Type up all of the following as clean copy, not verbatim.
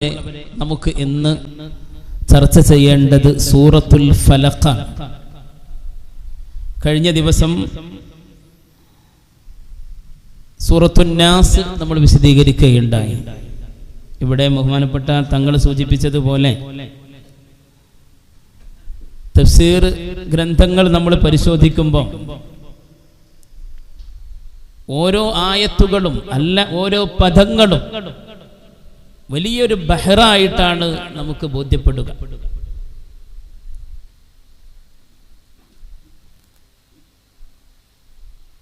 നമുക്ക് ഇന്ന് ചർച്ച ചെയ്യേണ്ടത് സൂറത്തുൽ ഫലഖ്. കഴിഞ്ഞ ദിവസം സൂറത്തുൻ നാസ് നമ്മൾ വിശദീകരിക്കുകയുണ്ടായി. ഇവിടെ ബഹുമാനപ്പെട്ട തങ്ങൾ സൂചിപ്പിച്ചതുപോലെ തഫ്സീർ ഗ്രന്ഥങ്ങൾ നമ്മൾ പരിശോധിക്കുമ്പോൾ ഓരോ ആയത്തുകളും അല്ല ഓരോ പദങ്ങളും വലിയൊരു ബഹറായിട്ടാണ് നമുക്ക് ബോധ്യപ്പെടുക.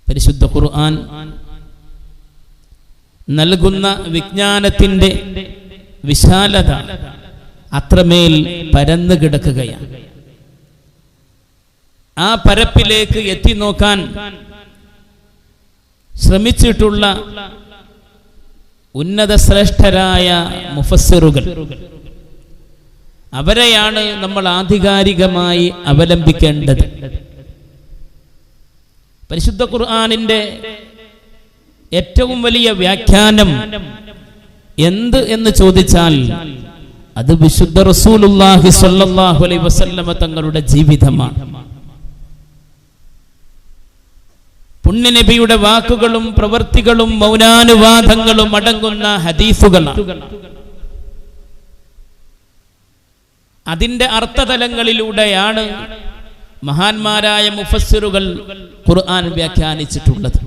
പരിശുദ്ധ ഖുർആൻ നൽകുന്ന വിജ്ഞാനത്തിൻ്റെ വിശാലത അത്രമേൽ പരന്നു കിടക്കുകയാണ്. ആ പരപ്പിലേക്ക് എത്തി നോക്കാൻ ശ്രമിച്ചിട്ടുള്ള ഉന്നത ശ്രേഷ്ഠരായ മുഫസ്സിറുകൾ, അവരെയാണ് നമ്മൾ ആധികാരികമായി അവലംബിക്കേണ്ടത്. പരിശുദ്ധ ഖുർആനിന്റെ ഏറ്റവും വലിയ വ്യാഖ്യാനം എന്ത് എന്ന് ചോദിച്ചാൽ അത് വിശുദ്ധ റസൂലുള്ളാഹി സ്വല്ലല്ലാഹു അലൈഹി വസല്ലമ തങ്ങളുടെ ജീവിതമാണ്. പുണ്യനബിയുടെ വാക്കുകളും പ്രവൃത്തികളും മൗനാനുവാദങ്ങളും അടങ്ങുന്ന ഹദീസുകളാണ്. അതിന്റെ അർത്ഥതലങ്ങളിലൂടെയാണ് മഹാന്മാരായ മുഫസ്സിറുകൾ ഖുർആൻ വ്യാഖ്യാനിച്ചിട്ടുള്ളത്.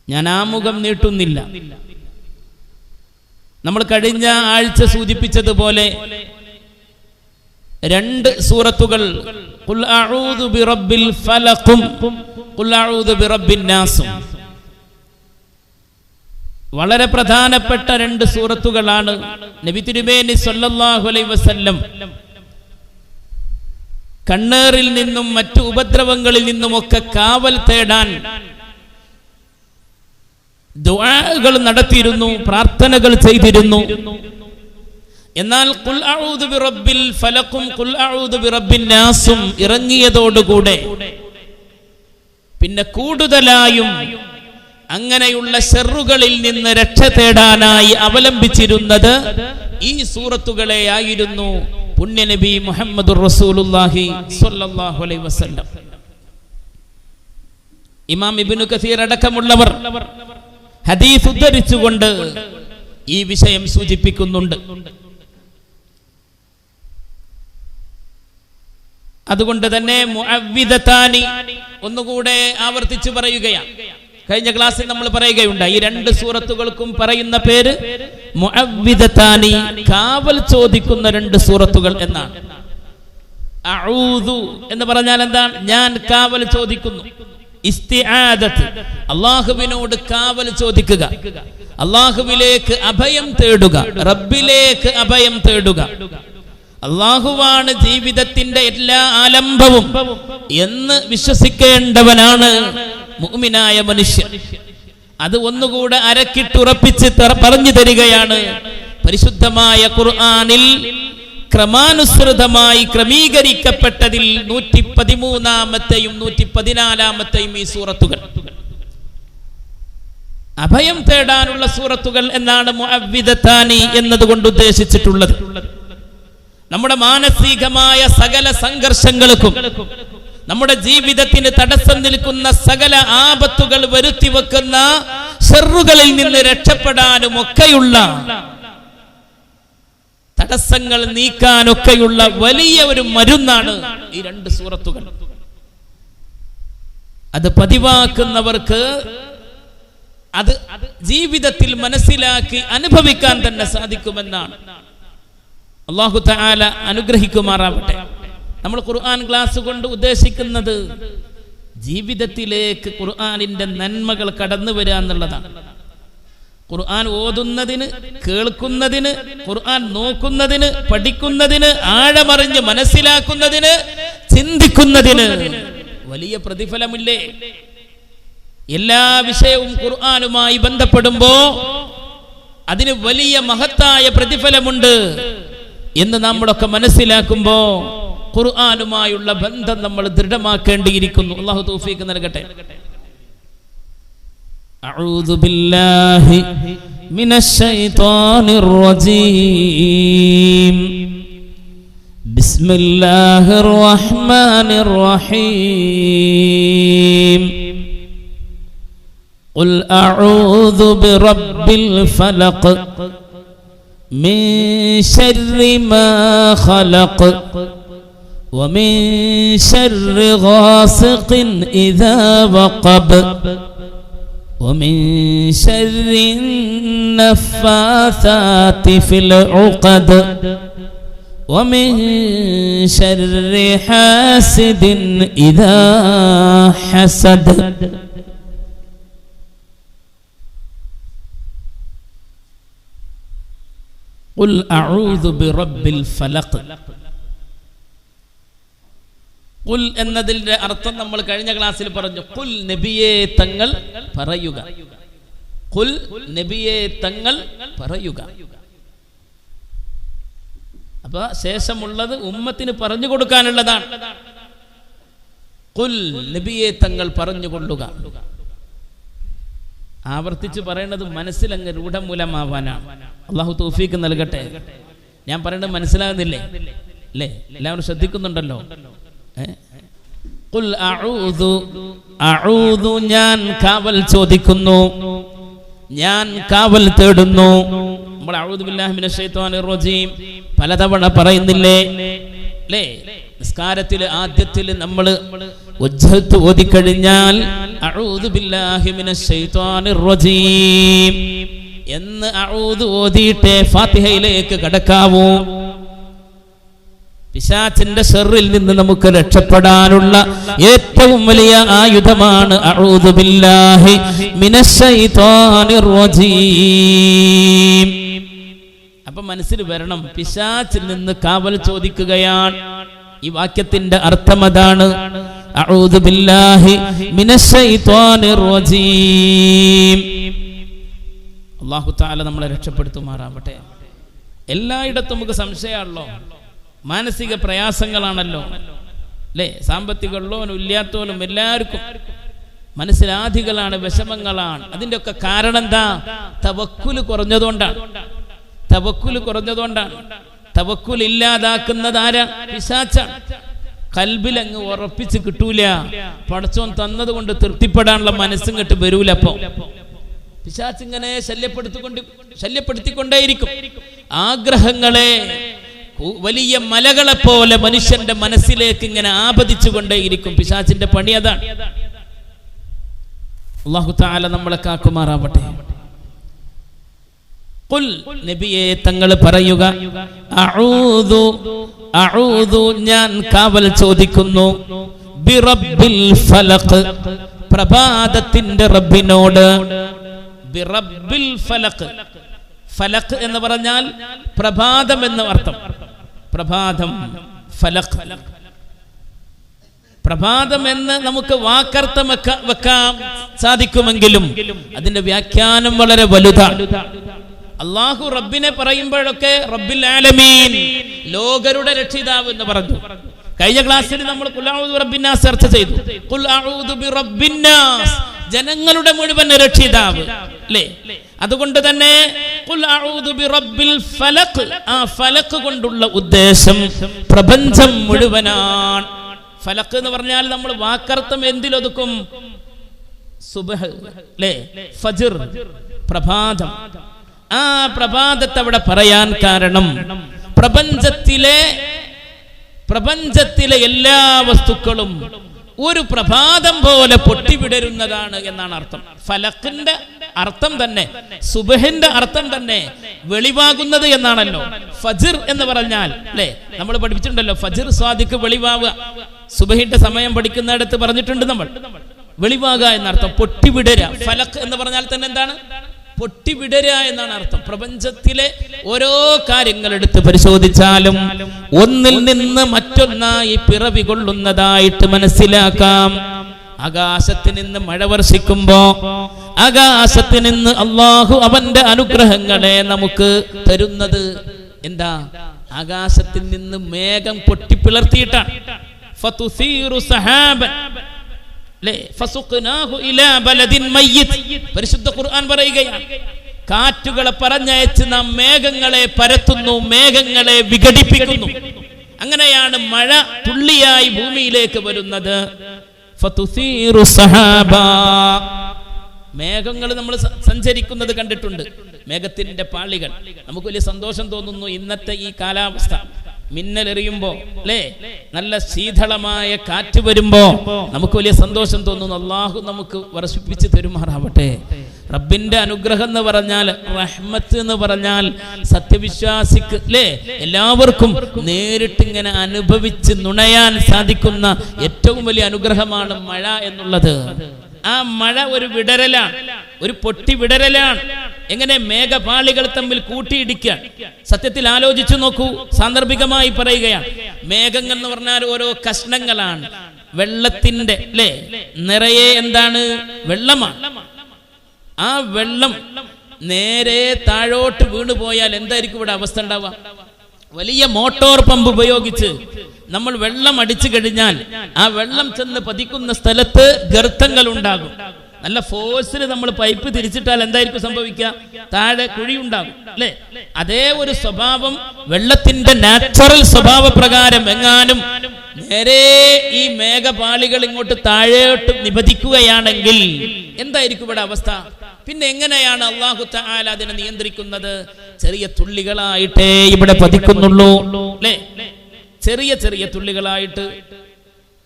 ഞാൻ ആമുഖം നീട്ടുന്നില്ല. നമ്മൾ കഴിഞ്ഞ ആഴ്ച സൂചിപ്പിച്ചതുപോലെ രണ്ട് സൂറത്തുകൾ ഖുൽ അഊദു ബിറബ്ബിൽ ഫലഖും ഖുൽ അഊദു ബിറബ്ബിൻ നാസും വളരെ പ്രധാനപ്പെട്ട രണ്ട് സൂറത്തുകളാണ്. നബി തിരുമേനി സല്ലല്ലാഹു അലൈഹി വസല്ലം കണ്ണേറിൽ നിന്നും മറ്റു ഉപദ്രവങ്ങളിൽ നിന്നുമൊക്കെ കാവൽ തേടാൻ ദുആകൾ നടത്തിയിരുന്നു, പ്രാർത്ഥനകൾ ചെയ്തിരുന്നു. എന്നാൽ ഖുൽ അഊദു ബിറബ്ബിൽ ഫലഖും ഖുൽ അഊദു ബിറബ്ബിൻ നാസും ഇറങ്ങിയതോടുകൂടെ പിന്നെ കൂടുതലായും അങ്ങനെയുള്ള ശർറുകളിൽ നിന്ന് രക്ഷ തേടാനായി അവലംബിച്ചിരുന്നത് ഈ സൂറത്തുകളെ ആയിരുന്നു. പുണ്യനബി മുഹമ്മദുർ റസൂലുള്ളാഹി സ്വല്ലല്ലാഹു അലൈഹി വസല്ലം, ഇമാം ഇബ്നു കസീർ അടക്കമുള്ളവർ ഹദീസ് ഉദ്ധരിച്ചുകൊണ്ട് ഈ വിഷയം സൂചിപ്പിക്കുന്നുണ്ട്. അതുകൊണ്ട് തന്നെ മുഅവ്വിദതാനി ഒന്നുകൂടെ ആവർത്തിച്ചു പറയുകയാണ്. കഴിഞ്ഞ ക്ലാസ്സിൽ നമ്മൾ പറയുകയുണ്ടായി, ഈ രണ്ട് സൂറത്തുകൾക്കും പറയുന്ന പേര് മുഅവ്വിദതാനി, കാവൽ ചോദിക്കുന്ന രണ്ട് സൂറത്തുകൾ എന്നാണ്. അഊദു എന്ന് പറഞ്ഞാൽ എന്താണ്? ഞാൻ കാവൽ ചോദിക്കുന്നു. ഇസ്തിആദത്ത്, അല്ലാഹുവിനോട് കാവൽ ചോദിക്കുക, അല്ലാഹുവിലേക്ക് അഭയം തേടുക, റബ്ബിലേക്ക് അഭയം തേടുക. അല്ലാഹുവാണ് ജീവിതത്തിന്റെ എല്ലാ ആലംബവും എന്ന് വിശ്വസിക്കേണ്ടവനാണ് മുഅ്മിനായ മനുഷ്യൻ. അത് ഒന്നുകൂടെ അരക്കിട്ടുറപ്പിച്ച് പറഞ്ഞു തരികയാണ്. പരിശുദ്ധമായ ഖുർആനിൽ ക്രമാനുസൃതമായി ക്രമീകരിക്കപ്പെട്ടതിൽ 113-ാമത്തെയും 114-ാമത്തെയും ഈ സൂറത്തുകൾ അഭയം തേടാനുള്ള സൂറത്തുകൾ എന്നാണ് മുഅവ്വിദതാനി എന്നതുകൊണ്ട് ഉദ്ദേശിച്ചിട്ടുള്ളത്. നമ്മുടെ മാനസികമായ സകല സംഘർഷങ്ങൾക്കും നമ്മുടെ ജീവിതത്തിന് തടസ്സം നിൽക്കുന്ന സകല ആപത്തുകൾ വരുത്തി വെക്കുന്ന ശർറുകളിൽ നിന്ന് രക്ഷപ്പെടാനും ഒക്കെയുള്ള തടസ്സങ്ങൾ നീക്കാനൊക്കെയുള്ള വലിയ ഒരു മരുന്നാണ് ഈ രണ്ട് സൂറത്തുകൾ. അത് പതിവാക്കുന്നവർക്ക് അത് ജീവിതത്തിൽ മനസ്സിലാക്കി അനുഭവിക്കാൻ തന്നെ സാധിക്കുമെന്നാണ്. അല്ലാഹു തആല അനുഗ്രഹിക്കുമാറാവട്ടെ. നമ്മൾ ഖുർആൻ ക്ലാസ് കൊണ്ട് ഉദ്ദേശിക്കുന്നത് ജീവിതത്തിലേക്ക് ഖുർആനിന്റെ നന്മകൾ കടന്നു വരിക എന്നുള്ളതാണ്. ഖുർആൻ ഓതുന്നതിന്, കേൾക്കുന്നതിന്, ഖുർആൻ നോക്കുന്നതിന്, പഠിക്കുന്നതിന്, ആഴമറിഞ്ഞ് മനസ്സിലാക്കുന്നതിന്, ചിന്തിക്കുന്നതിന് വലിയ പ്രതിഫലമില്ലേ? എല്ലാ വിഷയവും ഖുർആനുമായി ബന്ധപ്പെടുമ്പോ അതിന് വലിയ മഹത്തായ പ്രതിഫലമുണ്ട് എന്ന് നമ്മളൊക്കെ മനസ്സിലാക്കുമ്പോ ഖുർആനുമായുള്ള ബന്ധം നമ്മൾ ദൃഢമാക്കേണ്ടിയിരിക്കുന്നു. അല്ലാഹു തൗഫീഖ് നൽകട്ടെ. അഊദു ബില്ലാഹി മിനശ് ശൈത്വാനിർ റജീം. ബിസ്മില്ലാഹിർ റഹ്മാനിർ റഹീം. ഖുൽ അഊദു ബിറബ്ബിൽ ഫലഖ് മിൻ ശർരി മാ ഖലഖ് ومن شر غاسق إذا وقب ومن شر النفاثات في العقد ومن شر حاسد إذا حسد. قل أعوذ برب الفلق. ഖുൽ എന്നതിന്റെ അർത്ഥം നമ്മൾ കഴിഞ്ഞ ക്ലാസ്സിൽ പറഞ്ഞു. ഖുൽ നബിയെ തങ്ങൾ പറയുക. ഖുൽ നബിയെ തങ്ങൾ പറയുക. അപ്പൊ ശേഷമുള്ളത് ഉമ്മത്തിന് പറഞ്ഞു കൊടുക്കാനുള്ളതാണ്. ഖുൽ നബിയെ തങ്ങൾ പറഞ്ഞുകൊള്ളുക. ആവർത്തിച്ച് പറയുന്നത് മനസ്സിലങ്ങ് രൂഢമൂലമാവാനാണ്. അള്ളാഹു തൗഫീഖ് നൽകട്ടെ. ഞാൻ പറയുന്നത് മനസ്സിലാകുന്നില്ലേ? അല്ലേ? എല്ലാവരും ശ്രദ്ധിക്കുന്നുണ്ടല്ലോ. ഖുൽ അഊദു. അഊദു ഞാൻ കാവൽ ചോദിക്കുന്നു, ഞാൻ കാവൽ തേടുന്നു. നമ്മൾ അഊദു ബില്ലാഹി മിനശ് ശൈത്വാനിർ റജീം പലതവണ പറയുന്നില്ലേ? അല്ലേ? നിസ്കാരത്തിൽ ആദ്യത്തിൽ നമ്മൾ വജ്ഹത്ത് ഓതിക്കഴിഞ്ഞാൽ അഊദു ബില്ലാഹി മിനശ് ശൈത്വാനിർ റജീം എന്ന് അഊദു ഓതിയിട്ടേ ഫാത്തിഹയിലേക്ക് കടക്കാവൂ. പിശാചിന്റെ ശർറിൽ നിന്ന് നമുക്ക് രക്ഷപ്പെടാനുള്ള ഏറ്റവും വലിയ ആയുധമാണ് അഊദു ബില്ലാഹി മിനശ് ശൈത്വാനിർ റജീം. അപ്പൊ മനസ്സിൽ വരണം, പിശാചിൽ നിന്ന് കാവൽ ചോദിക്കുകയാണ്. ഈ വാക്യത്തിന്റെ അർത്ഥം അതാണ്. അഊദു ബില്ലാഹി മിനശ് ശൈത്വാനിർ റജീം. അല്ലാഹു തആല നമ്മളെ രക്ഷപ്പെടുത്തുമാറാവട്ടെ. എല്ലായിടത്തും നമുക്ക് സംശയമാണല്ലോ, മാനസിക പ്രയാസങ്ങളാണല്ലോ, അല്ലേ? സാമ്പത്തികമുള്ളവനും ഇല്ലാത്തവനും എല്ലാവർക്കും മനസ്സിലാധികളാണ്, വിഷമങ്ങളാണ്. അതിൻ്റെ ഒക്കെ കാരണം എന്താ? തവക്കുൽ കുറഞ്ഞതുകൊണ്ടാണ്. തവക്കുൽ കുറഞ്ഞതുകൊണ്ടാണ്. തവക്കുൽ ഇല്ലാതാക്കുന്നത് ആരാ? പിശാചാണ്. കൽബിലങ്ങ് ഉറപ്പിച്ച് കിട്ടൂല. പടച്ചോൻ തന്നത് കൊണ്ട് തൃപ്തിപ്പെടാനുള്ള മനസ്സും കിട്ട് വരൂല. അപ്പൊ പിശാച് ഇങ്ങനെ ശല്യപ്പെടുത്തിക്കൊണ്ടേയിരിക്കും. ആഗ്രഹങ്ങളെ വലിയ മലകളെ പോലെ മനുഷ്യന്റെ മനസ്സിലേക്ക് ഇങ്ങനെ ആപതിച്ചു കൊണ്ടേയിരിക്കും. പിശാചിന്റെ പണി അതാണ്. അല്ലാഹു തആല നമ്മളെ കാക്കുമാറാവട്ടെ. ഖുൽ നബിയെ തങ്ങൾ പറയുക. അഊദു. അഊദു ഞാൻ കാവൽ ചോദിക്കുന്നു. ബിറബ്ബിൽ ഫലഖ് പ്രഭാതത്തിന്റെ റബ്ബിനോട്. ബിറബ്ബിൽ ഫലഖ്. ഫലഖ് എന്ന് പറഞ്ഞാൽ പ്രഭാതം എന്ന അർത്ഥം. പ്രഭാതം, ഫലഖ്. പ്രഭാതം എന്ന് നമുക്ക് വാക്കർത്ഥം വെക്കാൻ സാധിക്കുമെങ്കിലും അതിന്റെ വ്യാഖ്യാനം വളരെ വലുതാണ്. അല്ലാഹു റബ്ബിനെ പറയുമ്പോഴൊക്കെ റബ്ബിൽ ആലമീൻ, ലോകരുടെ രക്ഷിതാവ് എന്ന് പറഞ്ഞു. കഴിഞ്ഞ ക്ലാസ്സിൽ നമ്മൾ ഖുൽ അഊദു ബിറബ്ബിന്നാസ് ചർച്ച ചെയ്തു. ഖുൽ അഊദു ബിറബ്ബിന്നാസ്, ജനങ്ങളുടെ മുഴുവൻ രക്ഷിതാവ്, അല്ലേ? അതുകൊണ്ട് തന്നെ ഖുൽ അഊദു ബിറബ്ബിൽ ഫലഖ്, ആ ഫലഖ് കൊണ്ടുള്ള ഉദ്ദേശം പ്രപഞ്ചം മുഴുവനാണ്. ഫലഖ് എന്ന് പറഞ്ഞാൽ നമ്മൾ വാക്കർത്ഥം എന്തിലൊതുക്കും? സുബ്ഹ്, അല്ലേ? ഫജ്ർ, പ്രഭാതം. ആ പ്രഭാതത്തെ അവിടെ പറയാൻ കാരണം പ്രപഞ്ചത്തിലെ എല്ലാ വസ്തുക്കളും ഒരു പ്രഭാതം പോലെ പൊട്ടിവിടരുന്നതാണ് എന്നാണ് അർത്ഥം. ഫലക്കിന്റെ അർത്ഥം തന്നെ, സുബഹിന്റെ അർത്ഥം തന്നെ വെളിവാകുന്നത് എന്നാണല്ലോ. ഫജ്ർ എന്ന് പറഞ്ഞാൽ, അല്ലേ, നമ്മൾ പഠിപ്പിച്ചിട്ടുണ്ടല്ലോ, ഫജ്ർ സ്വാദിക്ക് വെളിവാവുക. സുബഹിന്റെ സമയം പഠിക്കുന്നിടത്ത് പറഞ്ഞിട്ടുണ്ട് നമ്മൾ. വെളിവാകുക എന്നർത്ഥം, പൊട്ടിവിടരുക. ഫലക്ക് എന്ന് പറഞ്ഞാൽ തന്നെ എന്താണ്? പൊട്ടിവിടരുക എന്നാണ് അർത്ഥം. പ്രപഞ്ചത്തിലെ ഓരോ കാര്യങ്ങൾ എടുത്ത് പരിശോധിച്ചാലും ഒന്നിൽ നിന്ന് മറ്റൊന്നായി പിറവി കൊള്ളുന്നതായിട്ട് മനസ്സിലാക്കാം. ആകാശത്ത് നിന്ന് മഴ വർഷിക്കുമ്പോ ആകാശത്ത് നിന്ന് അള്ളാഹു അവന്റെ അനുഗ്രഹങ്ങളെ നമുക്ക് തരുന്നത് എന്താ? ആകാശത്തിൽ നിന്ന് മേഘം പൊട്ടിപ്പിളർത്തിയിട്ടാണ്. ഫതുസീറു സഹാബൻ, ഫസുഖ്നാഹു ഇലാ ബലദിൻ മയ്യിത്, പരിശുദ്ധ ഖുർആൻ പറയുകയാണ്. കാറ്റുകളെ പറഞ്ഞയച്ച് നാം മേഘങ്ങളെ പരത്തുന്നു, മേഘങ്ങളെ വിഘടിപ്പിക്കുന്നു. അങ്ങനെയാണ് മഴ തുള്ളിയായി ഭൂമിയിലേക്ക് വരുന്നത്. ഫതുസീറു സഹാബാ, മേഘങ്ങൾ നമ്മൾ സഞ്ചരിക്കുന്നത് കണ്ടിട്ടുണ്ട്, മേഘത്തിന്റെ പാളികൾ. നമുക്ക് വലിയ സന്തോഷം തോന്നുന്നു ഇന്നത്തെ ഈ കാലാവസ്ഥ. മിന്നലെറിയുമ്പോ അല്ലേ, നല്ല ശീതളമായ കാറ്റ് വരുമ്പോ നമുക്ക് വലിയ സന്തോഷം തോന്നുന്നു. അള്ളാഹു നമുക്ക് വർഷിപ്പിച്ച് തരുമാറാവട്ടെ. റബ്ബിന്റെ അനുഗ്രഹം എന്ന് പറഞ്ഞാൽ, റഹ്മത്ത് എന്ന് പറഞ്ഞാൽ സത്യവിശ്വാസിക്ക് അല്ലേ, എല്ലാവർക്കും നേരിട്ട് ഇങ്ങനെ അനുഭവിച്ച് നുണയാൻ സാധിക്കുന്ന ഏറ്റവും വലിയ അനുഗ്രഹമാണ് മഴ എന്നുള്ളത്. ആ മഴ ഒരു വിടരലാണ്, ഒരു പൊട്ടി വിടരലാണ്. എങ്ങനെ മേഘപാളികൾ തമ്മിൽ കൂട്ടിയിടിക്കാൻ. സത്യത്തിൽ ആലോചിച്ചു നോക്കൂ, സാന്ദർഭികമായി പറയുകയാണ്. മേഘങ്ങൾ എന്ന് പറഞ്ഞാൽ ഓരോ കഷ്ണങ്ങളാണ്. വെള്ളത്തിന്റെ അല്ലേ നിറയെ എന്താണ്, വെള്ളമാണ്. ആ വെള്ളം നേരെ താഴോട്ട് വീണുപോയാൽ എന്തായിരിക്കും ഇവിടെ അവസ്ഥ ഉണ്ടാവുക? വലിയ മോട്ടോർ പമ്പ് ഉപയോഗിച്ച് നമ്മൾ വെള്ളം അടിച്ചു കഴിഞ്ഞാൽ ആ വെള്ളം ചെന്ന് പതിക്കുന്ന സ്ഥലത്ത് ഗർത്തങ്ങൾ ഉണ്ടാകും. നല്ല ഫോഴ്സിൽ നമ്മൾ പൈപ്പ് തിരിച്ചിട്ടാൽ എന്തായിരിക്കും സംഭവിക്കുക? താഴെ കുഴിയുണ്ടാകും അല്ലേ? അതേ ഒരു സ്വഭാവം വെള്ളത്തിന്റെ നാച്ചുറൽ സ്വഭാവ പ്രകാരം എങ്ങാനും നേരെ ഈ മേഘപാളികൾ ഇങ്ങോട്ട് താഴോട്ട് നിപതിക്കുകയാണെങ്കിൽ എന്തായിരിക്കും ഇവിടെ അവസ്ഥ? പിന്നെ എങ്ങനെയാണ് അല്ലാഹു തആല അതിനെ നിയന്ത്രിക്കുന്നത്? ചെറിയ തുള്ളികളായിട്ടേ ഇവിടെ പതിക്കുന്നുള്ളൂ അല്ലേ? ചെറിയ ചെറിയ തുള്ളികളായിട്ട്.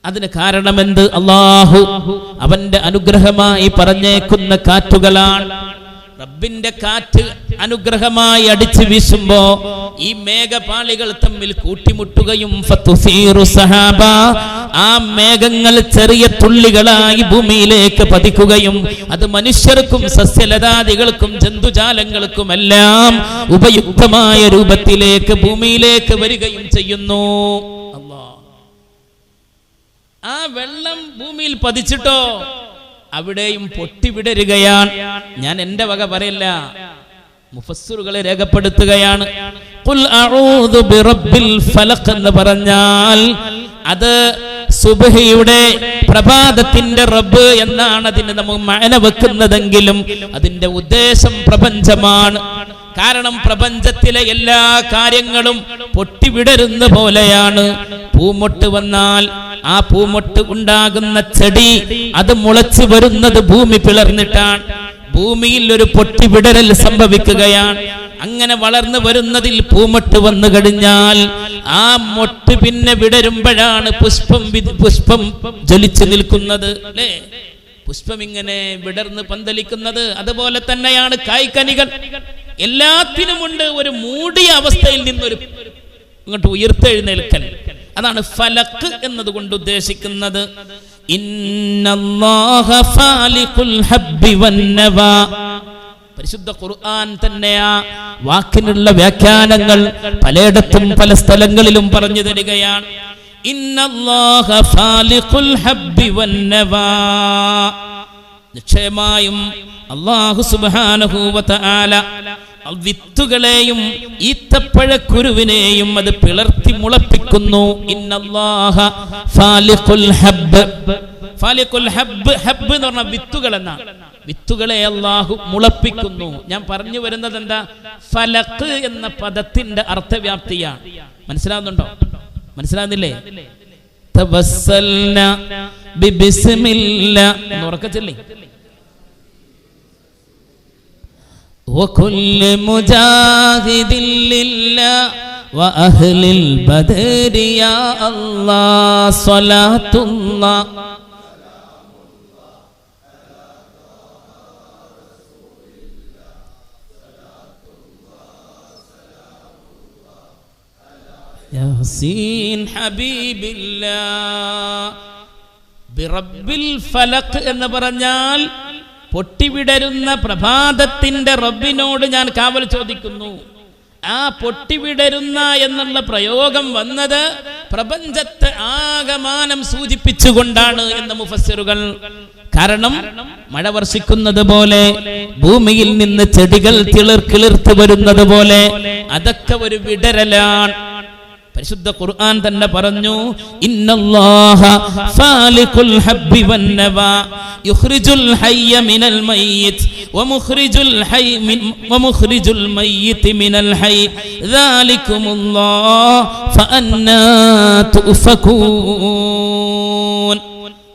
അതിന് കാരണമെന്ത്? അല്ലാഹു അവന്റെ അനുഗ്രഹമായി പറഞ്ഞേക്കുന്ന കാറ്റുകളാണ്. റബ്ബിന്റെ കാറ്റ് അനുഗ്രഹമായി അടിച്ചു വീശുമ്പോ ഈ മേഘപാളികൾ തമ്മിൽ കൂട്ടിമുട്ടുകയും ഫതുസീറു സഹാബ, ആ മേഘങ്ങൾ ചെറിയ തുള്ളികളായി ഭൂമിയിലേക്ക് പതിക്കുകയും അത് മനുഷ്യർക്കും സസ്യലതാദികൾക്കും ജന്തുജാലങ്ങൾക്കുമെല്ലാം ഉപയുക്തമായ രൂപത്തിലേക്ക് ഭൂമിയിലേക്ക് വരികയും ചെയ്യുന്നു. ആ വെള്ളം ഭൂമിയിൽ പതിച്ചിട്ടോ അവിടെയും പൊട്ടിവിടരുകയാണ്. ഞാൻ എന്റെ വക പറയില്ല, മുഫസ്സിറുകളെ രേഖപ്പെടുത്തുകയാണ്. ഖുൽ അഊദു ബിറബ്ബിൽ ഫലഖ് എന്ന് പറഞ്ഞാൽ അത് സുബ്ഹിയുടെ പ്രഭാതത്തിന്റെ റബ്ബ് എന്നാണ് അതിന് നമ്മൾ മഅന വെക്കുന്നതെങ്കിലും അതിന്റെ ഉദ്ദേശം പ്രപഞ്ചമാണ്. കാരണം പ്രപഞ്ചത്തിലെ എല്ലാ കാര്യങ്ങളും പൊട്ടിവിടരുന്ന പോലെയാണ്. പൂമൊട്ട് വന്നാൽ ആ പൂമൊട്ട് ഉണ്ടാകുന്ന ചെടി അത് മുളച്ചു വരുന്നത് ഭൂമി പിളർന്നിട്ടാണ്. ഭൂമിയിൽ ഒരു പൊട്ടിവിടരൽ സംഭവിക്കുകയാണ്. അങ്ങനെ വളർന്നു വരുന്നതിൽ പൂമൊട്ട് വന്നു കഴിഞ്ഞാൽ ആ മൊട്ട് പിന്നെ വിടരുമ്പോഴാണ് പുഷ്പം ജ്വലിച്ചു നിൽക്കുന്നത് അല്ലേ? പുഷ്പം ഇങ്ങനെ വിടർന്ന് പന്തലിക്കുന്നത്. അതുപോലെ തന്നെയാണ് കായ്കനികൾ. എല്ലാത്തിനുമുണ്ട് ഒരു മൂടിയ അവസ്ഥയിൽ നിന്നൊരു ഇങ്ങോട്ട് ഉയർത്തെഴുന്നേൽക്കൽ. അതാണ് ഫലഖ് എന്നതുകൊണ്ട് ഉദ്ദേശിക്കുന്നത്. ഇന്നല്ലാഹ ഫാലിഖുൽ ഹബ്ബി വന്നവാ. പരിശുദ്ധ ഖുർആൻ തന്നെ ആ വാക്കിനുള്ള വ്യാഖ്യാനങ്ങൾ പലയിടത്തും പല സ്ഥലങ്ങളിലും പറഞ്ഞു തരികയാണ്. ഇന്നല്ലാഹ ഫാലിഖുൽ ഹബ്ബി വന്നവാ. നിശ്ചയമായും അല്ലാഹു സുബ്ഹാനഹു വ തആല വിത്തുകളെയും ഈത്തപ്പഴക്കുരുവിനെയും അത് പിളർത്തി മുളപ്പിക്കുന്നു. ഇന്നല്ലാഹ ഫാലിഖുൽ ഹബ്ബ്. ഫാലിഖുൽ ഹബ്ബ്, ഹബ്ബ് എന്ന് പറഞ്ഞാൽ വിത്തുകൾ എന്നാണ്. വിത്തുകളെ അല്ലാഹു മുളപ്പിക്കുന്നു. ഞാൻ പറഞ്ഞു വരുന്നത് എന്താ? ഫലഖ് എന്ന പദത്തിന്റെ അർത്ഥവ്യാപ്തിയാണ്. മനസ്സിലാവുന്നുണ്ടോ? മനസ്സിലാവുന്നില്ലേ? തവസ്സൽന ബിബിസ്മില്ലാ എന്ന് ഉറക്കെ ചൊല്ലി. وكل مجاهد لله وأهل البدر يا الله صلاة الله ياسين حبيب الله برب الفلق എന്ന് പറഞ്ഞാൽ പൊട്ടിവിടരുന്ന പ്രഭാതത്തിന്റെ റബ്ബിനോട് ഞാൻ കാവൽ ചോദിക്കുന്നു. ആ പൊട്ടിവിടരുന്ന എന്നുള്ള പ്രയോഗം വന്നത് പ്രപഞ്ചത്തെ ആകമാനം സൂചിപ്പിച്ചുകൊണ്ടാണ് എന്ന് മുഫസ്സിറുകൾ. കാരണം മഴ വർഷിക്കുന്നത് പോലെ, ഭൂമിയിൽ നിന്ന് ചെടികൾ കിളിർത്ത് വരുന്നത് പോലെ അതൊക്കെ ഒരു വിടരലാണ്. പരിശുദ്ധ ഖുർആൻ തന്നെ പറഞ്ഞു, ഇന്നല്ലാഹ ഫാലിഖുൽ ഹബ്ബി വന്നവാ യുഖ്രിജുൽ ഹയ്യ മിനൽ മയ്യിത് വമുഖ്രിജുൽ മയ്യിത് മിനൽ ഹയ്യ് ദാലികുമുല്ലാഹ് ഫഅന്നാ തുഫകൂൻ.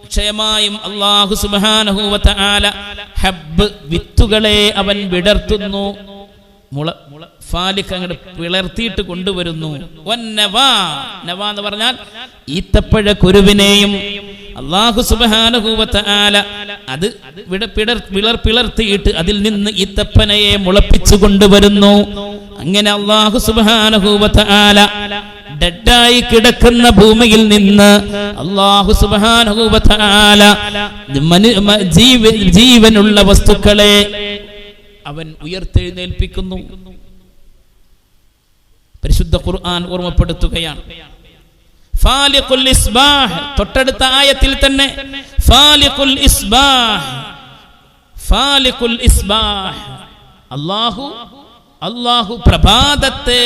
നിശ്ചയമായും അല്ലാഹു സുബ്ഹാനഹു വ തആല ഹബ്ബ് വിത്തുകളെ അവൻ വിടർത്തുന്നു, ഫാലിഖ് അങ്ങോട്ട് പിളർത്തിയിട്ട് കൊണ്ടുവരുന്നു. നവാ എന്ന് പറഞ്ഞാൽ ഈത്തപ്പഴ കുരുവിനെയും അല്ലാഹു സുബ്ഹാനഹു വ തആല അത് പിളർത്തിയിട്ട് അതിൽ നിന്ന് ഈത്തപ്പനയെ മുളപ്പിച്ചു കൊണ്ടുവരുന്നു. അങ്ങനെ അല്ലാഹു സുബ്ഹാനഹു വ തആല ഡെഡായി കിടക്കുന്ന ഭൂമിയിൽ നിന്ന് അല്ലാഹു സുബ്ഹാനഹു വ തആല ജീവനുള്ള വസ്തുക്കളെ അവൻ ഉയർത്തെഴുന്നേൽപ്പിക്കുന്നു. പരിശുദ്ധ ഖുർആൻ ഓർമ്മപ്പെടുത്തുകയാണ്, ഫാലിഖുൽ ഇസ്ബാഹ്. തൊട്ടടുത്ത ആയത്തിൽ തന്നെ ഫാലിഖുൽ ഇസ്ബാഹ്, ഫാലിഖുൽ ഇസ്ബാഹ്. അല്ലാഹു പ്രഭാതത്തെ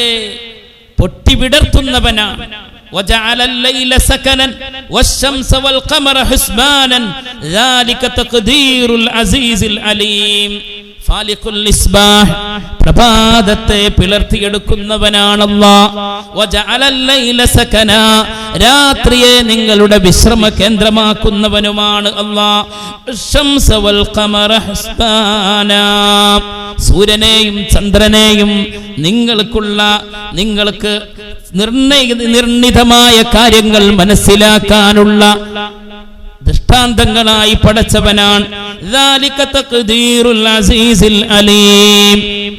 പൊട്ടിവിടർത്തുന്നവനാണ്. وجعل الليل سكنا والشمس والقمر حسبانا ذلك تقدير العزيز العليم. ഫാലിഖുൽ ഇസ്ബാഹ്, പ്രഭാതത്തെ പിളർത്തിയെടുക്കുന്നവനാണ് അല്ലാഹ്. വജഅലൽ ലൈല സകനാ, രാത്രിയെ നിങ്ങളുടെ വിശ്രമ കേന്ദ്രമാക്കുന്നവനുമാണ് അല്ലാഹ്. ശംസ വൽ ഖമറ ഹുസ്ബാനാ, സൂര്യനെയും ചന്ദ്രനെയും നിങ്ങൾക്ക് നിർണിതമായ കാര്യങ്ങൾ മനസ്സിലാക്കാനുള്ള ദൃഷ്ടാന്തങ്ങളായി പടച്ചവനാണ്.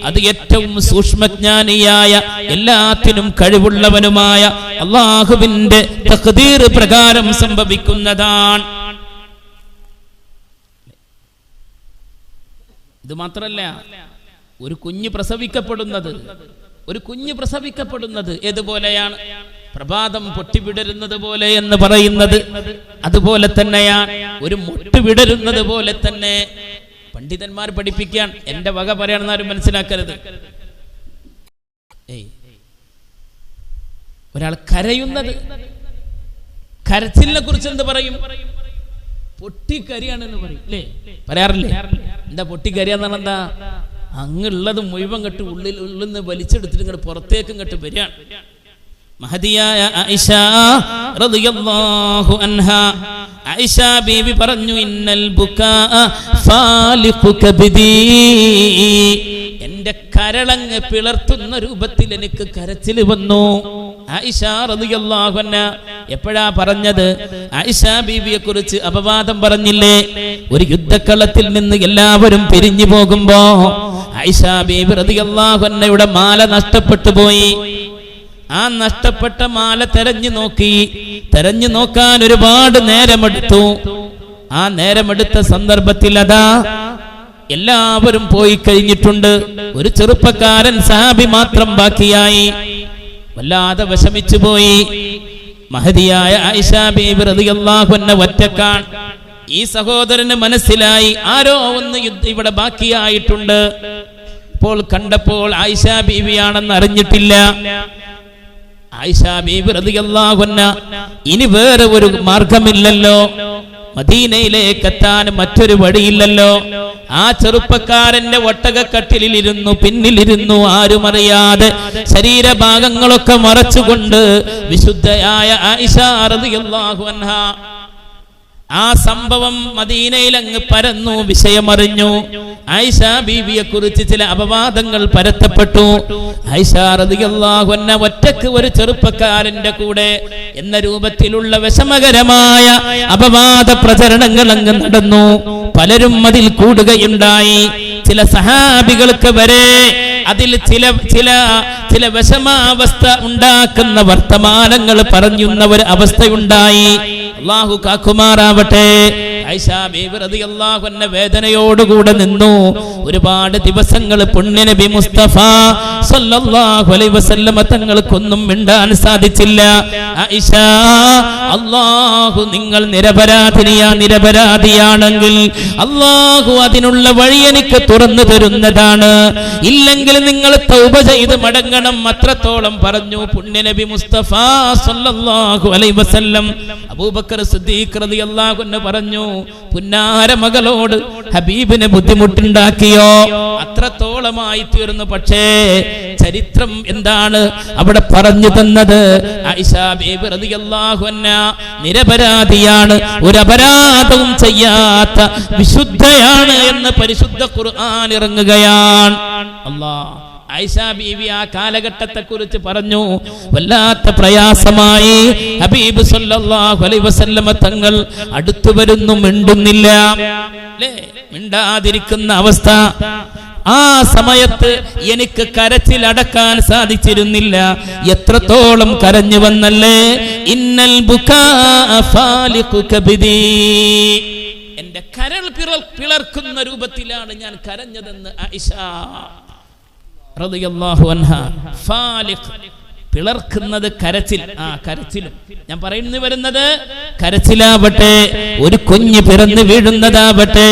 അത് ഏറ്റവും സൂക്ഷ്മജ്ഞാനിയായ എല്ലാത്തിനും കഴിവുള്ളവനുമായ അല്ലാഹുവിന്റെ തഖ്ദീർ പ്രകാരം സംഭവിക്കുന്നതാണ്. ഇത് മാത്രല്ല, ഒരു കുഞ്ഞ് പ്രസവിക്കപ്പെടുന്നത് ഏതുപോലെയാണ്? പ്രഭാതം പൊട്ടിവിടരുന്നത് പോലെ എന്ന് പറയുന്നത് അതുപോലെ തന്നെയാണ്. ഒരു മുട്ട് വിടരുന്നത് പോലെ തന്നെ പണ്ഡിതന്മാർ പഠിപ്പിക്കാൻ, എന്റെ വക പറയാണെന്ന് ആരും മനസ്സിലാക്കരുത്. ഒരാൾ കരയുന്നത്, കരച്ചിലിനെ കുറിച്ച് എന്ത് പറയും? പൊട്ടിക്കരിയാണെന്ന് പറയും, അല്ലേ? പറയാറില്ലേ? എന്താ പൊട്ടിക്കരിയാന്ന് പറഞ്ഞാൽ എന്താ? അങ്ങുള്ളത് മുഴുവൻ കെട്ട് ഉള്ളിൽ നിന്ന് വലിച്ചെടുത്തിട്ട് ഇങ്ങോട്ട് പുറത്തേക്കും കെട്ട് വരികയാണ്. മഹദിയായ ആയിഷ റളിയല്ലാഹു അൻഹാ, ആയിഷ ബീവി പറഞ്ഞു, ഇന്നൽ ബുകാഅ ഫാലിഖു കബദി, എന്റെ കരളങ്ങ് പിളർത്തുന്ന രൂപത്തിൽ എനിക്ക് കരച്ചിൽ വന്നു. ആയിഷ റളിയല്ലാഹു അൻഹ എപ്പോഴാ പറഞ്ഞത്? ആയിഷ ബീവിയെ കുറിച്ച് അപവാദം പറഞ്ഞില്ലേ? ഒരു യുദ്ധക്കളത്തിൽ നിന്ന് എല്ലാവരും പിരിഞ്ഞു പോകുമ്പോ ആയിഷ ബീവി റളിയല്ലാഹു അൻഹയുടെ മാല നഷ്ടപ്പെട്ടു പോയി. ആ നഷ്ടപ്പെട്ട മാല തെരഞ്ഞു നോക്കാൻ ഒരുപാട് നേരമെടുത്തു. ആ നേരമെടുത്ത സന്ദർഭത്തിൽ അതാ എല്ലാവരും പോയി കഴിഞ്ഞിട്ടുണ്ട്. ഒരു ചെറുപ്പക്കാരൻ സഹാബി മാത്രം ബാക്കിയായി. വല്ലാതെ വിഷമിച്ചു പോയി. മഹദിയായ ആയിഷ ബീബി റളിയല്ലാഹു അൻഹ ഒറ്റക്കാണ്. ഈ സഹോദരന് മനസ്സിലായി ആരോ ഒന്ന് ഇവിടെ ബാക്കിയായിട്ടുണ്ട്. ഇപ്പോൾ കണ്ടപ്പോൾ ആയിഷ ബീവിയാണെന്ന് അറിഞ്ഞിട്ടില്ല. ആയിഷ ബീബി റളിയല്ലാഹു അൻഹ ഇനി വേറെ ഒരു മാർഗമില്ലല്ലോ, മദീനയിലേക്ക് എത്താൻ മറ്റൊരു വഴിയില്ലല്ലോ. ആ ചെറുപ്പക്കാരന്റെ ഒട്ടകക്കട്ടിലിരുന്നു, പിന്നിലിരുന്നു, ആരും അറിയാതെ ശരീരഭാഗങ്ങളൊക്കെ മറച്ചുകൊണ്ട് വിശുദ്ധയായ ആയിഷ റളിയല്ലാഹു അൻഹ ആ സംഭവം മദീനയിൽ അങ്ങ് പരന്നു. വിഷയമറിഞ്ഞു. ആയിഷ ബീവിയെ കുറിച്ച് ചില അപവാദങ്ങൾ പരത്തപ്പെട്ടു. ആയിഷ റളിയല്ലാഹു അൻഹ ഒറ്റക്ക് ഒരു ചെറുപ്പക്കാരന്റെ കൂടെ എന്ന രൂപത്തിലുള്ള വിഷമകരമായ അപവാദ പ്രചരണങ്ങൾ അങ്ങ് നടന്നു. പലരും അതിൽ കൂടുകയുണ്ടായി. ചില സഹാബികൾക്ക് വരെ അതിൽ ചില വിഷമാവസ്ഥ ഉണ്ടാക്കുന്ന വർത്തമാനങ്ങൾ പറയുന്ന ഒരു അവസ്ഥയുണ്ടായി. അല്ലാഹു കാക്കുമാറാവട്ടെ. ആയിഷാ ബീവി റളിയല്ലാഹു അൻഹ വേദനയോടുകൂടെ നിന്നു. ഒരുപാട് ദിവസങ്ങൾ പുണ്യനബി മുസ്തഫ സല്ലല്ലാഹു അലൈഹി വസല്ലമ തങ്ങൾക്കൊന്നും മിണ്ടാൻ സാധിച്ചില്ല. ആയിഷ, അല്ലാഹു നിങ്ങൾ നിരപരാധിയാണെങ്കിൽ അല്ലാഹു അതിനുള്ള വഴി എനിക്ക് തുറന്നു തരുന്നതാണ്, ഇല്ലെങ്കിൽ നിങ്ങൾ തൗബ ചെയ്ത് മടങ്ങണം, അത്രത്തോളം പറഞ്ഞു പുണ്യനബി മുസ്തഫ സല്ലല്ലാഹു അലൈഹി വസല്ലം. അബൂബക്കർ സിദ്ദീഖ് റളിയല്ലാഹു അൻഹു പറഞ്ഞു, പുന്നാര മകളോട് ഹബീബിനെ ബുദ്ധിമുട്ടുണ്ടാക്കിയോ? അത്രത്തോളമായി തീർന്നു. പക്ഷേ ചരിത്രം എന്താണ് അവിടെ പറഞ്ഞു തന്നത്? ആയിഷാ ബീബി റളിയല്ലാഹു അൻഹ നിരപരാധിയാണ്, ഒരു അപരാധവും ചെയ്യാത്ത വിശുദ്ധയാണ് എന്ന് പരിശുദ്ധ ഖുർആൻ ഇറങ്ങുകയാണ്. അല്ലാഹ് ആയിഷാ ബീവി ആ കാലഘട്ടത്തെ കുറിച്ച് പറഞ്ഞു. വല്ലാത്ത പ്രയാസമായി ഹബീബ് സല്ലല്ലാഹു അലൈഹി വസല്ലമ തങ്ങൾ അടുത്തു വരുന്നു, മിണ്ടുന്നില്ല, മിണ്ടാതിരിക്കുന്ന അവസ്ഥ. ആ സമയത്ത് എനിക്ക് കരച്ചിലടക്കാൻ സാധിച്ചിരുന്നില്ല. എത്രത്തോളം കരഞ്ഞു വന്നല്ലേ, ഇന്നൽ ബുകാ ഫാലിഖു കബിദി, എന്റെ കരൾ പിളർക്കുന്ന രൂപത്തിലാണ് ഞാൻ കരഞ്ഞതെന്ന് ആയിഷ റളിയല്ലാഹു അൻഹ. ഫാലിഖ് പിളർക്കുന്നത് കരച്ചിൽ. കരച്ചിലും ഞാൻ പറയുന്നു വരുന്നത് കരച്ചിലാവട്ടെ, ഒരു കുഞ്ഞ് പിറന്നു വീഴുന്നതാവട്ടെ,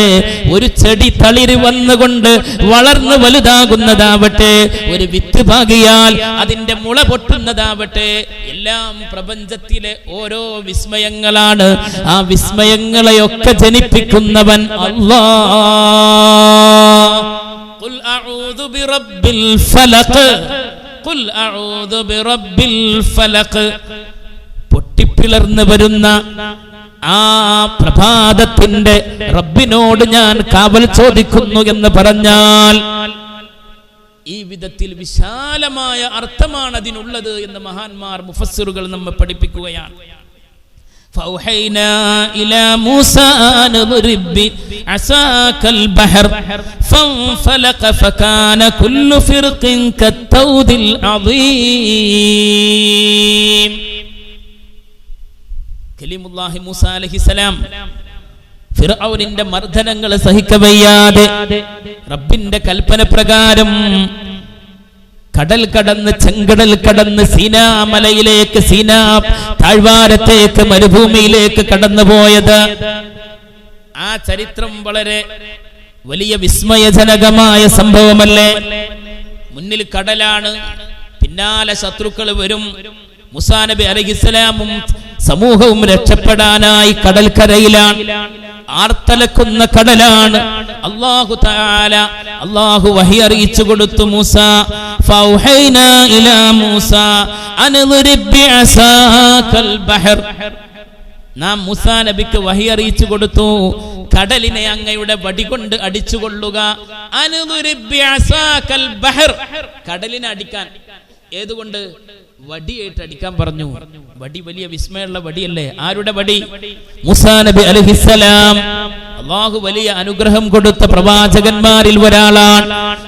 ഒരു ചെടി തളിര് വന്നുകൊണ്ട് വളർന്നു വലുതാകുന്നതാവട്ടെ, ഒരു വിത്ത് പാകിയാൽ അതിന്റെ മുള പൊട്ടുന്നതാവട്ടെ, എല്ലാം പ്രപഞ്ചത്തിലെ ഓരോ വിസ്മയങ്ങളാണ്. ആ വിസ്മയങ്ങളെയൊക്കെ ജനിപ്പിക്കുന്നവൻ അല്ലാഹ്. ഖുൽ അഊദു ബിറബ്ബിൽ ഫലഖ്, ഖുൽ അഊദു ബിറബ്ബിൽ ഫലഖ്. പൊട്ടിപ്പിളർന്നു വരുന്ന ആ പ്രഭാതത്തിന്റെ റബ്ബിനോട് ഞാൻ കാവൽ ചോദിക്കുന്നു എന്ന് പറഞ്ഞാൽ ഈ വിധത്തിൽ വിശാലമായ അർത്ഥമാണ് അതിനുള്ളത് എന്ന് മഹാന്മാർ മുഫസ്സിറുകൾ നമ്മെ പഠിപ്പിക്കുകയാണ്. فأوحينا إلى موسى أن اضرب بعصاك البحر فانفلق فكان كل فرق كالطود العظيم. കലീമുല്ലാഹി മൂസ അലൈഹിസ്സലാം ഫിർഔനിന്റെ മർദ്ദനങ്ങൾ സഹിക്കവയ്യാതെ റബ്ബിന്റെ കൽപ്പന പ്രകാരം കടൽ കടന്ന് ചെങ്കടൽ കടന്ന് സീനാ മലയിലേക്ക്, സീനാ താഴ്വാരത്തേക്ക്, മരുഭൂമിയിലേക്ക് കടന്നുപോയത്. ആ ചരിത്രം വളരെ വലിയ വിസ്മയജനകമായ സംഭവമല്ലേ? മുന്നിൽ കടലാണ്, പിന്നാലെ ശത്രുക്കൾ വരും. മൂസാ നബി അലൈഹിസ്സലാമും സമൂഹവും രക്ഷപ്പെടാനായി കടൽക്കരയിലാണ്. ആർത്തലക്കുന്ന കടലാണ്. അല്ലാഹു വഹി അറിയിച്ചു കൊടുത്തു. മൂസ ഫൗഹൈനാ ഇലാ മൂസ അൻ ളരിബ് ബിഅസാകൽ ബഹർ, നാം മൂസാ നബിക്ക് വഹി അറിയിച്ചു കൊടുത്തു, കടലിനെ അങ്ങയുടെ വടി കൊണ്ട് അടിച്ചുകൊള്ളുക. അൻ ളരിബ് ബിഅസാകൽ ബഹർ, കടലിനെ അടിക്കാൻ. ഏതുകൊണ്ട്? വടിയായിട്ട് അടിക്കാൻ പറഞ്ഞു. വടി വലിയ വിസ്മയമുള്ള വടിയല്ലേ? ആരുടെ വടി? മൂസാ നബി അലൈഹിസ്സലാം. അല്ലാഹു വലിയ അനുഗ്രഹം കൊടുത്ത പ്രവാചകന്മാരിൽ ഒരാളാണ്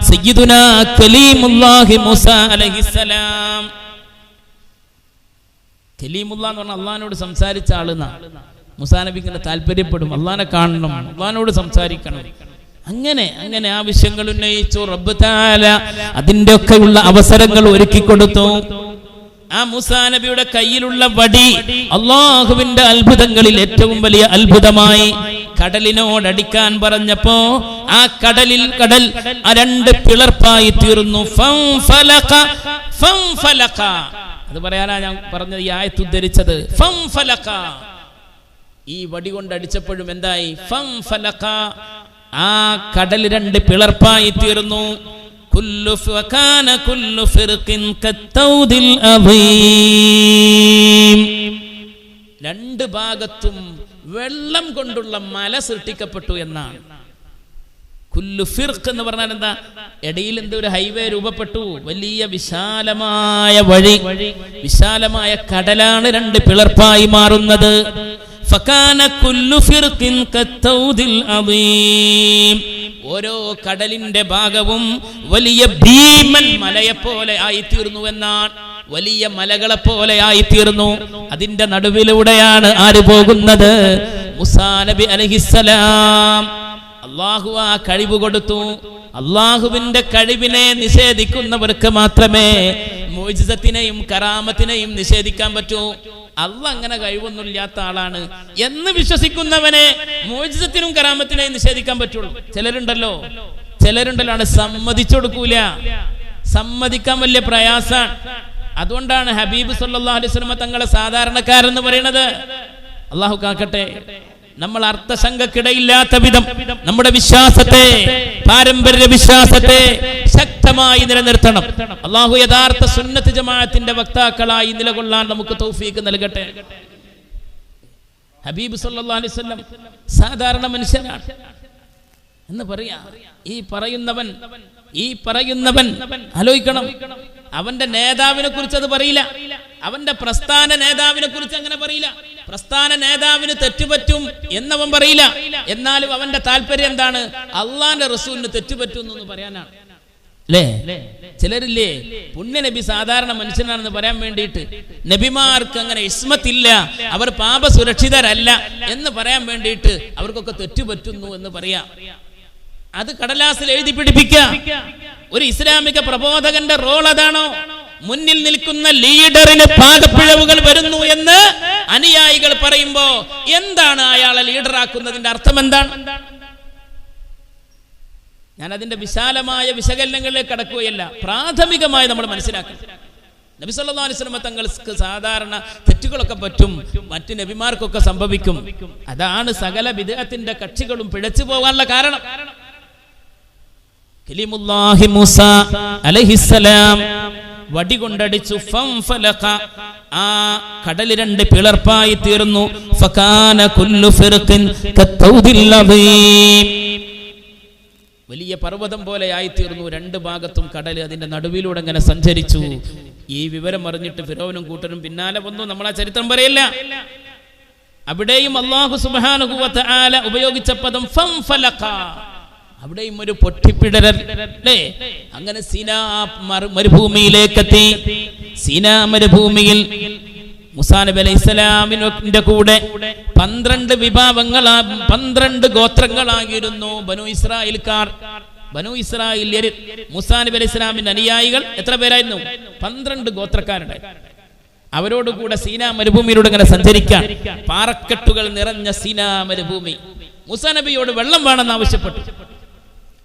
സയ്യിദുനാ കലീമുല്ലാഹി മൂസാ അലൈഹിസ്സലാം. കലീമുല്ലാ എന്ന് പറഞ്ഞാൽ അള്ളാഹിനോട് സംസാരിച്ച ആളെന്നാ. മൂസാ നബിക്ക് താല്പര്യപ്പെടും, അള്ളാഹിനെ കാണണം, അള്ളാഹിനോട് സംസാരിക്കണം. അങ്ങനെ ആവശ്യങ്ങൾ ഉന്നയിച്ചു. റബ്ബ് തആല അതിന്റെ ഒക്കെയുള്ള അവസരങ്ങൾ ഒരുക്കി കൊടുത്തു. ആ മൂസാ നബിയുടെ കയ്യിലുള്ള വടി അല്ലാഹുവിന്റെ അത്ഭുതങ്ങളിൽ ഏറ്റവും വലിയ അത്ഭുതമായി. കടലിനോടടിക്കാൻ പറഞ്ഞപ്പോ ആ കടൽ രണ്ട് പിളർപ്പായി തീർന്നു. അത് പറയാനാ ഞാൻ പറഞ്ഞത്, ഈ ആയത്ത് ഉദ്ധരിച്ചത്. ഈ വടി കൊണ്ട് അടിച്ചപ്പോഴും എന്തായി? ആ കടൽ രണ്ട് പിളർപ്പായി തീർന്നു. രണ്ട് ഭാഗത്തും വെള്ളം കൊണ്ടുള്ള മല സൃഷ്ടിക്കപ്പെട്ടു എന്നാണ്. കുല്ലു ഫിർഖ് എന്ന് പറഞ്ഞാൽ എന്താ? ഇടയിൽ എന്തോ ഒരു ഹൈവേ രൂപപ്പെട്ടു. വലിയ വിശാലമായ വഴി, വിശാലമായ കടലാണ് രണ്ട് പിളർപ്പായി മാറുന്നത്. ഫകാന കുല്ലു ഫിർഖിൻ കത്തൗദിൽ അദീം, ഓരോ കടലിന്റെ ഭാഗവും വലിയ ഭീമൻ മലയെപ്പോലെ ആയിത്തീർന്നു എന്നാണ്. വലിയ മലകളെ പോലെ ആയിത്തീർന്നു. അതിന്റെ നടുവിലൂടെയാണ് ആര് പോകുന്നത്? മൂസാ നബി അലൈഹിസ്സലാം അല്ലാഹു ആ കഴിവ് കൊടുത്തു. അല്ലാഹുവിന്റെ കഴിവിനെ നിഷേധിക്കുന്നവർക്ക് മാത്രമേ മുഅ്ജിസത്തിനെയും കറാമത്തിനെയും നിഷേധിക്കാൻ പറ്റൂ. അല്ലാഹ് അങ്ങനെ കഴിവൊന്നുമില്ലാത്ത ആളാണ് എന്ന് വിശ്വസിക്കുന്നവനെ മുഅ്ജിസത്തിനും കറാമത്തിനെയും നിഷേധിക്കാൻ പറ്റുള്ളൂ. ചിലരുണ്ടല്ലോ ആണ് സമ്മതിച്ചു കൊടുക്കൂല. സമ്മതിക്കാൻ വലിയ പ്രയാസാണ്. അതുകൊണ്ടാണ് ഹബീബ് സല്ലല്ലാഹു അലൈഹി വസല്ലം തങ്ങളെ സാധാരണക്കാരെന്ന് പറയുന്നത്. അല്ലാഹു കാക്കട്ടെ. നമ്മൾ അർത്ഥശങ്കക്കിടയില്ലാത്ത വിധം നമ്മുടെ വിശ്വാസത്തെ, പാരമ്പര്യ വിശ്വാസത്തെ ശക്തമായി നിലനിർത്തണം. അല്ലാഹു യഥാർത്ഥ സുന്നത്ത് ജമാഅത്തിന്റെ വക്താക്കളായി നിലകൊള്ളാൻ നമുക്ക് തൗഫീഖ് നൽകട്ടെ. ഹബീബ് സല്ലല്ലാഹു അലൈഹി വസല്ലം സാധാരണ മനുഷ്യനാണ് എന്ന് പറയാ. ഈ പറയുന്നവൻ ആലോചിക്കണം. അവന്റെ നേതാവിനെ കുറിച്ച് അത് പറയില്ല. അവന്റെ പ്രസ്ഥാന നേതാവിനെ കുറിച്ച് അങ്ങനെ പറയില്ല. പ്രസ്ഥാന നേതാവിന് തെറ്റുപറ്റും എന്നവൻ പറയില്ല. എന്നാലും അവന്റെ താല്പര്യം എന്താണ്? അള്ളാന്റെ റസൂലിന് തെറ്റുപറ്റും എന്ന് പറയാനാണ്. അല്ലേ? ചിലരില്ലേ പുണ്യ നബി സാധാരണ മനുഷ്യനാണെന്ന് പറയാൻ വേണ്ടിയിട്ട്, നബിമാർക്ക് അങ്ങനെ ഇസ്മത്തില്ല, അവർ പാപസുരക്ഷിതരല്ല എന്ന് പറയാൻ വേണ്ടിയിട്ട് അവർക്കൊക്കെ തെറ്റുപറ്റുന്നു എന്ന് പറയാം. അത് കടലാസിൽ എഴുതി പിടിപ്പിക്കുക. ഒരു ഇസ്ലാമിക പ്രബോധകന്റെ റോൾ അതാണോ? മുന്നിൽ നിൽക്കുന്ന ലീഡറിന് പാകപ്പിഴവുകൾ വരുന്നു എന്ന് അനുയായികൾ പറയുമ്പോ എന്താണ് അയാളെ ലീഡറാക്കുന്നതിന്റെ അർത്ഥം? എന്താണ്? ഞാൻ അതിന്റെ വിശാലമായ വിശകലനങ്ങളിലേക്ക് കടക്കുകയല്ല. പ്രാഥമികമായി നമ്മൾ മനസ്സിലാക്കണം, നബി സല്ലല്ലാഹു അലൈഹി വസല്ലം തങ്ങൾക്ക് സാധാരണ തെറ്റുകളൊക്കെ പറ്റും, മറ്റു നബിമാർക്കൊക്കെ സംഭവിക്കും. അതാണ് സകല ബിദ്അത്തിന്റെ കക്ഷികളും പിഴച്ചു പോകാനുള്ള കാരണം. കലീമുല്ലാഹി മൂസ അലൈഹിസ്സലാം വടി കൊണ്ടടിച്ചു. ഫംഫലഖ, ആ കടൽ രണ്ട് പിളർപ്പായി തീർന്നു. ഫകാന കുല്ലു ഫിർഖിൻ കത്തൗദിൽ അദീം, വലിയ പർവ്വതം പോലെ ആയിത്തീർന്നു. രണ്ട് ഭാഗത്തും കടൽ അതിന്റെ നടുവിലൂടെ അങ്ങനെ സഞ്ചരിച്ചു. ഈ വിവരം അറിഞ്ഞിട്ട് ഫിറൗനും കൂട്ടരും പിന്നാലെ വന്നു. നമ്മൾ ആ ചരിത്രം പറയില്ല. അവിടെയും അല്ലാഹു സുബ്ഹാനഹു വ തആല ഉപയോഗിച്ച പദം ഫംഫലഖ. അവിടെയും ഒരു പൊട്ടിപ്പിടരൽ. അങ്ങനെ സീനാ മരുഭൂമിയിലേക്ക് എത്തി. സീനാ മരുഭൂമിയിൽ മൂസാ നബി അലൈഹിസ്സലാമിന്റെ കൂടെ 12 വിഭാഗങ്ങളാ 12 ഗോത്രങ്ങളായിരുന്നു ബനു ഇസ്രായേൽക്കാർ. ബനു ഇസ്രായേല്യർ മൂസാ നബി അലൈഹിസ്സലാമിന്റെ അനുയായികൾ എത്ര പേരായിരുന്നു? 12 ഗോത്രക്കാരുണ്ടായി. അവരോട് കൂടെ സീനാ മരുഭൂമിയിലൂടെ ഇങ്ങനെ സഞ്ചരിക്കാൻ. പാറക്കെട്ടുകൾ നിറഞ്ഞ സീനാ മരുഭൂമി. മൂസാ നബിയോട് വെള്ളം വേണമെന്ന് ആവശ്യപ്പെട്ടു.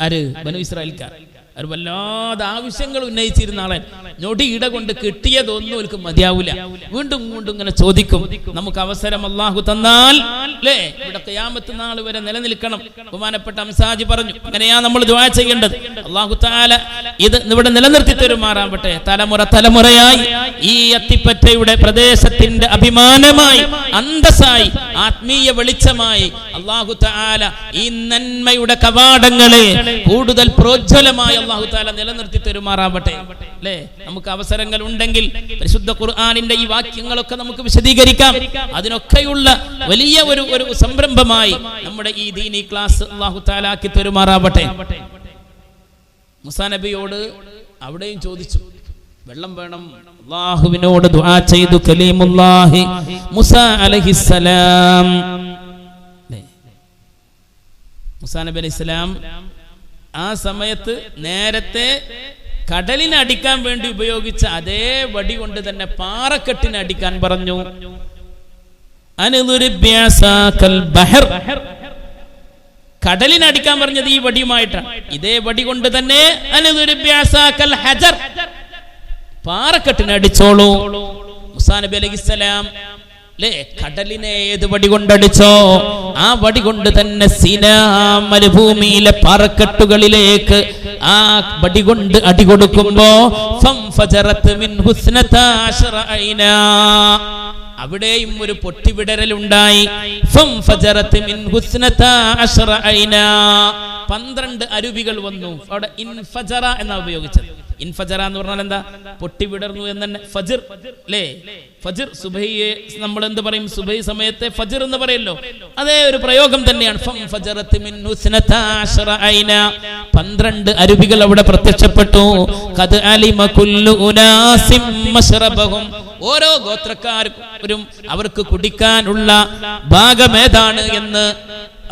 ആര്? ബനു ഇസ്രായേൽക്കാർ. അവർ വല്ലാതെ ആവശ്യങ്ങൾ ഉന്നയിച്ചിരുന്ന ആളെ ഞൊടിയിട കൊണ്ട് കിട്ടിയതൊന്നും അവർക്ക് മതിയാവൂല. വീണ്ടും വീണ്ടും ഇങ്ങനെ ചോദിക്കും. നമുക്ക് അവസരം അല്ലാഹു തന്നാൽ അല്ലേ ഇവിടെ ഖിയാമത്ത് നാൾ വരെ നിലനിൽക്കണം. ബഹുമാനപ്പെട്ട അംസാജി പറഞ്ഞു, അങ്ങനെയാ നമ്മൾ ദുആ ചെയ്യേണ്ടത്. അല്ലാഹു തആല ഇത് ഇവിടെ നിലനിർത്തി തരുമാറാവട്ടെ. തലമുറയായി ഈ അത്തിപ്പറ്റയുടെ പ്രദേശത്തിന്റെ അഭിമാനമായി, അന്തസ്സായി, ആത്മീയ വെളിച്ചമായി അല്ലാഹു തആല ഈ നന്മയുടെ കവാടങ്ങളെ കൂടുതൽ പ്രോജ്വലമായി അല്ലാഹു തആല നിലനിർത്തി തരുമാറാവട്ടെ. അല്ലേ? നമുക്ക് അവസരങ്ങൾ ഉണ്ടെങ്കിൽ പരിശുദ്ധ ഖുർആനിന്റെ ഈ വാക്യങ്ങളൊക്കെ നമുക്ക് വിശദീകരിക്കാം. അതിനൊക്കെയുള്ള വലിയ ഒരു സംരംഭമായി നമ്മുടെ ഈ ദീനി ക്ലാസ് അല്ലാഹു തആല ആക്കി തരുമാറാവട്ടെ. മൂസാ നബിയോട് അവിടെയും ചോദിച്ചു, വെള്ളം വേണം. അല്ലാഹുവിനോട് ദുആ ചെയ്തു കലീമുല്ലാഹി മൂസാ അലൈഹിസ്സലാം. മൂസാ നബി അലൈഹിസ്സലാം ആ സമയത്ത് നേരത്തെ കടലിനെ അടിക്കാൻ വേണ്ടി ഉപയോഗിച്ച അതേ വടി കൊണ്ട് തന്നെ പാറക്കെട്ടിനെ അടിക്കാൻ പറഞ്ഞു. കടലിനെ അടിക്കാൻ പറഞ്ഞത് ഈ വടിയുമായിട്ടാണ്. ഇതേ വടി കൊണ്ട് തന്നെ പാറക്കെട്ടിനെ അടിച്ചോളൂ. മൂസാ നബി അലൈഹിസ്സലാം കടലിനെ ഏത് വടി കൊണ്ടടിച്ചോ ആ വടി കൊണ്ട് തന്നെ സീനാ മരുഭൂമിയിലെ പാറക്കെട്ടുകളിലേക്ക് ആ വടി കൊണ്ട് അടി കൊടുക്കുമ്പോ അവിടെയും ഒരു പൊട്ടിവിടരലുണ്ടായി. 12 അരുവികൾ വന്നു. അവിടെ ഇൻഫജറ എന്നാ ഉപയോഗിച്ചത്. ഇൻഫജറ എന്ന് പറഞ്ഞാൽ എന്താ? പൊട്ടിവിടർന്നു എന്ന് തന്നെ. ഫജ്ർ അല്ലേ? ഫജ്ർ സുബഹിയെ നമ്മൾ എന്ത് പറയും? സുബഹി സമയത്തെ ഫജ്ർ എന്ന് പറയല്ലോ, അതേ ഒരു പ്രയോഗം തന്നെയാണ്. 12 അരുവികൾ അവിടെ പ്രത്യക്ഷപ്പെട്ടു. ഖദ് അലിമ കുല്ലു ഉനാസിം മശ്റബഹും. ഓരോ ഗോത്രക്കാരും അവർക്ക് കുടിക്കാനുള്ള ഭാഗമേതാണ് എന്ന്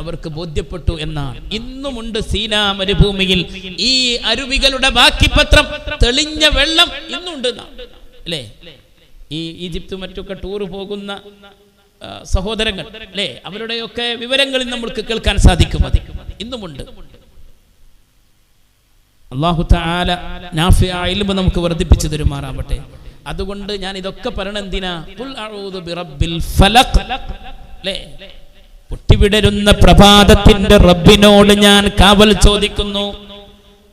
അവർക്ക് ബോധ്യപ്പെട്ടു എന്നാണ്. ഇന്നുമുണ്ട് സീനാ മരുഭൂമിയിൽ ഈ അരുവികളുടെ ബാക്കിപത്രം, തെളിഞ്ഞ വെള്ളം ഇന്നുണ്ട് അല്ലേ? ഈ ഈജിപ്ത് മറ്റൊക്കെ ടൂർ പോകുന്ന സഹോദരങ്ങൾ അല്ലേ, അവരുടെയൊക്കെ വിവരങ്ങളിൽ നമ്മൾക്ക് കേൾക്കാൻ സാധിക്കും. അത് ഇന്നുമുണ്ട്. അല്ലാഹു തആല നാഫിഅ ഇൽമ നമുക്ക് വർദ്ധിപ്പിച്ചു തരുമാറാവട്ടെ. അതുകൊണ്ട് ഞാൻ ഇതൊക്കെ പറയണെന്തിനാ? ഖുൽ അഊദു ബിറബ്ബിൽ ഫലഖ് അല്ലേ, പൊട്ടിവിടരുന്ന പ്രഭാതത്തിന്റെ റബ്ബിനോട് ഞാൻ കാവൽ ചോദിക്കുന്നു.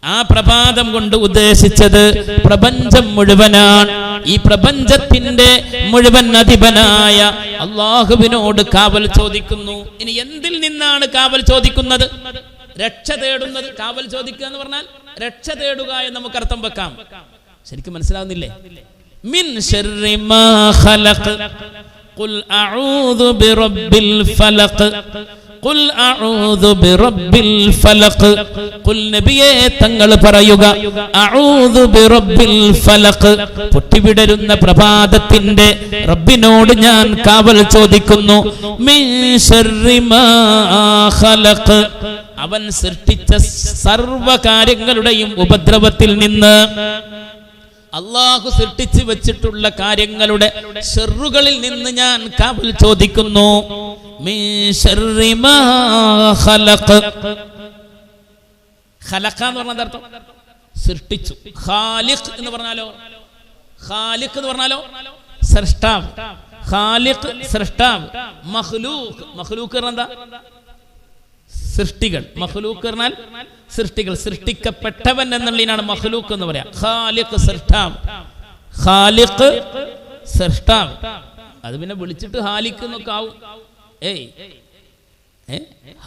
ആ പ്രഭാതം കൊണ്ട് ഉദ്ദേശിച്ചത് പ്രപഞ്ചം മുഴുവനാണ്. ഈ പ്രപഞ്ചത്തിന്റെ മുഴുവൻ അധിപനായ അല്ലാഹുവിനോട് കാവൽ ചോദിക്കുന്നു. ഇനി എന്തിൽ നിന്നാണ് കാവൽ ചോദിക്കുന്നത്? രക്ഷ തേടുന്നത്. കാവൽ ചോദിക്കുക എന്ന് പറഞ്ഞാൽ രക്ഷ തേടുക എന്ന് നമുക്ക് അർത്ഥം വെക്കാം. ശരിക്കും മനസ്സിലാവുന്നില്ലേ? മിൻ ശർരി മാ ഖലഖ് ഖുൽ അഊദു ബിറബ്ബിൽ ഫലഖ് ഖുൽ അഊദു ബിറബ്ബിൽ ഫലഖ്. ഖുൽ നബിയേ തങ്ങൾ പറയുക, അഊദു ബിറബ്ബിൽ ഫലഖ്, പൊട്ടിവിടരുന്ന പ്രഭാതത്തിന്റെ റബ്ബിനോട് ഞാൻ കാവൽ ചോദിക്കുന്നു. മിൻ ശർരി മാ ഖലഖ്, അവൻ സൃഷ്ടിച്ച സർവ്വ കാര്യങ്ങളുടെയും ഉപദ്രവത്തിൽ നിന്ന്, അല്ലാഹു സൃഷ്ടിച്ചു വെച്ചിട്ടുള്ള കാര്യങ്ങളുടെ ശർറുകളിൽ നിന്ന് ഞാൻ കാവൽ ചോദിക്കുന്നു. മിൻ ശർരി മാ ഖലഖ്. ഖലഖ എന്ന് പറഞ്ഞാൽ അർത്ഥം സൃഷ്ടിച്ചു. ഖാലിഖ് എന്ന് പറഞ്ഞാലോ? ഖാലിഖ് എന്ന് പറഞ്ഞാലോ സൃഷ്ടാവ്. ഖാലിഖ് സൃഷ്ടാവ്. മഖ്ലൂഖ്, മഖ്ലൂഖ് എന്താ? സൃഷ്ടികൾ. മഖ്ലൂഖ് പറഞ്ഞാൽ സൃഷ്ടികൾ, സൃഷ്ടിക്കപ്പെട്ടവൻ എന്നുള്ളതിനാണ് മഖ്ലൂഖ് എന്ന് പറയാ. ഖാലിഖ് സൃഷ്ടാവ്, ഖാലിഖ് സൃഷ്ടാവ്. അത് പിന്നെ വിളിച്ചിട്ട് ഹാലിഖ് എന്നൊക്കെ ആവും.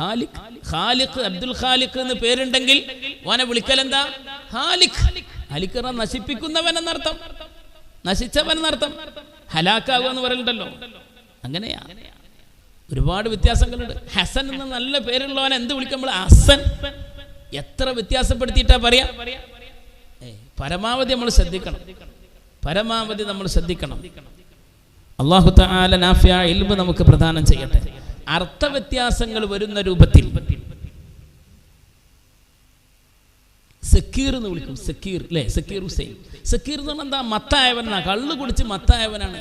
ഹാലിഖ്, ഖാലിഖ്, അബ്ദുൽ ഖാലിഖ് എന്ന് പേരുണ്ടെങ്കിൽ ഓനെ വിളിക്കൽ എന്താ? ഹാലിഖ്. ഹാലിഖ് പറഞ്ഞാൽ നശിപ്പിക്കുന്നവൻ എന്നർത്ഥം, നശിച്ചവൻ എന്നർത്ഥം. ഹലാക്കാവുക എന്ന് പറയലുണ്ടല്ലോ, അങ്ങനെയാ. ഒരുപാട് വ്യത്യാസങ്ങളുണ്ട്. ഹസൻ എന്ന നല്ല പേരുള്ളവനെ എന്ത് വിളിക്കുമ്പോൾ ഹസൻ. എത്ര വ്യത്യാസപ്പെടുത്തിയിട്ടാ പറയാ? പരമാവധി നമ്മൾ ശ്രദ്ധിക്കണം, പരമാവധി നമ്മൾ ശ്രദ്ധിക്കണം. അല്ലാഹു തആല നാഫിഅ ഇൽമ നമുക്ക് പ്രദാനം ചെയ്യട്ടെ. അർത്ഥവ്യത്യാസങ്ങൾ വരുന്ന രൂപത്തിൽ സക്കീർ എന്ന് വിളിക്കും. സക്കീർ അല്ലേ? സക്കീർ ഹുസൈൻ. സക്കീർ എന്ന് പറഞ്ഞാൽ എന്താ? മത്തായവനാ, കള്ളു കുടിച്ച് മത്തായവനാണ്.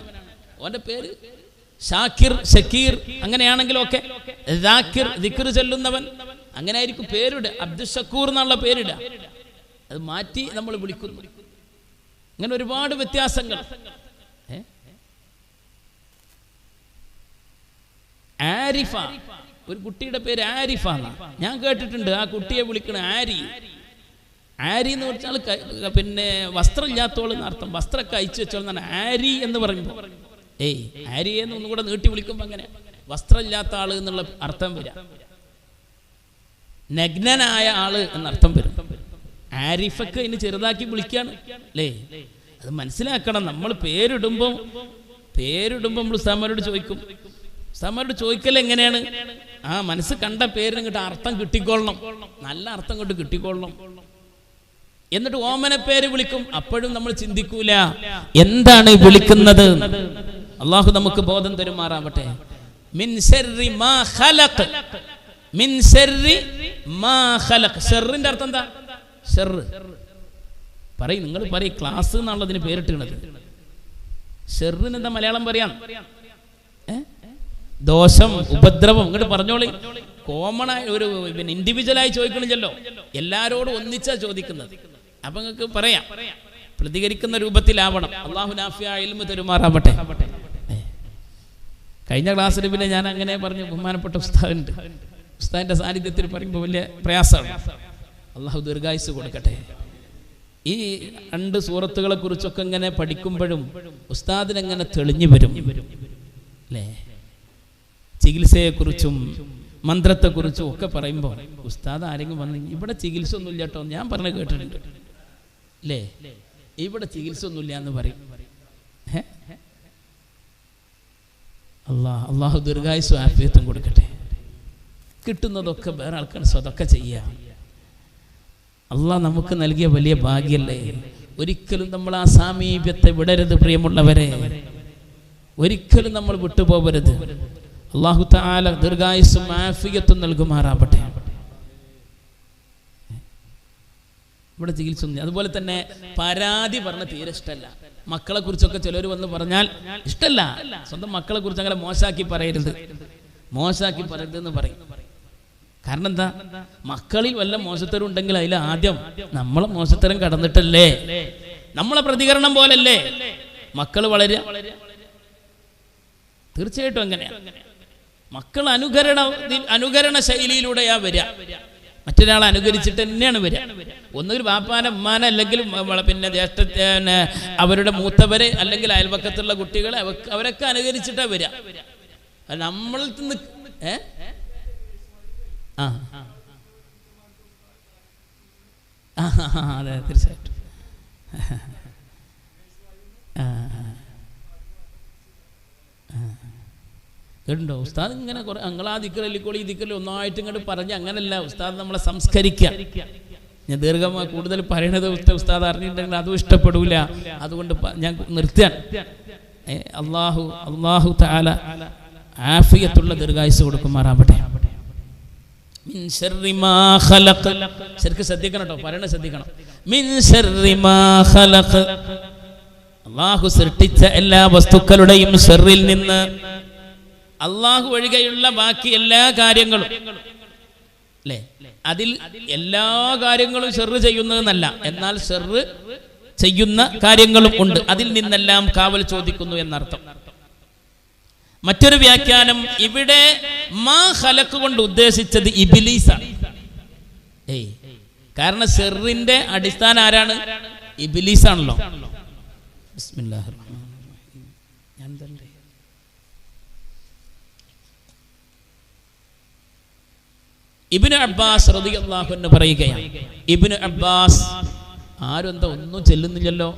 ഓന്റെ പേര് ഷാക്കിർ, ഷക്കീർ. അങ്ങനെയാണെങ്കിലും ഒക്കെ ദാക്കിർ, ദിക്ർ ചൊല്ലുന്നവൻ, അങ്ങനെ ആയിരിക്കും പേരിട. അബ്ദുൽ ഷക്കൂർ എന്നുള്ള പേരിട. അത് മാറ്റി നമ്മൾ വിളിക്കുന്നു. അങ്ങനെ ഒരുപാട് വ്യത്യാസങ്ങൾ. ആരിഫ, ഒരു കുട്ടിയുടെ പേര് ആരിഫ എന്നാ ഞാൻ കേട്ടിട്ടുണ്ട്. ആ കുട്ടിയെ വിളിക്കണ ആരി. ആരി എന്ന് വെച്ചാൽ പിന്നെ വസ്ത്രം ഇല്ലാത്തോളം എന്നർത്ഥം. വസ്ത്രമൊക്കെ അയച്ചു വെച്ചോളാണ് ആരി എന്ന് പറയുമ്പോൾ. ആരിയെ ഒന്നുകൂടെ നീട്ടി വിളിക്കുമ്പോൾ അങ്ങനെ വസ്ത്രമില്ലാത്ത ആള് എന്നുള്ള അർത്ഥം വരാം. നഗ്നനായ ആള് എന്നർത്ഥം വരും. ആരിഫക്ക് ഇനി ചെറുതാക്കി വിളിക്കാണ് അല്ലേ? അത് മനസ്സിലാക്കണം. നമ്മൾ പേരിടുമ്പോൾ നമ്മൾ ഉസ്താദ്മാരോട് ചോദിക്കും. ഉസ്താദ്മാരോട് ചോദിക്കൽ എങ്ങനെയാണ്? ആ മനസ്സ് കണ്ട പേരിന് കിട്ട അർത്ഥം കിട്ടിക്കൊള്ളണം, നല്ല അർത്ഥം കൊണ്ട് കിട്ടിക്കൊള്ളണം. എന്നിട്ട് ഓമന പേര് വിളിക്കും. അപ്പോഴും നമ്മൾ ചിന്തിക്കൂല എന്താണ് വിളിക്കുന്നത്. അള്ളാഹു നമുക്ക് ബോധം തരുമാറാവട്ടെ. മിൻ ശർരി മാ ഖലഖ്, മിൻ ശർരി മാ ഖലഖ്. ഷർറിന്റെ അർത്ഥം എന്താ? ഷർറ് പറയും, നിങ്ങൾ പറയും. ക്ലാസ് എന്നുള്ളതിന് പേരിട്ടുള്ളത്. ഷർറിന് എന്താ മലയാളം പറയാം? ദോഷം, ഉപദ്രവം. ഇങ്ങോട്ട് പറഞ്ഞോളി. കോമൺ ആയി ഒരു പിന്നെ ഇൻഡിവിജ്വലായി ചോദിക്കണില്ലല്ലോ, എല്ലാരോടും ഒന്നിച്ചാ ചോദിക്കുന്നത്. അപ്പൊ നിങ്ങൾക്ക് പറയാം, പ്രതികരിക്കുന്ന രൂപത്തിലാവണം. അല്ലാഹു നാഫിഅ ഇൽമ തരുമാറാവട്ടെ. കഴിഞ്ഞ ക്ലാസ്സിൽ പിന്നെ ഞാൻ അങ്ങനെ പറഞ്ഞു, ബഹുമാനപ്പെട്ട ഉസ്താദുണ്ട്, ഉസ്താദിന്റെ സാന്നിധ്യത്തിൽ പറയുമ്പോൾ വലിയ പ്രയാസമാണ്. അള്ളാഹു ദീർഘായുസ് കൊടുക്കട്ടെ. ഈ 2 സൂറത്തുകളെ കുറിച്ചൊക്കെ ഇങ്ങനെ പഠിക്കുമ്പോഴും ഉസ്താദിനെങ്ങനെ തെളിഞ്ഞു വരും അല്ലേ? ചികിത്സയെക്കുറിച്ചും മന്ത്രത്തെക്കുറിച്ചും ഒക്കെ പറയുമ്പോൾ ഉസ്താദ് ആരെങ്കിലും വന്ന് ഇവിടെ ചികിത്സ ഒന്നുമില്ല കേട്ടോ, ഞാൻ പറഞ്ഞ കേട്ടിട്ടുണ്ട് അല്ലേ, ഇവിടെ ചികിത്സ ഒന്നുമില്ല എന്ന് പറയും. അള്ളാഹു ദീർഘായുസ്സും ആഫിയത്തും കൊടുക്കട്ടെ. കിട്ടുന്നതൊക്കെ വേറെ ആൾക്കാർ സ്വതൊക്കെ ചെയ്യുക. അള്ളാഹ് നമുക്ക് നൽകിയ വലിയ ഭാഗ്യല്ലേ. ഒരിക്കലും നമ്മൾ ആ സാമീപ്യത്തെ വിടരുത് പ്രിയമുള്ളവരെ. ഒരിക്കലും നമ്മൾ വിട്ടുപോകരുത്. അല്ലാഹു തആല ദീർഘായുസ്സും ആഫിയത്തും നൽകുമാറാവട്ടെ. ഇവിടെ ചികിത്സ. അതുപോലെ തന്നെ പരാതി പറഞ്ഞ തീരെ ഇഷ്ടമല്ല. മക്കളെ കുറിച്ചൊക്കെ ചിലർ വന്ന് പറഞ്ഞാൽ ഇഷ്ടമല്ല. സ്വന്തം മക്കളെ കുറിച്ച് അങ്ങനെ മോശമാക്കി പറയരുത് എന്ന് പറയും. കാരണം എന്താ? മക്കളിൽ വല്ല മോശത്തരം ഉണ്ടെങ്കിൽ അതിൽ ആദ്യം നമ്മളെ മോശത്തരം കടന്നിട്ടല്ലേ, നമ്മളെ പ്രതികരണം പോലല്ലേ മക്കൾ വളരുക. തീർച്ചയായിട്ടും അങ്ങനെയാണ്. മക്കൾ അനുകരണ ശൈലിയിലൂടെയാ വരിക. മറ്റൊരാളെ അനുകരിച്ചിട്ട് തന്നെയാണ് വരിക. ഒന്നുകിൽ ബാപ്പാനെ ഉമ്മാനെ അല്ലെങ്കിൽ പിന്നെ അവരുടെ മൂത്തവരെ അല്ലെങ്കിൽ അയൽപക്കത്തുള്ള കുട്ടികളെ അവരൊക്കെ അനുകരിച്ചിട്ടാ വരിക. നമ്മൾ അതെ തീർച്ചയായിട്ടും. കേട്ടോ ഉസ്താദ് ഇങ്ങനെ കുറെ അങ്ങളാ ദിക്കറല്ലിക്കോളി ദിക്കറല്ലി ഒന്നായിട്ട് ഇങ്ങോട്ട് പറഞ്ഞ് അങ്ങനല്ല ഉസ്താദ് നമ്മളെ സംസ്കരിക്കുക. ഞാൻ ദീർഘമായി കൂടുതൽ പറയണത് ഉസ്താദ് അറിഞ്ഞിട്ടുണ്ടെങ്കിൽ അതും ഇഷ്ടപ്പെടൂല. അതുകൊണ്ട് ഞാൻ നിർത്തിയാണ്. അല്ലാഹു തആല ആഫിയത്തുള്ള ദീർഘായുസ്സ് കൊടുക്കുമാറാവട്ടെ. മിൻ ശർരി മാ ഖലഖ്. ശരിക്കും ശ്രദ്ധിക്കണം കേട്ടോ, പറയണ ശ്രദ്ധിക്കണം. മിൻ ശർരി മാ ഖലഖ്. അല്ലാഹു സൃഷ്ടിച്ച എല്ലാ വസ്തുക്കളുടെയും ഷർറിൽ നിന്ന്, അള്ളാഹു ഒഴികെയുള്ള ബാക്കി എല്ലാ കാര്യങ്ങളും അല്ലേ, അതിൽ എല്ലാ കാര്യങ്ങളും ഷർറ് ചെയ്യുന്നതെന്നല്ല, എന്നാൽ ഷർറ് ചെയ്യുന്ന കാര്യങ്ങളും ഉണ്ട്. അതിൽ നിന്നെല്ലാം കാവൽ ചോദിക്കുന്നു എന്നർത്ഥം. മറ്റൊരു വ്യാഖ്യാനം ഇവിടെ മാ ഖലഖ് കൊണ്ട് ഉദ്ദേശിച്ചത് ഇബ്ലീസാണ്. കാരണം ഷർറിന്റെ അടിസ്ഥാനം ആരാണ്? ഇബ്ലീസാണല്ലോ. ബിസ്മില്ലാഹിർ റഹ്മാനിർ റഹീം. ഞാൻ തന്നെ ഇബ്നു അബ്ബാസ് റളിയല്ലാഹു അൻഹു പറയുകയാണ്. ഇബ്നു അബ്ബാസ് ആരും എന്താ ഒന്നും ചെല്ലുന്നില്ലല്ലോ,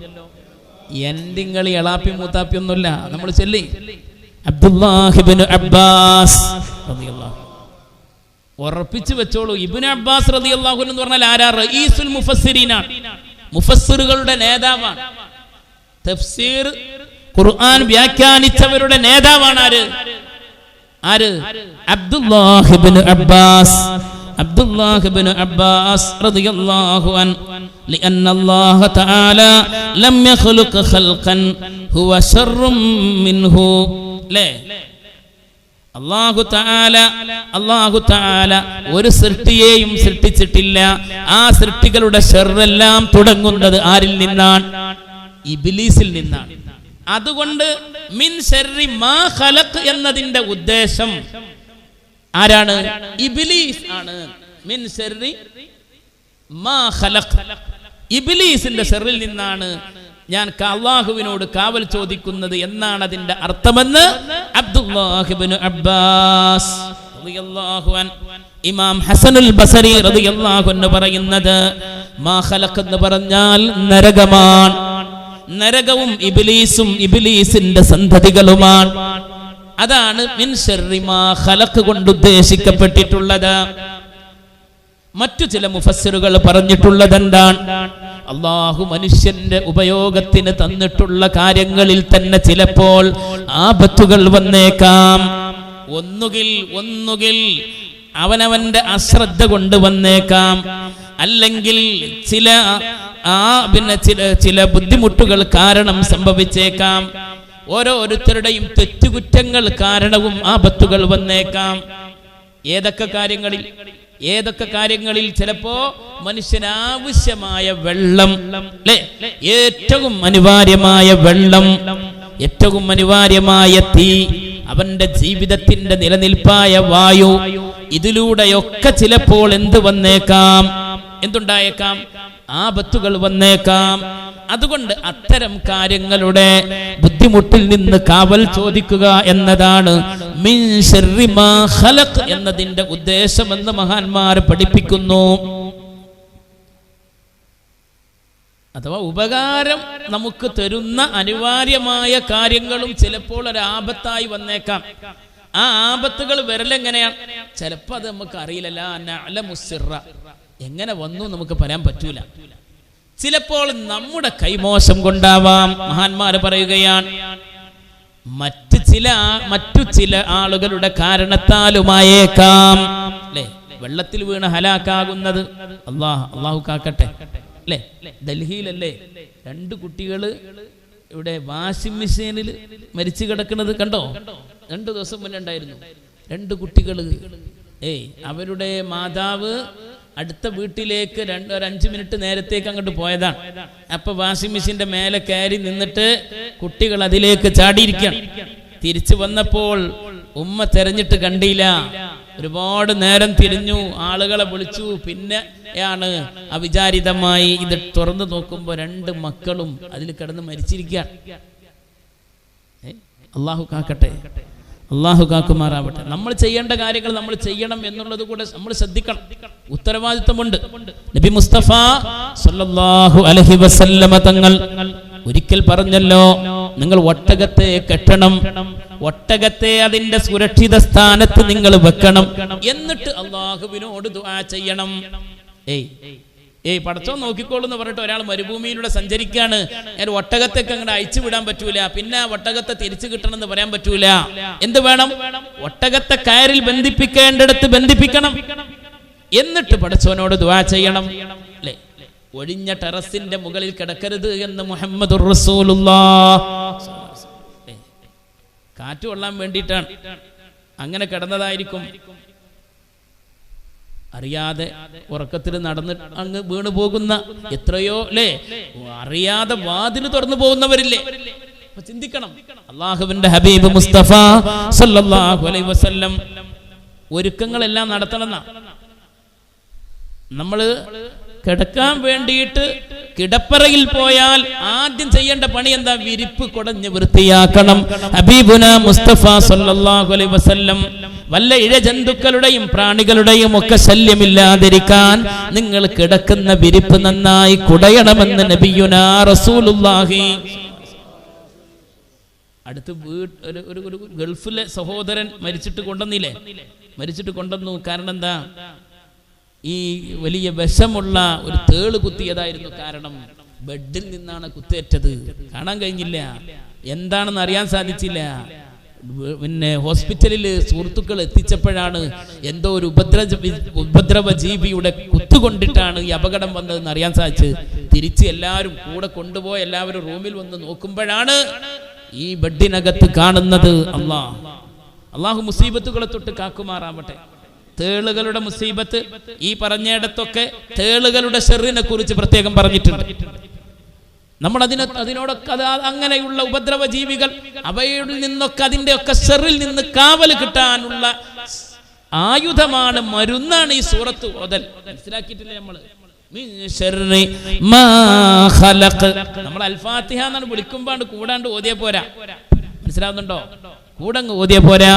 എന്തിങ്ങളി എളാപ്പി മൂത്താപ്പി ഒന്നുമില്ല, നമ്മൾ ചെല്ലി. അബ്ദുല്ലാഹ് ഇബ്നു അബ്ബാസ് റളിയല്ലാഹു ഉറപ്പിച്ചു വെച്ചോളൂ. ഇബ്നു അബ്ബാസ് റളിയല്ലാഹു അൻഹു എന്ന് പറഞ്ഞാൽ ആരാ? റഈസുൽ മുഫസ്സിരീനാണ്, മുഫസ്സിറുകളുടെ നേതാവാണ്. തഫ്സീർ ഖുർആൻ വ്യാഖ്യാനിച്ചവരുടെ നേതാവാണ് ആര്? Abdullah Ibn Abbas. Abdullah Ibn Abbas റളിയല്ലാഹു അൻഹു لأن الله تعالى لم يخلق خلقا هو شر منه. ല്ലേ അല്ലാഹു തആല ഒരു സൃഷ്ടിയെയും സൃഷ്ടിച്ചിട്ടില്ല. ആ സൃഷ്ടികളുടെ ഷർറെല്ലാം തുടങ്ങുന്നത് ആരിൽ നിന്നാണ്? ഇബ്ലീസിൽ നിന്നാണ്. അതുകൊണ്ട് മിൻ ശർരി മാ ഖലഖ് എന്നതിന്റെ ഉദ്ദേശം ആരാണ്? ഇബ്ലീസ് ആണ്. മിൻ ശർരി മാ ഖലഖ്, ഇബ്ലീസിന്റെ ഷർറിൽ നിന്നാണ് ഞാൻ അല്ലാഹുവിനോട് കാവൽ ചോദിക്കുന്നത് എന്നാണ് അതിന്റെ അർത്ഥമെന്ന് അബ്ദുല്ലാഹ് ഇബ്നു അബ്ബാസ് റളിയല്ലാഹു അൻഹു. ഇമാം ഹസനുൽ ബസരി റളിയല്ലാഹു അൻഹു പറയുന്നത് മാ ഖലഖ് എന്ന് പറഞ്ഞാൽ നരകമാണ്. നരകവും ഇബ്ലീസും ഇബ്ലീസിന്റെ സന്തതികളുമാണ്. അതാണ് മിൻ ശർരി മാ ഖലഖ് കൊണ്ട് ഉദ്ദേശിക്കപ്പെട്ടിട്ടുള്ളത്. മറ്റു ചില മുഫസ്സിറുകൾ പറഞ്ഞിട്ടുള്ളത് എന്താണ്? അല്ലാഹു മനുഷ്യന്റെ ഉപയോഗത്തിന് തന്നിട്ടുള്ള കാര്യങ്ങളിൽ തന്നെ ചിലപ്പോൾ ആപത്തുകൾ വന്നേക്കാം. ഒന്നുകിൽ അവനവന്റെ അശ്രദ്ധ കൊണ്ട് വന്നേക്കാം, അല്ലെങ്കിൽ ചില ബുദ്ധിമുട്ടുകൾ കാരണം സംഭവിച്ചേക്കാം. ഓരോരുത്തരുടെയും തെറ്റുകുറ്റങ്ങൾ കാരണവും ആപത്തുകൾ വന്നേക്കാം. ഏതൊക്കെ കാര്യങ്ങളിൽ ചിലപ്പോ മനുഷ്യനാവശ്യമായ വെള്ളം, ഏറ്റവും അനിവാര്യമായ വെള്ളം, ഏറ്റവും അനിവാര്യമായ തീ, അവന്റെ ജീവിതത്തിന്റെ നിലനിൽപ്പായ വായു, ഇതിലൂടെയൊക്കെ ചിലപ്പോൾ എന്തുണ്ടായേക്കാം? ആപത്തുകൾ വന്നേക്കാം. അതുകൊണ്ട് അത്തരം കാര്യങ്ങളുടെ ബുദ്ധിമുട്ടിൽ നിന്ന് കാവൽ ചോദിക്കുക എന്നതാണ് മിൻ ശർരി മാ ഖലഖ് എന്നതിന്റെ ഉദ്ദേശമെന്ന് മഹാന്മാർ പഠിപ്പിക്കുന്നു. അഥവാ ഉപകാരം നമുക്ക് തരുന്ന അനിവാര്യമായ കാര്യങ്ങളും ചിലപ്പോൾ ഒരു ആപത്തായി വന്നേക്കാം. ആ ആപത്തുകൾ വരലെങ്ങനെയാണ്? ചിലപ്പോൾ അത് നമുക്ക് അറിയില്ല. എങ്ങനെ വന്നു നമുക്ക് പറയാൻ പറ്റൂല. ചിലപ്പോൾ നമ്മുടെ കൈമോശം കൊണ്ടാവാം. മഹാന്മാര് പറയുകയാണ്, മറ്റ് മറ്റു ചില ആളുകളുടെ കാരണത്താലുമായേക്കാം. അല്ലേ, വെള്ളത്തിൽ വീണ് ഹലാക്കാകുന്നത്. അള്ളാഹു കാക്കട്ടെ. അല്ലേ, ഡൽഹിയിലല്ലേ 2 കുട്ടികൾ ഇവിടെ വാഷിംഗ് മെഷീനിൽ മരിച്ചു കിടക്കുന്നത് കണ്ടോ? 2 ദിവസം മുന്നേ ഉണ്ടായിരുന്നു. 2 കുട്ടികൾ. അവരുടെ മാതാവ് അടുത്ത വീട്ടിലേക്ക് ഒരു 5 മിനിറ്റ് നേരത്തേക്ക് അങ്ങോട്ട് പോയതാണ്. അപ്പൊ വാഷിംഗ് മെഷീന്റെ മേലെ കയറി നിന്നിട്ട് കുട്ടികൾ അതിലേക്ക് ചാടിയിരിക്കുകയാണ്. തിരിച്ചു വന്നപ്പോൾ ഉമ്മ തെരഞ്ഞിട്ട് കണ്ടില്ല. ഒരുപാട് നേരം തിരിഞ്ഞു, ആളുകളെ വിളിച്ചു. പിന്നെയാണ് അവിചാരിതമായി ഇത് തുറന്നു നോക്കുമ്പോൾ 2 മക്കളും അതിൽ കിടന്ന് മരിച്ചിരിക്കുകയാണ്. അള്ളാഹു കാക്കട്ടെ, അള്ളാഹു കാക്കുമാറാവട്ടെ. നമ്മൾ ചെയ്യേണ്ട കാര്യങ്ങൾ നമ്മൾ ചെയ്യണം എന്നുള്ളത് കൂടെ നമ്മൾ ശ്രദ്ധിക്കണം. ഉത്തരവാദിത്തമുണ്ട്. നബി മുസ്തഫ സല്ലല്ലാഹു അലൈഹി വസല്ലമ തങ്ങൾ ഒരിക്കൽ പറഞ്ഞല്ലോ, നിങ്ങൾ ഒട്ടകത്തെ കെട്ടണം, ഒട്ടകത്തെ അതിന്റെ സുരക്ഷിത സ്ഥാനത്ത് നിങ്ങൾ വെക്കണം, എന്നിട്ട് അള്ളാഹുവിനോട് ദുആ ചെയ്യണം. പടച്ചോൻ നോക്കിക്കോളൂ എന്ന് പറഞ്ഞിട്ട് ഒരാൾ മരുഭൂമിയിലൂടെ സഞ്ചരിക്കാണ്. ഒട്ടകത്തൊക്കെ അങ്ങോട്ട് അയച്ചു വിടാൻ പറ്റൂല, പിന്നെ ഒട്ടകത്തെ തിരിച്ചു കിട്ടണം എന്ന് പറയാൻ പറ്റൂല. എന്ത് വേണം? ഒട്ടകത്തെ കയറിൽ ബന്ധിപ്പിക്കേണ്ടിടത്ത് ബന്ധിപ്പിക്കണം, എന്നിട്ട് പടച്ചോനോട് ദുആ ചെയ്യണം. അല്ലേ, ഒഴിഞ്ഞ ടെറസിന്റെ മുകളിൽ കിടക്കരുത് എന്ന് മുഹമ്മദുർ റസൂലുള്ളാഹ്. കാറ്റ് കൊള്ളാൻ വേണ്ടിയിട്ടാണ് അങ്ങനെ കിടന്നതായിരിക്കും. അറിയാതെ ഉറക്കത്തിൽ നടന്ന് അങ്ങ് വീണു പോകുന്ന എത്രയോ, അല്ലേ, അറിയാതെ വാതിൽ തുറന്നു പോകുന്നവരില്ലേ? ചിന്തിക്കണം. അള്ളാഹുവിന്റെ ഹബീബ് മുസ്തഫ സല്ലല്ലാഹു അലൈഹി വസല്ലം ഒരുക്കങ്ങളെല്ലാം നടത്തണം. നമ്മള് കിടക്കാൻ വേണ്ടിയിട്ട് കിടപ്പറയിൽ പോയാൽ ആദ്യം ചെയ്യേണ്ട പണി എന്താ? വിരിപ്പ് കുടഞ്ഞ് വൃത്തിയാക്കണം. ഹബീബുന മുസ്തഫ സല്ലല്ലാഹു അലൈഹി വസല്ലം വല്ല ഇഴജന്തുക്കളുടെയും പ്രാണികളുടെയും ഒക്കെ ശല്യമില്ലാതിരിക്കാൻ നിങ്ങൾ കിടക്കുന്ന വിരിപ്പ് നന്നായി കുടയണമെന്ന് നബിയുനാ റസൂലുള്ളാഹി. അടുത്ത് ഒരു ഗൾഫിലെ സഹോദരൻ മരിച്ചിട്ട് കൊണ്ടുവന്നു. കാരണം എന്താ? ഈ വലിയ വിഷമുള്ള ഒരു തേള് കുത്തിയതായിരുന്നു കാരണം. ബെഡിൽ നിന്നാണ് കുത്തേറ്റത്. കാണാൻ കഴിഞ്ഞില്ല, എന്താണെന്ന് അറിയാൻ സാധിച്ചില്ല. പിന്നെ ഹോസ്പിറ്റലിൽ സുഹൃത്തുക്കൾ എത്തിച്ചപ്പോഴാണ് എന്തോ ഒരു ഉപദ്രവ ജീവിയുടെ കുത്തുകൊണ്ടിട്ടാണ് ഈ അപകടം വന്നതെന്ന് അറിയാൻ സാധിച്ചത്. തിരിച്ച് എല്ലാവരും കൂടെ കൊണ്ടുപോയി എല്ലാവരും റൂമിൽ വന്ന് നോക്കുമ്പോഴാണ് ഈ ബെഡിനകത്ത് കാണുന്നത്. അള്ളാഹു മുസീബത്തുകളെ തൊട്ട് കാക്കുമാറാവട്ടെ. തേളുകളുടെ മുസീബത്ത് ഈ പറഞ്ഞിടത്തൊക്കെ തേളുകളുടെ ഷെറിനെ കുറിച്ച് പ്രത്യേകം പറഞ്ഞിട്ടുണ്ട്. നമ്മൾ അതിനോടൊക്കെ അങ്ങനെയുള്ള ഉപദ്രവ ജീവികൾ, അവയിൽ നിന്നൊക്കെ അതിന്റെ ഒക്കെ ഷെറിൽ നിന്ന് കാവൽ കിട്ടാനുള്ള ആയുധമാണ്, മരുന്നാണ് ഈ സൂറത്ത് ഓതൽ. മനസ്സിലാക്കിയിട്ടില്ലേ? നമ്മൾ അൽ-ഫാത്തിഹ എന്നാണ് വിളിക്കുമ്പോണ്ട് കൂടാണ്ട് ഓതിയ പോരാ. മനസ്സിലാവുന്നുണ്ടോ? കൂടങ്ങ് ഓതിയ പോരാ.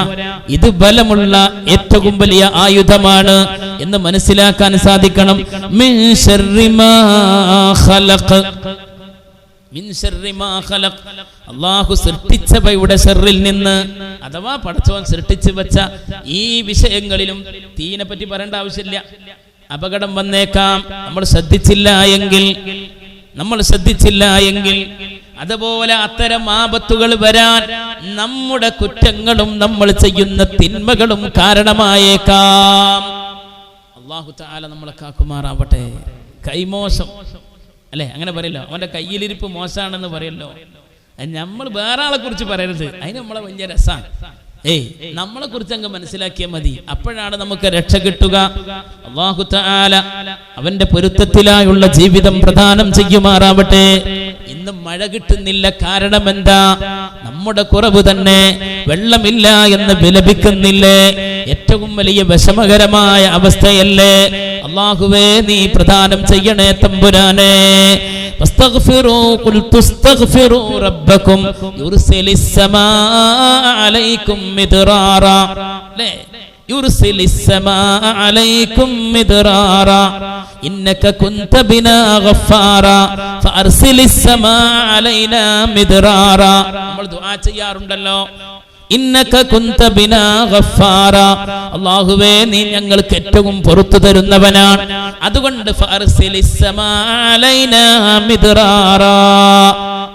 ഇത് ബലമുള്ള ഏറ്റവും വലിയ ആയുധമാണ് എന്ന് മനസ്സിലാക്കാൻ സാധിക്കണം. മിൻ ശർരി മാ ഖലഖ്, മിൻ ശർരി മാ ഖലഖ്, അല്ലാഹു സൃഷ്ടിച്ചവയുടെ ഷർറിൽ നിന്ന്, അഥവാ പടച്ചവൻ സൃഷ്ടിച്ചു വെച്ച ഈ വിഷയങ്ങളിലും. തീനെ പറ്റി പറയേണ്ട ആവശ്യമില്ല. അപകടം വന്നേക്കാം നമ്മൾ ശ്രദ്ധിച്ചില്ല എങ്കിൽ. അതുപോലെ അത്തരം ആപത്തുകൾ വരാൻ നമ്മുടെ കുറ്റങ്ങളും നമ്മൾ ചെയ്യുന്ന തിന്മകളും കാരണമായേക്കാം. അല്ലാഹു തആല നമ്മളെ കാക്കുമാറാവട്ടെ. കൈമോശം, അല്ലെ, അങ്ങനെ പറയല്ലോ. അവന്റെ കയ്യിലിരിപ്പ് മോശമാണെന്ന് പറയല്ലോ. നമ്മൾ വേറെ ആളെ കുറിച്ച് പറയരുത്. അതിന് നമ്മളെ വലിയ രസാണ്. നമ്മളെ കുറിച്ച് അങ്ങ് മനസ്സിലാക്കിയാൽ മതി. അപ്പോഴാണ് നമുക്ക് രക്ഷ കിട്ടുക. അല്ലാഹു തആല അവന്റെ പൊരുത്തത്തിലായുള്ള ജീവിതം പ്രദാനം ചെയ്യുമാറാവട്ടെ. ഇന്ന് മഴ കിട്ടുന്നില്ല. കാരണം എന്താ? നമ്മുടെ കുറവ് തന്നെ. വെള്ളമില്ല എന്ന് വിലപിക്കുന്നില്ലേ? ഏറ്റവും വലിയ വിഷമകരമായ അവസ്ഥയല്ലേ? അല്ലാഹുവേ, നീ പ്രദാനം ചെയ്യണേ തമ്പുരാനെ. فاستغفروا قلت استغفروا ربكم يرسل السماء عليكم مدرارا يرسل السماء عليكم مدرارا إنك كنت بنا غفارا فأرسل السماء علينا مدرارا. നമ്മൾ ദുആ ചെയ്യാറുണ്ടല്ലോ, ഇന്നക കുന്ത ബിനാ ഗഫാറ. അല്ലാഹുവേ, നീ ഞങ്ങൾക്ക് ഏറ്റവും പുറത്തു തരുന്നവനാണ്. അതുകൊണ്ട് ഫഅർസിലിസ് സമാ അലൈനാ മിദ്റാറാ,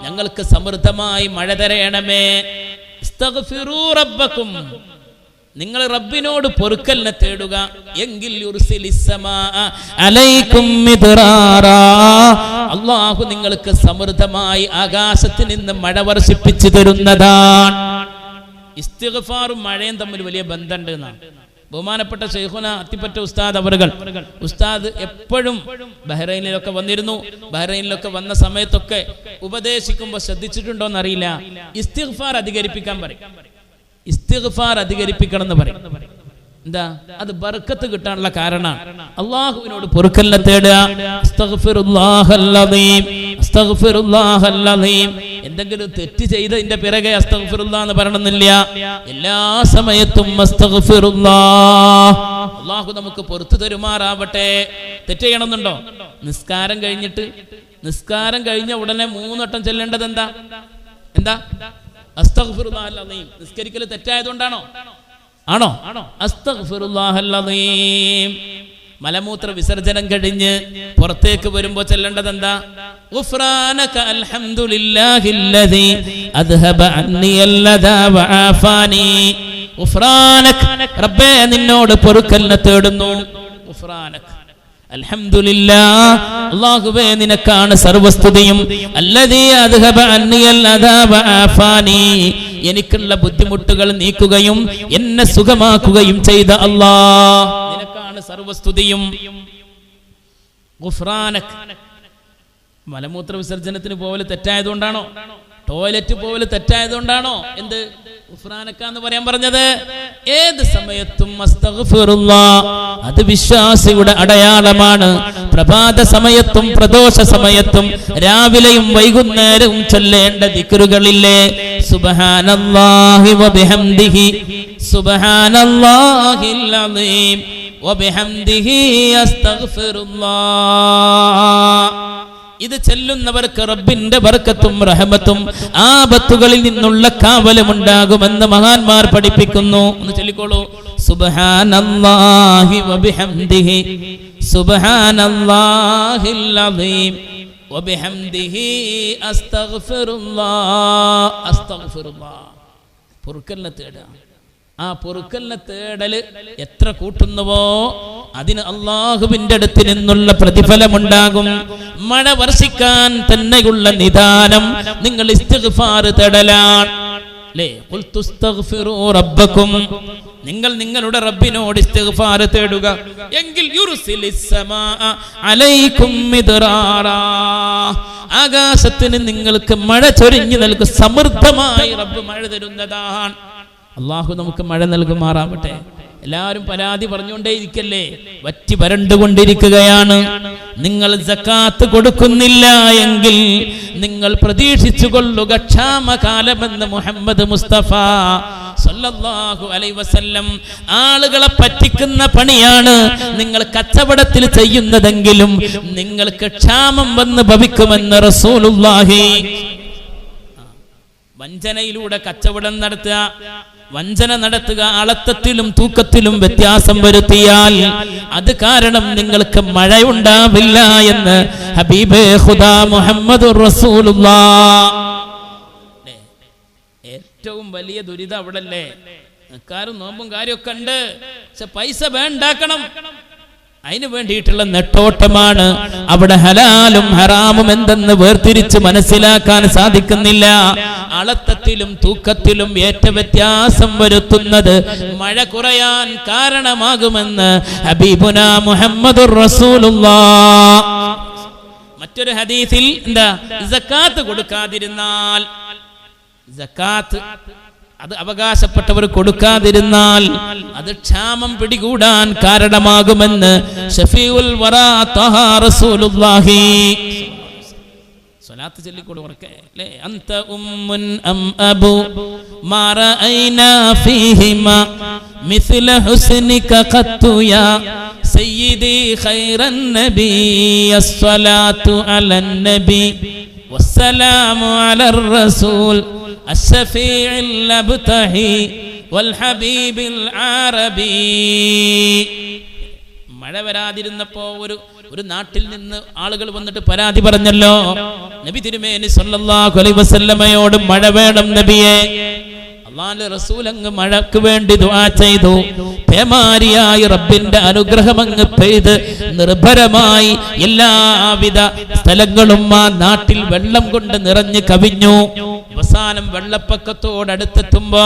ഞങ്ങൾക്ക് സമൃദ്ധമായി മഴ തരയണമേ. ഇസ്തഗ്ഫിറൂ റബ്ബക്കും, നിങ്ങൾ റബ്ബിനോട് പൊറുക്കലിനെ തേടുക, എങ്കിൽ അല്ലാഹു നിങ്ങൾക്ക് സമൃദ്ധമായി ആകാശത്ത് നിന്ന് മഴ വർഷിപ്പിച്ചു തരുന്നതാണ്. ഇസ്തിഗ്ഫാറും മഴയും തമ്മിൽ വലിയ ബന്ധമുണ്ട് എന്നാണ് ബഹുമാനപ്പെട്ട ശൈഖുന അത്തിപ്പറ്റ ഉസ്താദ് അവറുകൾ. ഉസ്താദ് എപ്പോഴും ബഹ്റൈനിലൊക്കെ വന്നിരുന്നു. ബഹ്റൈനിലൊക്കെ വന്ന സമയത്തൊക്കെ ഉപദേശിക്കുമ്പോൾ ശ്രദ്ധിച്ചിട്ടുണ്ടോ എന്നറിയില്ല, ഇസ്തിഗ്ഫാർ അധികരിപ്പിക്കാൻ പറയും. ഇസ്തിഗ്ഫാർ അധികരിപ്പിക്കണം എന്ന് പറയും. എന്താ അത്? ബർക്കത്ത് കിട്ടാനുള്ള കാരണമാണ്. അള്ളാഹുവിനോട് പൊറുക്കലിനെ തേടുക. അസ്തഗ്ഫിറുല്ലാഹൽ അദീം, അസ്തഗ്ഫിറുല്ലാഹൽ അദീം. എന്തെങ്കിലും തെറ്റ് ചെയ്തതിന്റെ പിറകെ അസ്തഗ്ഫിറുല്ലാഹ് എന്ന് പറയണമെന്നില്ല. എല്ലാ സമയത്തും അസ്തഗ്ഫിറുല്ലാഹ്. അള്ളാഹു നമുക്ക് പൊറുത്തു തരുമാറാവട്ടെ. തെറ്റ് ചെയ്യണമെന്നുണ്ടോ? നിസ്കാരം കഴിഞ്ഞ ഉടനെ 3 വട്ടം ചെല്ലേണ്ടത് എന്താ? അസ്തഗ്ഫിറുല്ലാഹൽ അദീം. നിസ്കരിക്കൽ തെറ്റായതുകൊണ്ടാണോ? ആണോ? അസ്തഗ്ഫിറുല്ലാഹൽ അദീം. മലമൂത്ര വിസർജനം കഴിഞ്ഞ് പുറത്തേക്ക് വരുമ്പോൾ ചെല്ലേണ്ടത് എന്താ? ഗുഫ്രാനക അൽഹംദുലില്ലാഹില്ലദീ അദ്ഹബ അന്നിയൽ ലദാ വആഫാനി. ഗുഫ്രാനക, റബ്ബേ നിന്നോട് പൊറുക്കലിനെ തേടുന്നു. ഗുഫ്രാനക, അൽഹംദുലില്ലാഹ്, അല്ലാഹുവേ നിനക്കാണ് സർവസ്തുതിയും. അല്ലദീ അദ്ഹബ അന്നിയൽ ലദാ വആഫാനി, എനിക്കുള്ള ബുദ്ധിമുട്ടുകൾ നീക്കുകയും എന്നെ സുഖമാക്കുകയും ചെയ്ത അല്ലാഹ്, നിനക്കാണ് സർവസ്തുതിയും. ഗുഫ്രാനക്. മലമൂത്ര വിസർജനത്തിന് പോവല് തെറ്റായതുകൊണ്ടാണോ? ടോയ്ലറ്റ് പോവല് തെറ്റായതുകൊണ്ടാണോ എന്ത് ഗുഫ്രാനക എന്ന് പറയാൻ പറഞ്ഞത്? ഏത് സമയത്തും അസ്തഗ്ഫിറുല്ലാഹ്, അത് വിശ്വാസിയുടെ അടയാളമാണ്. പ്രഭാത സമയത്തും പ്രദോഷ സമയത്തും രാവിലെയും വൈകുന്നേരവും ചൊല്ലേണ്ട ദിക്റുകളില്ലേ? സുബ്ഹാനല്ലാഹി വബിഹംദിഹി, സുബ്ഹാനല്ലാഹിൽ അദീം വബിഹംദിഹി അസ്തഗ്ഫിറുല്ലാഹ്. ഇത് ചെല്ലുന്നവർക്ക് റബ്ബിന്റെ ബർക്കത്തും റഹ്മത്തും ആപത്തുകളിൽ നിന്നുള്ള കാവലും ഉണ്ടാകുമെന്ന് മഹാന്മാർ പഠിപ്പിക്കുന്നു. ഒന്ന് ചൊല്ലിക്കോളൂ. സുബ്ഹാനല്ലാഹി വബിഹംദിഹി, സുബ്ഹാനല്ലാഹിൽ അദീം വബിഹംദിഹി അസ്തഗ്ഫിറുല്ലാഹ്. അസ്തഗ്ഫിറുല്ലാഹ്, പൊറുക്കലിനെ തേടുക. ആ പൊറുക്കലിനെ തേടല് എത്ര കൂട്ടുന്നുവോ അതിന് അള്ളാഹുവിന്റെ അടുത്ത് നിന്നുള്ള പ്രതിഫലമുണ്ടാകും. മഴ വർഷിക്കാൻ തന്നെയുള്ള നിദാനം നിങ്ങൾ ഇസ്തിഗ്ഫാർ തേടലാണ്. റബ്ബക്കും, നിങ്ങൾ നിങ്ങളുടെ റബ്ബിനോട് ഇസ്തിഗ്ഫാർ തേടുക, എങ്കിൽ അലൈക്കും മിദ്റാറാ, ആകാശത്തിന് നിങ്ങൾക്ക് മഴ ചൊരിഞ്ഞു നൽകും. സമൃദ്ധമായി റബ്ബ് മഴ തരുന്നതാണ്. അള്ളാഹു നമുക്ക് മഴ നൽകുമാറാവട്ടെ. എല്ലാവരും പരാതി പറഞ്ഞുകൊണ്ടേയിരിക്കല്ലേ, വറ്റി വരണ്ടുകൊണ്ടിരിക്കുകയാണ്. നിങ്ങൾ സക്കാത്ത് കൊടുക്കുന്നില്ല എങ്കിൽ നിങ്ങൾ പ്രതീക്ഷിച്ചു കൊള്ളുക ക്ഷാമകാലമെന്ന് മുഹമ്മദ് മുസ്തഫ സല്ലല്ലാഹു അലൈഹി വസല്ലം. ആളുകളെ പറ്റിക്കുന്ന പണിയാണ് നിങ്ങൾ കച്ചവടത്തിൽ ചെയ്യുന്നതെങ്കിലും നിങ്ങൾക്ക് ക്ഷാമം വന്ന് ഭവിക്കുമെന്ന് റസൂലുള്ളാഹി. വഞ്ചനയിലൂടെ കച്ചവടം നടത്തുക, വഞ്ചന നടത്തുക, അളത്തത്തിലും തൂക്കത്തിലും വ്യത്യാസം വരുത്തിയാൽ അത് കാരണം നിങ്ങൾക്ക് മഴയുണ്ടാവില്ല എന്ന് ഹബീബേ ഖുദാ മുഹമ്മദുർ റസൂലുള്ളാഹ്. ഏറ്റവും വലിയ ദുരിതം അവിടല്ലേ? നിക്കാരും നോമ്പും കാര്യമൊക്കെ ഉണ്ട്, പക്ഷെ പൈസ വേണ്ടാക്കണം. അതിനു വേണ്ടിയിട്ടുള്ള നെട്ടോട്ടമാണ്. അവിടെ ഹലാലും ഹറാമും എന്തെന്ന് വേർതിരിച്ച് മനസ്സിലാക്കാൻ സാധിക്കുന്നില്ല. അളത്തത്തിലും തൂക്കത്തിലും ഏറ്റ വ്യത്യാസം വരുത്തുന്നത് മഴ കുറയാൻ കാരണമാകുമെന്ന് ഹബീബുന മുഹമ്മദുർ റസൂലുള്ളാഹ്. മറ്റൊരു ഹദീസിൽ എന്താ? സക്കാത്ത് കൊടുക്കാതിരുന്നാൽ, സക്കാത്ത് അത് അവകാശപ്പെട്ടവർ കൊടുക്കാതിരുന്നാൽ അത് ക്ഷാമം പിടികൂടാൻ കാരണമാകുമെന്ന് ഷഫീഉൽ വറാ തഹ റസൂലുള്ളാഹി. സ്വലാത്ത് ചൊല്ലിക്കൂടെ ഉറക്കെ. അൻത ഉമ്മുൻ അം അബു മാ റഅയ്നാ ഫീഹിമാ മിസ്ല ഹുസ്നിക ഖത്തു യാ സയ്യിദി ഖൈറൻ നബി അസ്സലാത്തു അലൻ നബി വസ്സലാമു അലർ റസൂൽ الشفيع اللبتهي والحبيب العربي. മഴ വരാതിരുന്നപ്പോ ഒരു നാട്ടിൽ നിന്ന് ആളുകൾ വന്നിട്ട് പരാതി പറഞ്ഞല്ലോ, നബി തിരുമേനി സല്ലല്ലാഹു അലൈഹി വസല്ലമയോട് മഴ വേണം നബിയെ. അള്ളാഹുവിന്റെ റസൂൽ അങ്ങ് മഴക്ക് വേണ്ടി ദുആ ചെയ്തു. പേമാരിയായി റബ്ബിന്റെ അനുഗ്രഹം അങ്ങ് പെയ്ത് നിർഭരമായി എല്ലാവിധ സ്ഥലങ്ങളും ആ നാട്ടിൽ വെള്ളം കൊണ്ട് നിറഞ്ഞു കവിഞ്ഞു. അവസാനം വെള്ളപ്പൊക്കത്തോടടുത്തെത്തുമ്പോ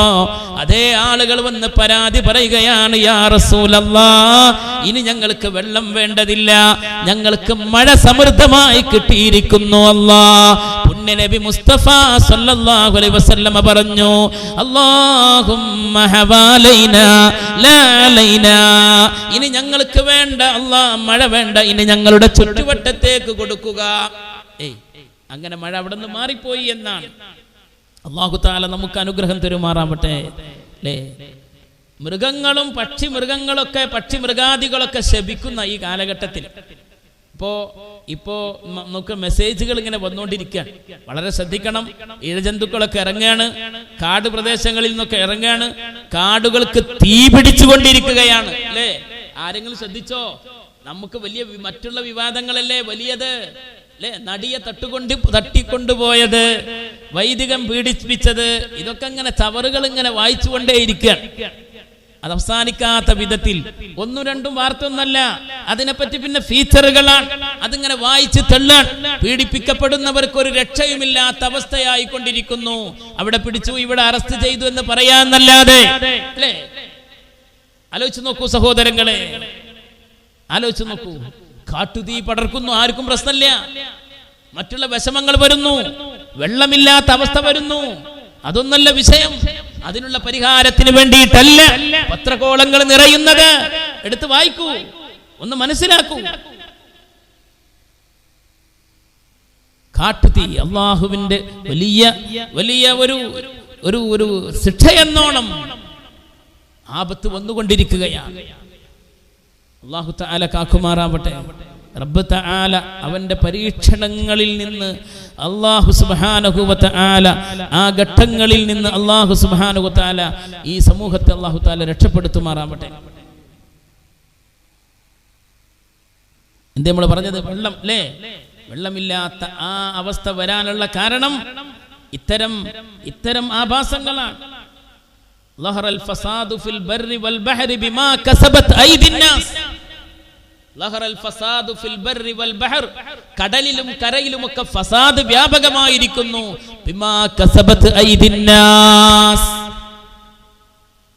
അതേ ആളുകൾ വന്ന് പരാതി പറയുകയാണ്, യാ റസൂലല്ലാഹ്, ഇനി ഞങ്ങൾക്ക് വെള്ളം വേണ്ടതില്ല, ഞങ്ങൾക്ക് മഴ സമൃദ്ധമായി കിട്ടിയിരിക്കുന്നു. അല്ലാഹ് പുണ്യ നബി മുസ്തഫ സല്ലല്ലാഹു അലൈഹി വസല്ലമ പറഞ്ഞു, അല്ലാഹുമ്മ ഹവാലൈനാ ലാ അലൈനാ, ഇനി ഞങ്ങൾക്ക് വേണ്ട അല്ലാഹ് മഴ വേണ്ട, ഇനി ഞങ്ങളുടെ ചുറ്റുവട്ടത്തേക്ക് കൊടുക്കുക. അങ്ങനെ മഴ അവിടെ നിന്ന് മാറിപ്പോയി എന്നാണ്. അല്ലാഹു തആല നമുക്ക് അനുഗ്രഹം തരുമാറാവട്ടെ. അല്ലേ, മൃഗങ്ങളും പക്ഷി മൃഗാദികളൊക്കെ ശപിക്കുന്ന ഈ കാലഘട്ടത്തിൽ ഇപ്പോ നമുക്ക് മെസ്സേജുകൾ ഇങ്ങനെ വന്നുകൊണ്ടിരിക്കുകയാണ്. വളരെ ശ്രദ്ധിക്കണം. ഇഴജന്തുക്കളൊക്കെ ഇറങ്ങുകയാണ്, കാട് പ്രദേശങ്ങളിൽ നിന്നൊക്കെ ഇറങ്ങുകയാണ്, കാടുകൾക്ക് തീ പിടിച്ചുകൊണ്ടിരിക്കുകയാണ്. അല്ലേ, ആരെങ്കിലും ശ്രദ്ധിച്ചോ? നമുക്ക് വലിയ മറ്റുള്ള വിവാദങ്ങളല്ലേ വലിയത്? അല്ലെ, നടിയെ തട്ടിക്കൊണ്ടുപോയത്, വൈദികം പീഡിപ്പിച്ചത്, ഇതൊക്കെ ഇങ്ങനെ ചവറുകൾ ഇങ്ങനെ വായിച്ചുകൊണ്ടേയിരിക്കുകയാണ്. അത് അവസാനിക്കാത്ത വിധത്തിൽ ഒന്നും രണ്ടും വാർത്ത ഒന്നല്ല, അതിനെപ്പറ്റി പിന്നെ ഫീച്ചറുകളാണ്. അതിങ്ങനെ വായിച്ച് തള്ളാൻ. പീഡിപ്പിക്കപ്പെടുന്നവർക്ക് ഒരു രക്ഷയുമില്ലാത്ത അവസ്ഥയായിക്കൊണ്ടിരിക്കുന്നു. അവിടെ പിടിച്ചു, ഇവിടെ അറസ്റ്റ് ചെയ്തു എന്ന് പറയാന്നല്ലാതെ. അല്ലേ, ആലോചിച്ച് നോക്കൂ സഹോദരങ്ങളെ, ആലോചിച്ച് നോക്കൂ. കാട്ടുതീ പടർക്കുന്നു, ആർക്കും പ്രശ്നമില്ല. മറ്റുള്ള വിഷമങ്ങൾ വരുന്നു, വെള്ളമില്ലാത്ത അവസ്ഥ വരുന്നു, അതൊന്നല്ല വിഷയം. അതിനുള്ള പരിഹാരത്തിന് വേണ്ടിയിട്ടല്ല പത്രകോളങ്ങൾ നിറയുന്നത്. എടുത്ത് വായിക്കൂ, ഒന്ന് മനസ്സിലാക്കൂ. കാട്ടുതീ അള്ളാഹുവിന്റെ വലിയ ഒരു ശിക്ഷയെന്നോണം ആപത്ത് വന്നുകൊണ്ടിരിക്കുകയാണ്. അല്ലാഹു തആല കാക്കുമാറാവട്ടെ. റബ്ബ് തആല അവന്റെ പരീക്ഷണങ്ങളിൽ നിന്ന് അല്ലാഹു സുബ്ഹാനഹു വ തആല ആ ഘട്ടങ്ങളിൽ നിന്ന് അല്ലാഹു സുബ്ഹാനഹു വ തആല ഈ സമൂഹത്തെ അല്ലാഹു തആല രക്ഷപ്പെടുത്തുമാറാവട്ടെ. എന്തേ നമ്മൾ പറഞ്ഞത്? വെള്ളം അല്ലേ, വെള്ളമില്ലാത്ത ആ അവസ്ഥ വരാനുള്ള കാരണം ഇത്തരം ആഭാസങ്ങളാണ്. ലഹറൽ ഫസാദു ഫിൽ ബർരി വൽ ബഹരി ബിമാ കസബത് ഐദിൻ നാസ്. ലഹറൽ ഫസാദു ഫിൽ ബർരി വൽ ബഹർ, കടലിലും കരയിലുമൊക്കെ ഫസാദ് വ്യാപകമായിരിക്കുന്നു. ബിമാ കസബത് ഐദിൻ നാസ്,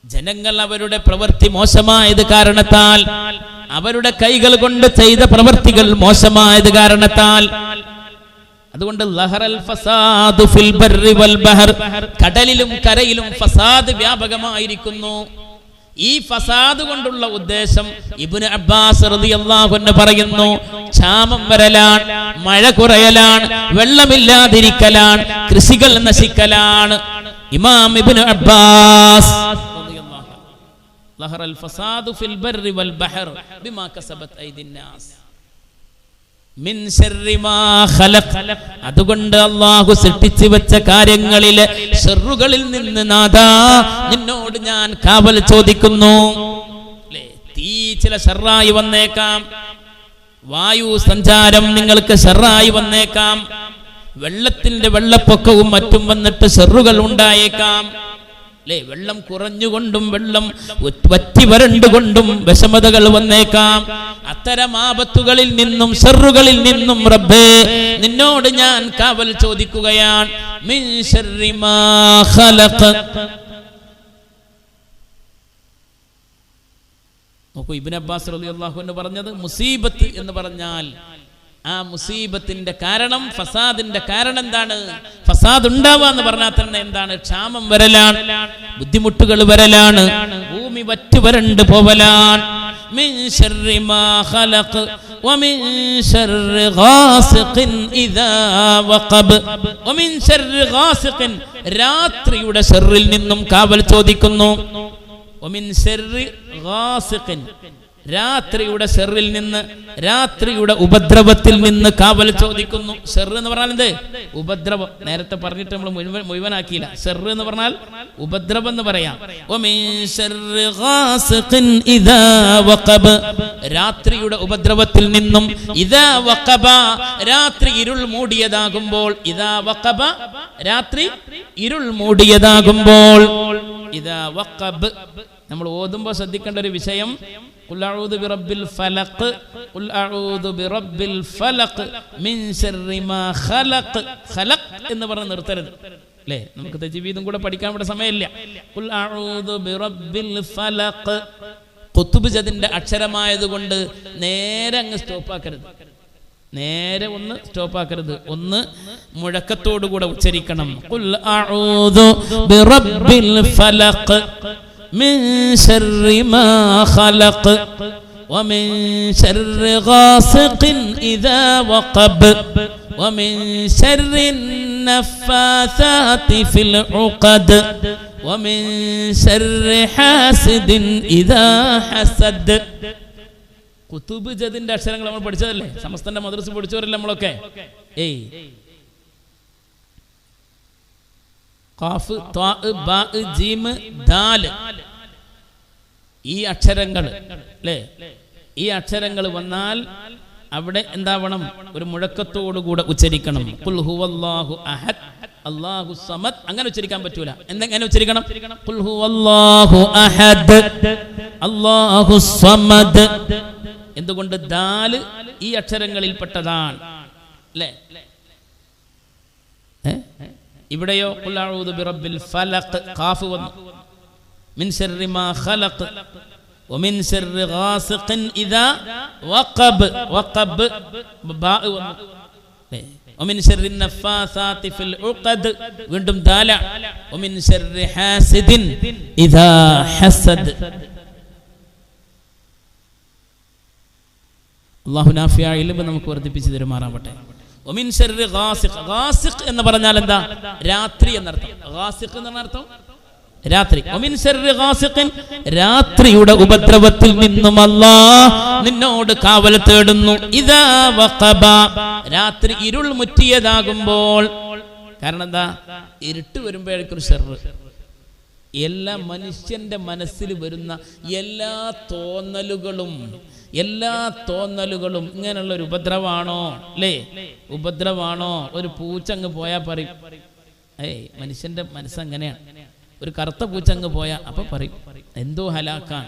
ജനങ്ങൾ അവരുടെ പ്രവൃത്തി മോശമായത് കാരണത്താൽ, അവരുടെ കൈകൾ കൊണ്ട് ചെയ്ത പ്രവൃത്തികൾ മോശമായത് കാരണത്താൽ. അതുകൊണ്ട് ലഹറൽ ഫസാദു ഫിൽ ബർരി വൽ ബഹർ, കടലിലും കരയിലും ഫസാദ് വ്യാപകമായിരിക്കുന്നു. ഈ ഫസാദ് കൊണ്ടുള്ള ഉദ്ദേശം ഇബ്നു അബ്ബാസ് റളിയല്ലാഹു അൻഹു പറയുന്നു, ക്ഷാമം വരലാണ്, മഴ കുറയലാണ്, വെള്ളമില്ലാതിരിക്കലാണ്, കൃഷികൾ നശിക്കലാണ്. ഇമാം ഇബ്നു അബ്ബാസ് റളിയല്ലാഹു അൻഹു, ലഹറൽ ഫസാദു ഫിൽ ബർരി വൽ ബഹർ ബിമാ കസബത് ഐദിൻ നാസ് മിൻ ശർരി മാ ഖലഖ്. അതുകൊണ്ട് അല്ലാഹു സൃഷ്ടിച്ചു വെച്ച കാര്യങ്ങളിലെ ഷർറുകളിൽ നിന്ന് നാദാ നിന്നോട് ഞാൻ കാവൽ ചോദിക്കുന്നു. തീ ചില ഷർറായി വന്നേക്കാം, വായു സഞ്ചാരം നിങ്ങൾക്ക് ഷർറായി വന്നേക്കാം, വെള്ളത്തിന്റെ വെള്ളപ്പൊക്കവും മറ്റും വന്നിട്ട് ഷർറുകൾ ഉണ്ടായേക്കാം. അല്ലേ, വെള്ളം കുറഞ്ഞുകൊണ്ടും വെള്ളം വറ്റി വരണ്ടുകൊണ്ടും വിഷമതകൾ വന്നേക്കാം. അത്തരം ആപത്തുകളിൽ നിന്നും ഷർറുകളിൽ നിന്നും റബ്ബേ നിന്നോട് ഞാൻ കാവൽ ചോദിക്കുകയാണ്. മിൻ ശർരി മാ ഖലഖ്. നോക്കൂ, ഇബ്നു അബ്ബാസ് റളിയല്ലാഹു അൻഹു പറഞ്ഞത്, മുസീബത്ത് എന്ന് പറഞ്ഞാൽ ആ മുസീബത്തിന്റെ കാരണം, ഫസാദിന്റെ കാരണം എന്താണ്? ഫസാദ് ഉണ്ടാവുക എന്ന് പറഞ്ഞാൽ തന്നെ എന്താണ്? ക്ഷാമം വരലാണ്, ബുദ്ധിമുട്ടുകൾ വരലാണ്, ഭൂമി വറ്റി വരണ്ട് പോവലാണ്. മിൻ ശർരി മാ ഖലഖ് വമിൻ ശർരി ഗാസിഖിൻ ഇദാ വഖബ് വമിൻ ശർരി ഗാസിഖിൻ, രാത്രിയുടെ ഷർറിൽ നിന്നും കാവൽ ചോദിക്കുന്നു. വമിൻ ശർരി ഗാസിഖിൻ, രാത്രിയുടെ ഷെറിൽ നിന്ന്, രാത്രിയുടെ ഉപദ്രവത്തിൽ നിന്ന് കാവൽ ചോദിക്കുന്നു. ഷെർ എന്ന് പറഞ്ഞാൽ എന്ത്? ഉപദ്രവം. നേരത്തെ പറഞ്ഞിട്ട് നമ്മൾ മുഴുവനാക്കിയില്ല. ഷെർ എന്ന് പറഞ്ഞാൽ ഉപദ്രവം എന്ന് പറയാം. രാത്രിയുടെ ഉപദ്രവത്തിൽ നിന്നും, ഇദാ വഖബ, രാത്രി ഇരുൾ മൂടിയതാകുമ്പോൾ, ഇദാ വഖബ, രാത്രി ഇരുൾ മൂടിയതാകുമ്പോൾ, ഇദാ വഖബ്. നമ്മൾ ഓതുമ്പോൾ ശ്രദ്ധിക്കേണ്ട ഒരു വിഷയം, ഖുൽ അഊദു ബിറബ്ബിൽ ഫലഖ്, ഖുൽ അഊദു ബിറബ്ബിൽ ഫലഖ് മിൻ ശർരി മാ ഖലഖ്. ഖലഖ് എന്ന് പറഞ്ഞ് നിർത്തരുത് അല്ലേ? നമുക്ക് തജ്വീദും കൂടെ പഠിക്കാൻ ഇവിടെ സമയമില്ല. ഖുൽ അഊദു ബിറബ്ബിൽ ഫലഖ്. ഖുതുബ് ജദിന്റെ അക്ഷരമായതുകൊണ്ട് നേരെ അങ്ങ് സ്റ്റോപ്പാക്കരുത്, നേരെ ഒന്ന് സ്റ്റോപ്പാക്കരുത്, ഒന്ന് മുഴക്കത്തോടുകൂടെ ഉച്ചരിക്കണം. ഖുൽ അഊദു ബിറബ്ബിൽ ഫലഖ് മിൻ ശർരി മാ ഖലഖ് വമിൻ ശർരി ഗാസിഖിൻ ഇദാ വഖബ് വമിൻ ശർരി നഫ്ഫാസാതി ഫിൽ ഉഖദ് വമിൻ ശർരി ഹാസിദിൻ ഇദാ ഹസദ്. ഖുതുബ് ജദിന്റെ അക്ഷരങ്ങൾ നമ്മൾ പഠിച്ചതല്ലേ? സമസ്തന്റെ മദ്രസ പഠിച്ചവരല്ലേ നമ്മളൊക്കെ? ഖാഫ്, ത്വാ, ബാ, ജീം, ദാൽ, ഈ അക്ഷരങ്ങൾ അല്ലേ? ഈ അക്ഷരങ്ങൾ വന്നാൽ അവിടെ എന്താവണം? ഒരു മുഴക്കത്തോടുകൂടെ ഉച്ചരിക്കണം. ഖുൽ ഹുവല്ലാഹു അഹദ് അല്ലാഹു സമദ്. അങ്ങനെ ഉച്ചരിക്കാൻ പറ്റൂല. എങ്ങനെ ഉച്ചരിക്കണം? ഖുൽ ഹുവല്ലാഹു അഹദ് അല്ലാഹു സമദ്. എന്തുകൊണ്ട്? ദാല് ഈ അക്ഷരങ്ങളിൽപ്പെട്ടതാണ് അല്ലേ? ഇവിടെയോ ഖുൽ അഊദു ബിറബ്ബിൽ ഫലഖ്, ഖാഫ് വന്നു. മിൻ ശർരി മാ ഖലഖ് വമിൻ ശർരി ഗാസിഖിൻ ഇദാ വഖബ്, വഖബ് ബാ വന്നു. വമിൻ ശർരി നഫ്ഫാസാതി ഫിൽ ഉഖദ്, വീണ്ടും ദാല. വമിൻ ശർരി ഹാസിദിൻ ഇദാ ഹസദ്. അല്ലാഹു നാഫിയ ഇൽമ നമുക്ക് വർദ്ധിപ്പിച്ചു തരുമാറാവട്ടെ. വമിൻ ശർരി ഗാസിഖ്. ഗാസിഖ് എന്ന് പറഞ്ഞാൽ എന്താ? രാത്രി എന്നർത്ഥം. ഗാസിഖ് എന്ന അർത്ഥം രാത്രി. വമിൻ ശർരി ഗാസിഖിൻ, രാത്രിയുടെ ഉപദ്രവത്തിൽ നിന്നും അല്ലാഹ് നിന്നോട് കാവൽ തേടുന്നു. ഇദാ വഖബ, രാത്രി ഇരുൾ മുറ്റിയതാകുമ്പോൾ. കാരണം എന്താ? ഇരുട്ട് വരുമ്പോഴേക്കും ഷർറ്. എല്ലാ മനുഷ്യന്റെ മനസ്സിൽ വരുന്ന എല്ലാ തോന്നലുകളും ഇങ്ങനെയുള്ള ഒരു ഉപദ്രവാണോ അല്ലേ? ഉപദ്രവാണോ? ഒരു പൂച്ച അങ്ങ് പോയാൽ പറയും, മനുഷ്യന്റെ മനസ്സങ്ങനെയാണ്. ഒരു കറുത്ത പൂച്ച അങ്ങ് പോയാൽ അപ്പൊ പറയും എന്തോ ഹലാക്കാൻ.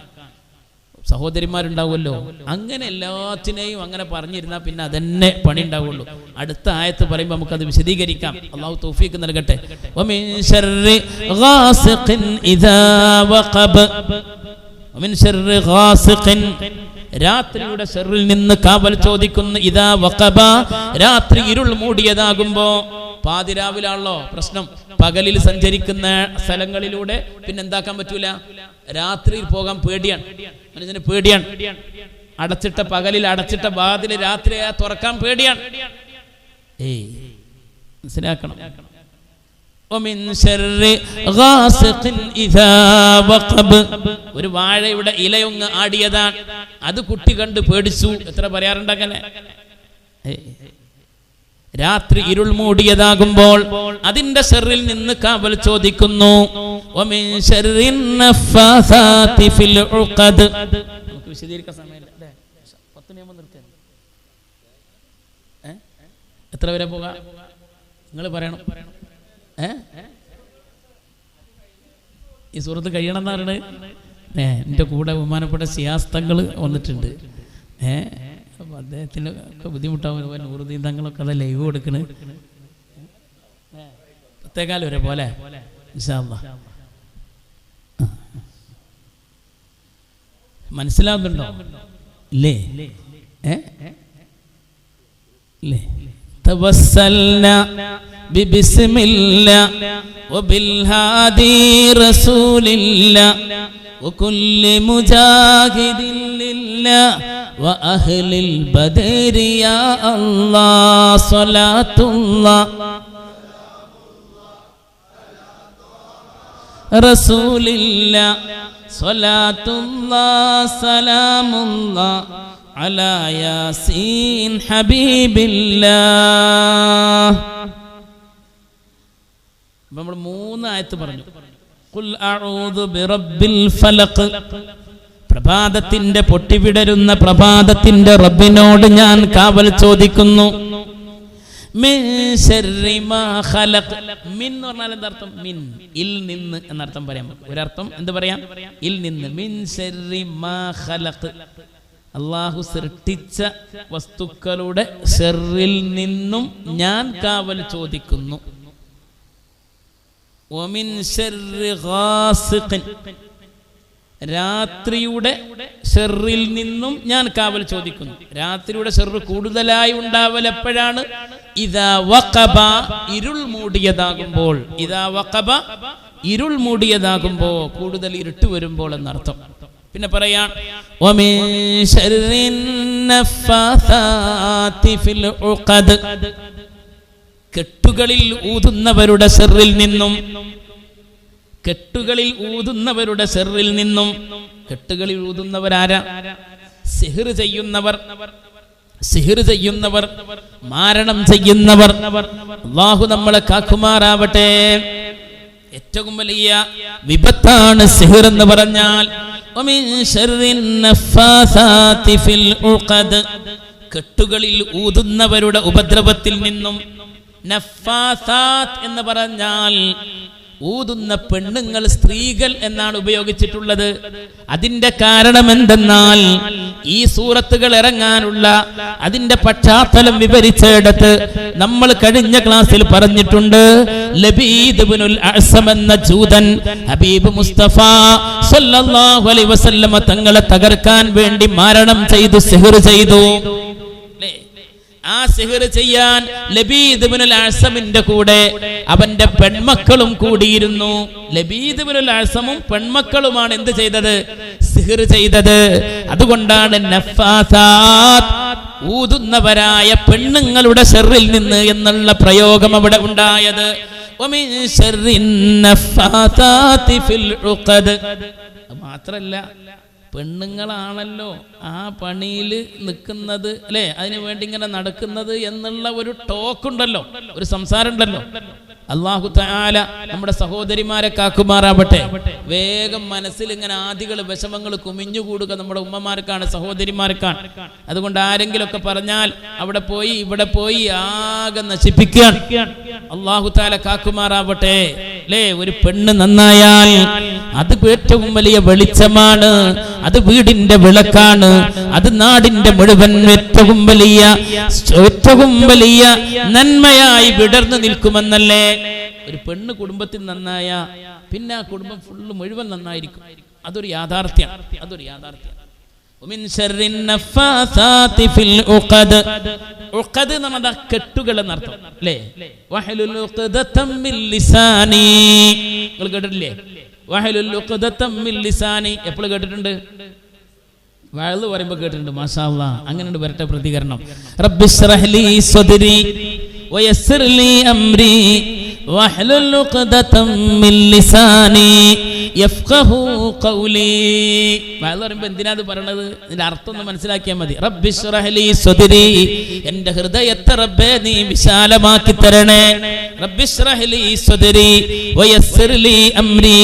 സഹോദരിമാരുണ്ടാവുമല്ലോ, അങ്ങനെ എല്ലാത്തിനെയും അങ്ങനെ പറഞ്ഞിരുന്നാൽ പിന്നെ അതന്നെ പണി ഉണ്ടാവുള്ളൂ. അടുത്ത ആയത്ത് പറയുമ്പോൾ നമുക്കത് വിശദീകരിക്കാം. അള്ളാഹു തൗഫീഖ് നൽകട്ടെ. വമിൻ ശർരി ഗാസിഖിൻ ഇദാ വഖബ്, വമിൻ ശർരി ഗാസിഖിൻ, രാത്രിയുടെ ഷർറിൽ നിന്ന് കാവൽ ചോദിക്കുന്നു. ഇദാ വഖബ, രാത്രി ഇരുൾ മൂടിയതാകുമ്പോ. പാതിരാവിലാണല്ലോ പ്രശ്നം. പകലിൽ സഞ്ചരിക്കുന്ന സ്ഥലങ്ങളിലൂടെ പിന്നെ എന്താക്കാൻ പറ്റൂല, രാത്രിയിൽ പോകാൻ പേടിയാണ്, മനുഷ്യന് പേടിയാണ്. അടച്ചിട്ട പകലിൽ അടച്ചിട്ട വാതിൽ രാത്രി തുറക്കാൻ പേടിയാണ്. മനസ്സിലാക്കണം. ഒരു വാഴയുടെ ഇലയൊന്ന് ആടിയതാണ്, അത് കുട്ടി കണ്ട് പേടിച്ചു. എത്ര പറയാറുണ്ടങ്ങനെ? രാത്രി ഇരുൾ മൂടിയതാകുമ്പോൾ അതിന്റെ ഷർറിൽ നിന്ന് കാവൽ ചോദിക്കുന്നു. നമുക്ക് വിശദീകരിക്കാൻ സമയമില്ല. 10 നിയമം നിർത്തി. എത്ര വരെ പോകാം നിങ്ങൾ പറയണം. ഈ സൂറത്ത് കഴിയണം എന്നാ പറയുന്നത്. എൻ്റെ കൂടെ ബഹുമാനപ്പെട്ട സിയാസ്തങ്ങൾ വന്നിട്ടുണ്ട്. അപ്പം അദ്ദേഹത്തിന് ഒക്കെ ബുദ്ധിമുട്ടാവും. നൂറുദ്ദീൻ തങ്ങളൊക്കെ അത് ലൈവ് കൊടുക്കണ്. 10:15 വരെ പോലെ ഇൻഷാ അല്ലാഹ്. മനസ്സിലാവുന്നുണ്ടോ? ഇല്ലേ? ഇല്ലേ? തവസ്സൽനാ ബിബിസ്മില്ലാ വബിൽഹാദി റസൂലില്ലാ വകുല്ലി മുജാഹിദിൻ ലില്ലാ വഅഹ്ലിൽ ബദരി യാ അല്ലാഹ് സ്വലാത്തുല്ലാഹ് റസൂലില്ലാ സ്വലാത്തുല്ലാഹ് സലാമുല്ലാഹ് അലാ യാസീൻ ഹബീബില്ലാഹ്. നമ്മൾ 3 ആയത്ത് പറഞ്ഞു. ഖുൽ അഊദു ബിറബ്ബിൽ ഫലഖ്, പ്രഭാതത്തിന്റെ പൊട്ടിവിടരുന്ന പ്രഭാതത്തിന്റെ റബ്ബിനോട് ഞാൻ കാവൽ ചോദിക്കുന്നു. മിൻ ശർരി മാ ഖലഖ്. മിൻ എന്ന് പറഞ്ഞാൽ എന്താ അർത്ഥം? മിൻ, ഇൽ നിന്ന് എന്നർത്ഥം പറയാം. ഒരർത്ഥം എന്ത് പറയാം? ഇൽ നിന്ന്. മിൻ ശർരി മാ ഖലഖ്, അള്ളാഹു സൃഷ്ടിച്ച വസ്തുക്കളുടെ ശർറിൽ നിന്നും ഞാൻ കാവൽ ചോദിക്കുന്നു. വമിൻ ശർരി ഗാസിഖിൻ, രാത്രിയുടെ ഷെറിൽ നിന്നും ഞാൻ കാവൽ ചോദിക്കുന്നു. രാത്രിയുടെ ഷെറ് കൂടുതലായി ഉണ്ടാവൽ എപ്പോഴാണ്? ഇദാ വഖബ, ഇരുൾ മൂടിയതാകുമ്പോൾ. ഇദാ വഖബ, ഇരുൾ മൂടിയതാകുമ്പോൾ, കൂടുതൽ ഇരുട്ട് വരുമ്പോൾ എന്നർത്ഥം. പിന്നെ പറയാൻ വമിൻ ശർരിൻ നഫ്ഫാസാതി ഫിൽ ഉഖദ്, കെട്ടുകളിൽ ഊതുന്നവരുടെ ഷെറിൽ നിന്നും. കെട്ടുകളിൽ ഊതുന്നവരുടെ ഷെറിൽ നിന്നും. കെട്ടുകളിൽ ഊതുന്നവരാരാ? സിഹ്ർ ചെയ്യുന്നവർ, സിഹ്ർ ചെയ്യുന്നവർ, മാരണം ചെയ്യുന്നവർ. അല്ലാഹു നമ്മളെ കാക്കുമാറാവട്ടെ. ഏറ്റവും വലിയ വിപത്താണ് സിഹ്ർ എന്ന് പറഞ്ഞാൽ. വമിൻ ശർരിൻ നഫ്ഫാസാതി ഫിൽ ഉഖദ്, കെട്ടുകളിൽ ഊതുന്നവരുടെ ഉപദ്രവത്തിൽ നിന്നും. നഫ്ഫാസാത്ത് എന്ന് പറഞ്ഞാൽ ഊതുന്ന പെണ്ണുങ്ങൾ, സ്ത്രീകൾ എന്നാണ് ഉപയോഗിച്ചിട്ടുള്ളത്. അതിന്റെ കാരണം എന്തെന്നാൽ ഈ സൂറത്തുകൾ ഇറങ്ങാനുള്ള അതിന്റെ പശ്ചാത്തലം വിവരിച്ചിടത്ത് നമ്മൾ കഴിഞ്ഞ ക്ലാസ്സിൽ പറഞ്ഞിട്ടുണ്ട്. ലബീദ് ഇബ്നുൽ അഅ്സം എന്ന ജൂതൻ ഹബീബ് മുസ്തഫ സല്ലല്ലാഹു അലൈഹി വസല്ലമ തങ്ങളെ തകർക്കാൻ വേണ്ടി മാരണം ചെയ്തു, സിഹ്ർ ചെയ്തു. ആ സിഹ്ർ ചെയ്യാൻ ലബീദ് ഇബ്നുൽ അഅ്സമിന്റെ കൂടെ അവന്റെ പെൺമക്കളും കൂടിയിരുന്നു. ലബീദ് ഇബ്നുൽ അഅ്സമും പെൺമക്കളുമാണ് എന്ത് ചെയ്തത്? സിഹ്ർ ചെയ്തത്. അതുകൊണ്ടാണ് നഫ്ഫാസാത്ത്, ഊതുന്നവരായ പെണ്ണുങ്ങളുടെ ഷർറിൽ നിന്ന് എന്നുള്ള പ്രയോഗം അവിടെ ഉണ്ടായത്. വമിൻ ശർരിൻ നഫ്ഫാസാതി ഫിൽ ഉഖദ്. മാത്രല്ല, പെണ്ണുങ്ങളാണല്ലോ ആ പണിയിൽ നിൽക്കുന്നത്, അല്ലെ, അതിനു വേണ്ടി ഇങ്ങനെ നടക്കുന്നത് എന്നുള്ള ഒരു ടോക്കുണ്ടല്ലോ, ഒരു സംസാരം ഉണ്ടല്ലോ. അല്ലാഹു തആല നമ്മുടെ സഹോദരിമാരെ കാക്കുമാറാവട്ടെ. വേഗം മനസ്സിൽ ഇങ്ങനെ ആദികൾ, വിഷമങ്ങൾ കുമിഞ്ഞുകൂടുക നമ്മുടെ ഉമ്മമാർക്കാണ്, സഹോദരിമാർക്കാണ്. അതുകൊണ്ട് ആരെങ്കിലുമൊക്കെ പറഞ്ഞാൽ അവിടെ പോയി ഇവിടെ പോയി ആകെ നശിപ്പിക്കുകയാണ്. അല്ലാഹു തആല കാക്കുമാറാവട്ടെ. അല്ലേ, ഒരു പെണ്ണ് നന്നായാൽ അത് ഏറ്റവും വലിയ വെളിച്ചമാണ്, അത് വീടിന്റെ വിളക്കാണ്, അത് നാടിന്റെ മുഴുവൻ ഏറ്റവും വലിയ നന്മയായി വിടർന്നു നിൽക്കുമെന്നല്ലേ. ഒരു പെണ്ണ് കുടുംബത്തിൽ നന്നായ പിന്നെ ആ കുടുംബം ഫുള്ള് മുഴുവൻ നന്നായിരിക്കും. അതൊരു യാഥാർത്ഥ്യമാണ്, അതൊരു യാഥാർത്ഥ്യം. ومن شر النفاثات في العقد. ഉഖദ് എന്ന് പറഞ്ഞാൽ കെട്ടുകൾ എന്നർത്ഥം, അല്ലേ. വഹലുൽ ഉഖദതം മിൻ ലിസാനി, നിങ്ങൾ കേട്ടിട്ടില്ലേ? വഹലുൽ ഉഖദതം മിൻ ലിസാനി എപ്പോഴും കേട്ടിട്ടുണ്ട്? വഅദ് പറയുമ്പോൾ കേട്ടിട്ടുണ്ട്. മാഷാ അല്ലാഹ്. അങ്ങനെ വരട്ടെ പ്രതികരണം. റബ്ബിശ്റഹ് ലീ സ്വദ്രി വയസ്സിർ ലീ അംരി വഹ്ലുൽ ഉഖദതം മിൻ ലിസാനി യഫ്ഖഹു ഖൗലി. വഅദ് പറയുമ്പോൾ എന്തിനാ അത് പറയണത്? ഇതിന്റെ അർത്ഥം ഒന്ന് മനസ്സിലാക്കിയാൽ മതി. റബ്ബിശ്റഹ് ലീ സ്വദ്രി, എൻ്റെ ഹൃദയത്തെ റബ്ബേ നീ വിശാലമാക്കി തരണേ. റബ്ബിശ്റഹ് ലീ സ്വദ്രി വയസ്സിർ ലീ അംരി,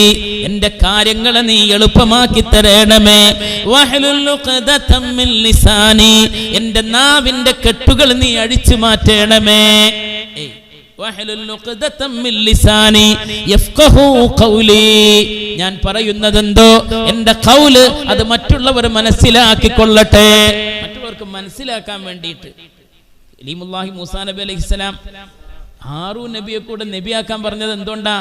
എൻ്റെ കാര്യങ്ങളെ നീ എളുപ്പമാക്കി തരണമേ. വഹ്ലുൽ ഉഖദതം മിൻ ലിസാനി, എൻ്റെ നാവിൻ്റെ കെട്ടുകൾ നീ അഴിച്ചു മാറ്റണമേ. ഞാൻ പറയുന്നതെന്തോ എൻ്റെ ഖൗല് അത് മറ്റുള്ളവർ മനസ്സിലാക്കിക്കൊള്ളട്ടെ, മറ്റുള്ളവർക്ക് മനസ്സിലാക്കാൻ വേണ്ടിയിട്ട്. കലീമുല്ലാഹി മൂസാ നബി അലൈഹിസ്സലാം ഹാറൂൻ നബിയെ കൂടെ നബിയാക്കാൻ പറഞ്ഞത് എന്തുകൊണ്ടാ?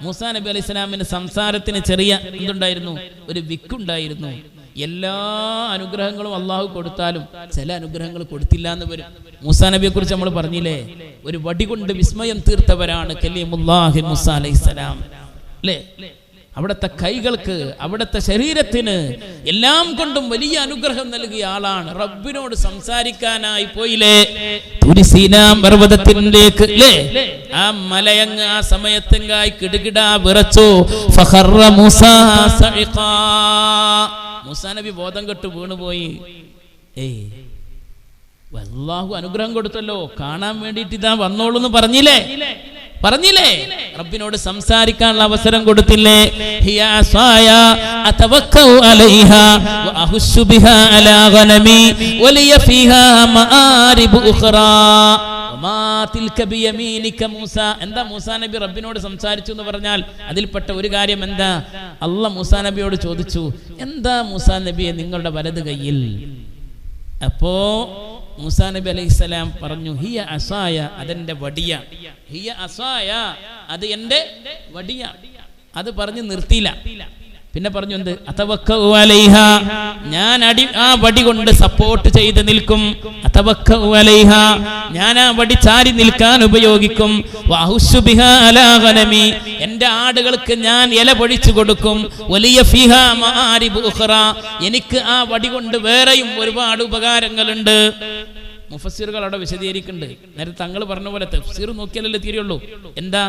മൂസാ നബി അലൈഹിസ്സലാമിന് സംസാരത്തിന് ചെറിയ എന്തുണ്ടായിരുന്നു? ഒരു വിക്കുണ്ടായിരുന്നു. എല്ലാ അനുഗ്രഹങ്ങളും അള്ളാഹു കൊടുത്താലും ചില അനുഗ്രഹങ്ങൾ കൊടുത്തില്ല എന്ന് വരും. മൂസാ നബിയെ കുറിച്ച് നമ്മൾ പറഞ്ഞില്ലേ, ഒരു വടി കൊണ്ട് വിസ്മയം തീർത്തവരാണ് കലീമുല്ലാഹി മൂസാ അലൈഹിസ്സലാം, അല്ലേ. അവിടുത്തെ കൈകൾക്ക്, അവിടുത്തെ ശരീരത്തിന് എല്ലാം കൊണ്ടും വലിയ അനുഗ്രഹം നൽകിയ ആളാണ്. റബ്ബിനോട് സംസാരിക്കാനായി പോയില്ലേ തുരിസീനാ പർവ്വതത്തിലേക്ക്, അല്ലേ. ആ മലയങ്ങ് ആ സമയത്തെങ്കായി കിടുകിടാ വിറച്ചു. ഫഖറ മൂസാ സഇഖാ, മൂസാ നബി ബോധം കെട്ട് വീണുപോയി. അല്ലാഹു അനുഗ്രഹം കൊടുത്തല്ലോ, കാണാൻ വേണ്ടിയിട്ട് ഇതാ വന്നോളൂ എന്ന് പറഞ്ഞില്ലേ? റബ്ബിനോട് സംസാരിക്കാനുള്ള അവസരം കൊടുത്തില്ലേ? ഹിയാ സായ അതവക്കഉ അലൈഹാ വഅഹുസ്സു ബിഹാ അലാ ഗനമി വലിയ ഫീഹാ മആരിബു ഉഖറാ വമാ തിൽക ബിയമീനിക മൂസ. എന്താ മൂസാ നബി റബ്ബിനോട് സംസാരിച്ചു എന്ന് പറഞ്ഞാൽ അതിൽപ്പെട്ട ഒരു കാര്യം എന്താ? അല്ലാഹ് മൂസാ നബിയോട് ചോദിച്ചു, എന്താ മൂസാ നബിയെ നിങ്ങളുടെ വലത് കയ്യിൽ? അപ്പോ മൂസാ നബി അലൈഹിസ്സലാം പറഞ്ഞു, ഹിയ അസായ, അതെന്റെ വടിയ. ഹിയ അസായ, അത് എന്റെ വടിയ. അത് പറഞ്ഞ് നിർത്തിയില്ല. പിന്നെ പറഞ്ഞു എന്ത്? അതവക്കഉ അലൈഹ, ഞാൻ ആ വടി കൊണ്ട് സപ്പോർട്ട് ചെയ്ത് നിൽക്കും. അതവക്കഉ അലൈഹ, ഞാൻ ആ വടി ചാരി നിൽക്കാൻ ഉപയോഗിക്കും. വഅഹുസ്സു ബിഹാ അലാ ഗനമി, എൻ്റെ ആടുകൾക്ക് ഞാൻ ഇല പൊഴിച്ചു കൊടുക്കും. വലിയ ഫിഹാ മആരിബു ഉഖറ, എനിക്ക് ആ വടി കൊണ്ട് വേറെയും ഒരുപാട് ഉപകാരങ്ങളുണ്ട്. മുഫസ്സിറുകൾ അവിടെ വിശദീകരിക്കുന്നുണ്ട്. നേരത്തെ തങ്ങൾ പറഞ്ഞ പോലെ തഫ്സീർ നോക്കിയാലല്ലേ തീരുള്ളൂ. എന്താ?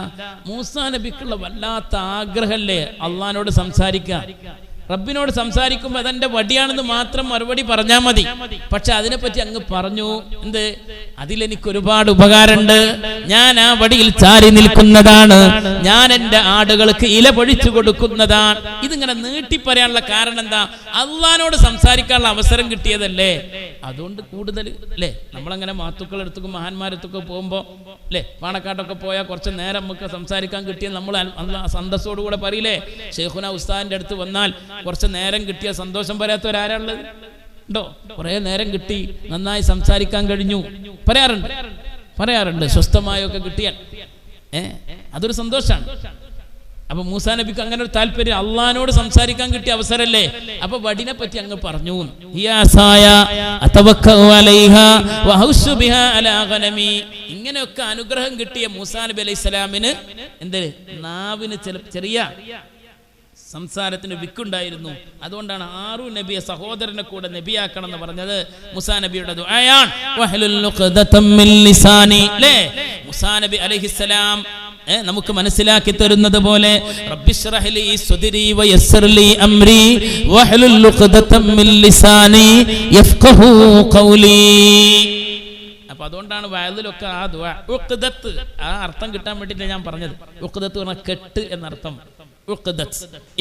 മൂസാ നബിക്കുള്ള വല്ലാത്ത ആഗ്രഹമല്ലേ അള്ളാഹിനോട് സംസാരിക്കുക. റബ്ബിനോട് സംസാരിക്കുമ്പോൾ അതെന്റെ വടിയാണെന്ന് മാത്രം മറുപടി പറഞ്ഞാൽ മതി. പക്ഷെ അതിനെപ്പറ്റി അങ്ങ് പറഞ്ഞു എന്ത്? അതിലെനിക്ക് ഒരുപാട് ഉപകാരമുണ്ട്. ഞാൻ ആ വടിയിൽ ചാരി നിൽക്കുന്നതാണ്, ഞാൻ എൻ്റെ ആടുകൾക്ക് ഇല പൊഴിച്ചു കൊടുക്കുന്നതാണ്. ഇതിങ്ങനെ നീട്ടി പറയാനുള്ള കാരണം എന്താ? അള്ളാഹിനോട് സംസാരിക്കാനുള്ള അവസരം കിട്ടിയതല്ലേ, അതുകൊണ്ട് കൂടുതൽ അല്ലേ. നമ്മളങ്ങനെ മാത്തുക്കളെടുത്തൊക്കെ മഹാന്മാരെടുത്തൊക്കെ പോകുമ്പോൾ അല്ലേ, പാണക്കാട്ടൊക്കെ പോയാൽ കുറച്ച് നേരം നമുക്ക് സംസാരിക്കാൻ കിട്ടിയാൽ നമ്മൾ സന്തോഷത്തോടുകൂടെ പറയില്ലേ, ഷെയ്ഖുന ഉസ്താദിന്റെ അടുത്ത് വന്നാൽ കുറച്ച് നേരം കിട്ടിയ സന്തോഷം പറയാത്തവരാരുള്ളത് ഉണ്ടോ? കുറെ നേരം കിട്ടി, നന്നായി സംസാരിക്കാൻ കഴിഞ്ഞു, പറയാറുണ്ട്. സ്വസ്ഥമായൊക്കെ കിട്ടിയാൽ അതൊരു സന്തോഷമാണ്. അപ്പൊ മൂസാ നബിക്ക് അങ്ങനെ ഒരു താല്പര്യം, അള്ളാഹിനോട് സംസാരിക്കാൻ കിട്ടിയ അവസരല്ലേ. അപ്പൊ വടിനെ പറ്റി അങ്ങ് പറഞ്ഞു, ഇങ്ങനെയൊക്കെ അനുഗ്രഹം കിട്ടിയ മൂസാ നബി അലൈഹി സ്വലാമിന് എന്ത്? നാവിന് ചെറിയ സംസാരത്തിന് വിക്കുണ്ടായിരുന്നു. അതുകൊണ്ടാണ് ഹാറൂൻ നബിയെ സഹോദരനെ കൂടെ നബിയാക്കണം എന്ന് പറഞ്ഞത്. മൂസാ നബിയുടെ ദുആയാണ്. മൂസാ നബി അലൈഹിസ്സലാം നമുക്ക് മനസ്സിലാക്കി തരുന്നത് പോലെ റബ്ബിശ്റഹ് ലീ സ്വദ്രി വയസ്സിർ ലീ അംരി വഹ്ലുൽ ഉഖ്ദതം മിൻ ലിസാനി യഫ്ഖഹു ഖൗലി. അപ്പൊ അതുകൊണ്ടാണ് വയലിലൊക്കെ ആ ദുആ ഉഖ്ദത്ത്, ആ അർത്ഥം കിട്ടാൻ വേണ്ടിയിട്ടാണ് ഞാൻ പറഞ്ഞത്. ഉഖ്ദത്ത് പറഞ്ഞാൽ കെട്ട് എന്നർത്ഥം.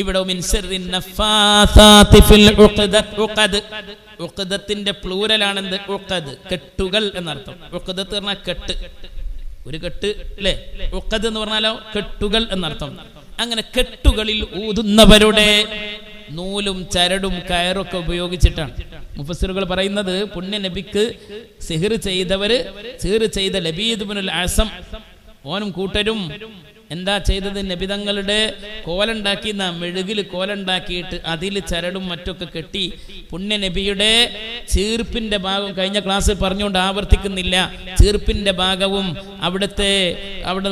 ഇവിടെ ഉഖ്ദത്തിന്റെ പ്ലൂരലാണ് എന്ത്? ഉഖദ്, കെട്ടുകൾ എന്നർത്ഥം. ഉഖ്ദത്ത് പറഞ്ഞാൽ കെട്ട്, ഒരു കെട്ട് അല്ലേ. ഉഖദ് എന്ന് പറഞ്ഞാലോ കെട്ടുകൾ എന്നർത്ഥം. അങ്ങനെ കെട്ടുകളിൽ ഊതുന്നവരുടെ നൂലും ചരടും കയറൊക്കെ ഉപയോഗിച്ചിട്ടാണ്. മുഫസ്സിറുകൾ പറയുന്നത് പുണ്യ നബിക്ക് സിഹ്ർ ചെയ്ത ലബീദ് ഇബ്നുൽ അസം ഓനും കൂട്ടരും എന്താ ചെയ്തത്? നബിതങ്ങളുടെ കോലുണ്ടാക്കി, മെഴുകിൽ കോലുണ്ടാക്കിയിട്ട് അതിൽ ചരടും മറ്റൊക്കെ കെട്ടി പുണ്യ നബിയുടെ ചീർപ്പിന്റെ ഭാഗം, കഴിഞ്ഞ ക്ലാസ്സിൽ പറഞ്ഞുകൊണ്ട് ആവർത്തിക്കുന്നില്ല, ചീർപ്പിന്റെ ഭാഗവും അവിടെ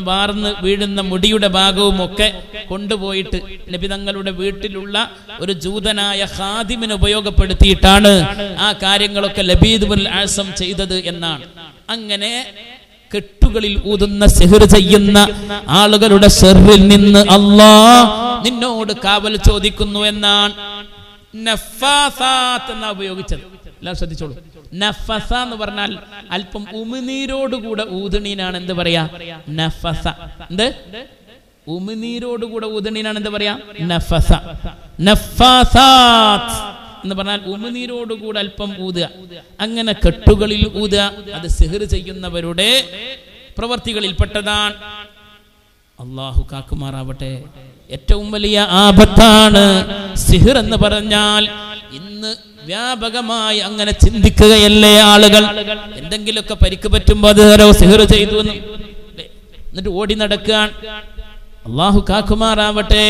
വാർന്ന് വീഴുന്ന മുടിയുടെ ഭാഗവും ഒക്കെ കൊണ്ടുപോയിട്ട് നബിതങ്ങളുടെ വീട്ടിലുള്ള ഒരു ജൂതനായ ഖാദിമിനെ ഉപയോഗപ്പെടുത്തിയിട്ടാണ് ആ കാര്യങ്ങളൊക്കെ ലബീദ് ഇബ്നുൽ അസം ചെയ്തത് എന്നാണ്. അങ്ങനെ കെട്ടുകളിൽ ഊതുന്ന സിഹ്ർ ചെയ്യുന്ന ആളുകളുടെ ഷർറിൽ നിന്ന് അല്ലാഹ് നിന്നോട് കാവൽ ചോദിക്കുന്നു എന്നാണ്. നഫാസാത്ത് എന്നാ ഉപയോഗിച്ചത്. എല്ലാം ശ്രദ്ധിച്ചോളൂ. നഫസ എന്ന് പറഞ്ഞാൽ അല്പം ഉമിനീരോടുകൂടെ ഊതണീനാണ് എന്ത് പറയാ? നഫസ. എന്ത്? ഉമിനീരോടുകൂടെ ഊതണീനാണ് എന്ത് പറയാ? നഫസ. നഫാസാത്ത് എന്ന് പറഞ്ഞാൽ ഉമിനീരോടുകൂടെ അല്പം ഊതുക. അങ്ങനെ കെട്ടുകളിൽ ഊതുക, അത് സിഹ്ർ ചെയ്യുന്നവരുടെ പ്രവർത്തികളിൽപ്പെട്ടതാണ്. അല്ലാഹു കാക്കുമാറാവട്ടെ. ഏറ്റവും വലിയ ആപത്താണ് സിഹ്ർ എന്ന് പറഞ്ഞാൽ. ഇന്ന് വ്യാപകമായി അങ്ങനെ ചിന്തിക്കുകയല്ലേ ആളുകൾ. എന്തെങ്കിലുമൊക്കെ പരിക്ക് പറ്റുമ്പോൾ അത് സിഹ്ർ ചെയ്തു എന്നിട്ട് ഓടി നടക്കാൻ. അല്ലാഹു കാക്കുമാറാവട്ടെ.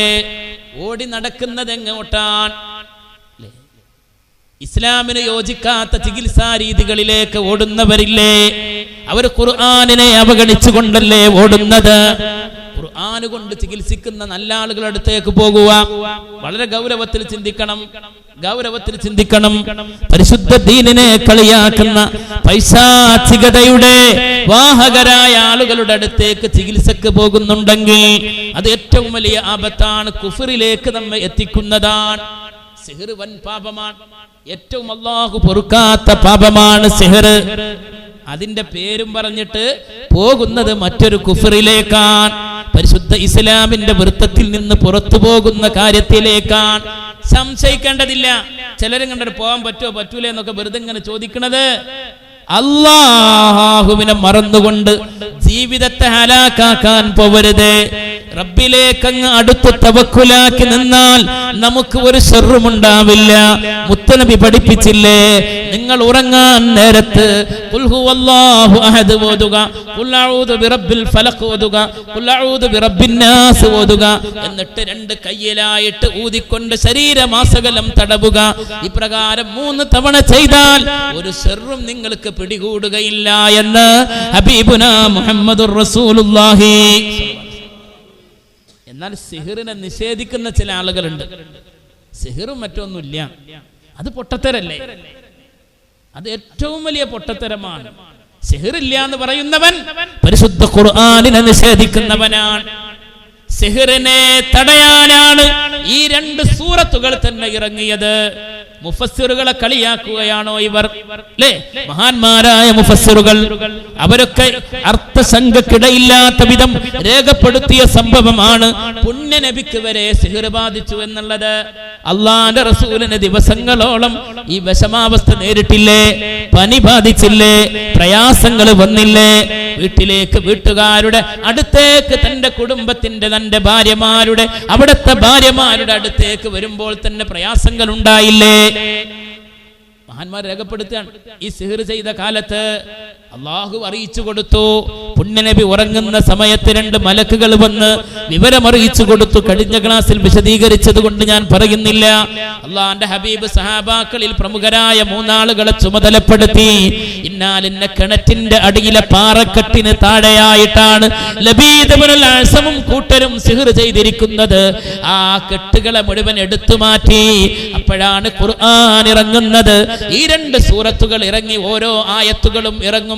ഓടി നടക്കുന്നത് എങ്ങോട്ടാണ്? ഇസ്ലാമിന് യോജിക്കാത്ത ചികിത്സാ രീതികളിലേക്ക് ഓടുന്നവരില്ലേ? അവർ ഖുർആനിനെ അവഗണിച്ചുകൊണ്ടല്ലേ ഓടുന്നത്? ഖുർആൻ കൊണ്ട് ചികിത്സിക്കുന്ന നല്ല ആളുകളുടെ അടുത്തേക്ക് പോകുക. വളരെ ഗൗരവത്തിൽ ചിന്തിക്കണം. പരിശുദ്ധ ദീനിനെ കളിയാക്കുന്ന പൈശാചികതയുടെ വാഹകരായ ആളുകളുടെ അടുത്തേക്ക് ചികിത്സക്ക് പോകുന്നുണ്ടെങ്കിൽ അത് ഏറ്റവും വലിയ ആപത്താണ്, കുഫറിലേക്ക് നമ്മെ എത്തിക്കുന്നതാണ്. സിഹ്ർ വൻ പാപമാണ്. ഏറ്റവും അല്ലാഹു പൊറുക്കാത്ത പാപമാണ് സിഹ്ർ. അതിന്റെ പേരും പറഞ്ഞിട്ട് പോകുന്നത് മറ്റൊരു കുഫറിലേക്കാണ്, പരിശുദ്ധ ഇസ്ലാമിന്റെ വൃത്തത്തിൽ നിന്ന് പുറത്തു പോകുന്ന കാര്യത്തിലേക്കാണ്. സംശയിക്കേണ്ടതില്ല. ചിലരും കണ്ടിട്ട് പോകാൻ പറ്റുമോ പറ്റൂലേ എന്നൊക്കെ വെറുതെ ഇങ്ങനെ ചോദിക്കണത് അല്ലാഹുവിനെ മറന്നുകൊണ്ട് ജീവിതത്തെ ഹലാക്കാക്കാൻ പോവരുത്. റബ്ബിലേക്കങ്ങ് അടുത്ത് തവക്കുലാക്കി നിന്നാൽ നമുക്ക് ഒരു ശർറും ഉണ്ടാവില്ല. മുത്തനബി പഠിപ്പിച്ചില്ലേ, നിങ്ങൾ ഉറങ്ങാൻ നേരത്ത് ഖുൽ ഹുവല്ലാഹു അഹദ് ഓതുക, ഖുൽ അഊദു ബിറബ്ബിൽ ഫലഖ് ഓതുക, ഖുൽ അഊദു ബിറബ്ബിൻ നാസ് ഓതുക. എന്നിട്ട് 2 കയ്യിലായിട്ട് ഊതിക്കൊണ്ട് ശരീരമാസകലം തടവുക. ഇപ്രകാരം 3 തവണ ചെയ്താൽ ഒരു ശർറും നിങ്ങൾക്ക് പിടികൂടുകയില്ല എന്ന് ഹബീബുനാ മുഹമ്മദുർ റസൂലുള്ളാഹി. എന്നാൽ സിഹിറിനെ നിഷേധിക്കുന്ന ചില ആളുകളുണ്ട്. സിഹിറും മറ്റൊന്നുമില്ല, അത് പൊട്ടത്തരല്ലേ? അത് ഏറ്റവും വലിയ പൊട്ടത്തരമാണ്. സിഹിറില്ല എന്ന് പറയുന്നവൻ പരിശുദ്ധ ഖുർആനിനെ നിഷേധിക്കുന്നവനാണ്. സിഹിറിനെ തടയാനാണ് ഈ 2 സൂറത്തുകൾ തന്നെ ഇറങ്ങിയത്. മുഫസ്സിറുകളെ കളിയാക്കുകയാണോ ഇവർ? അല്ലേ, മഹാന്മാരായ മുഫസ്സിറുകൾ അവരൊക്കെ അർത്ഥശങ്കക്കിടയില്ലാത്ത വിധം രേഖപ്പെടുത്തിയ സംഭവമാണ് പുണ്യ നബിക്ക് വരെ സിഹിർ ബാധിച്ചു എന്നുള്ളത്. അള്ളാന്റെ റസൂലിന് ദിവസങ്ങളോളം ഈ വിഷമാവസ്ഥ നേരിട്ടില്ലേ? പനി ബാധിച്ചില്ലേ? പ്രയാസങ്ങൾ വന്നില്ലേ? വീട്ടിലേക്ക്, വീട്ടുകാരുടെ അടുത്തേക്ക്, തന്റെ കുടുംബത്തിന്റെ, തന്റെ ഭാര്യമാരുടെ, അവിടുത്തെ ഭാര്യമാരുടെ അടുത്തേക്ക് വരുമ്പോൾ തന്നെ പ്രയാസങ്ങൾ ഉണ്ടായില്ലേ? മഹാന്മാർ രേഖപ്പെടുത്തുകയാണ്. ഈ സിഹിർ ചെയ്ത കാലത്ത് അള്ളാഹു അറിയിച്ചു കൊടുത്തു. പുണ്യനബി ഉറങ്ങുന്ന സമയത്ത് 2 മലക്കുകൾ വന്ന് വിവരമറിയിച്ചു കൊടുത്തു. കഴിഞ്ഞ ക്ലാസ്സിൽ വിശദീകരിച്ചത് കൊണ്ട് ഞാൻ പറയുന്നില്ല. അള്ളാന്റെ ഹബീബ് സഹാബാക്കളിൽ പ്രമുഖരായ 3 ആളുകളെ ചുമതലപ്പെടുത്തി. ഇന്നാലിന്ന കിണറ്റിന്റെ അടിയിലെ പാറക്കെട്ടിന് താഴെയായിട്ടാണ് ലബീദ് ഇബ്നുൽ അഅ്സമും കൂട്ടരും സിഹിർ ചെയ്തിരിക്കുന്നത്. ആ കെട്ടുകളെ മുഴുവൻ എടുത്തു മാറ്റി. അപ്പോഴാണ് ഖുർആൻ ഇറങ്ങുന്നത്. ഈ 2 സൂറത്തുകൾ ഇറങ്ങി. ഓരോ ആയത്തുകളും ഇറങ്ങുമ്പോൾ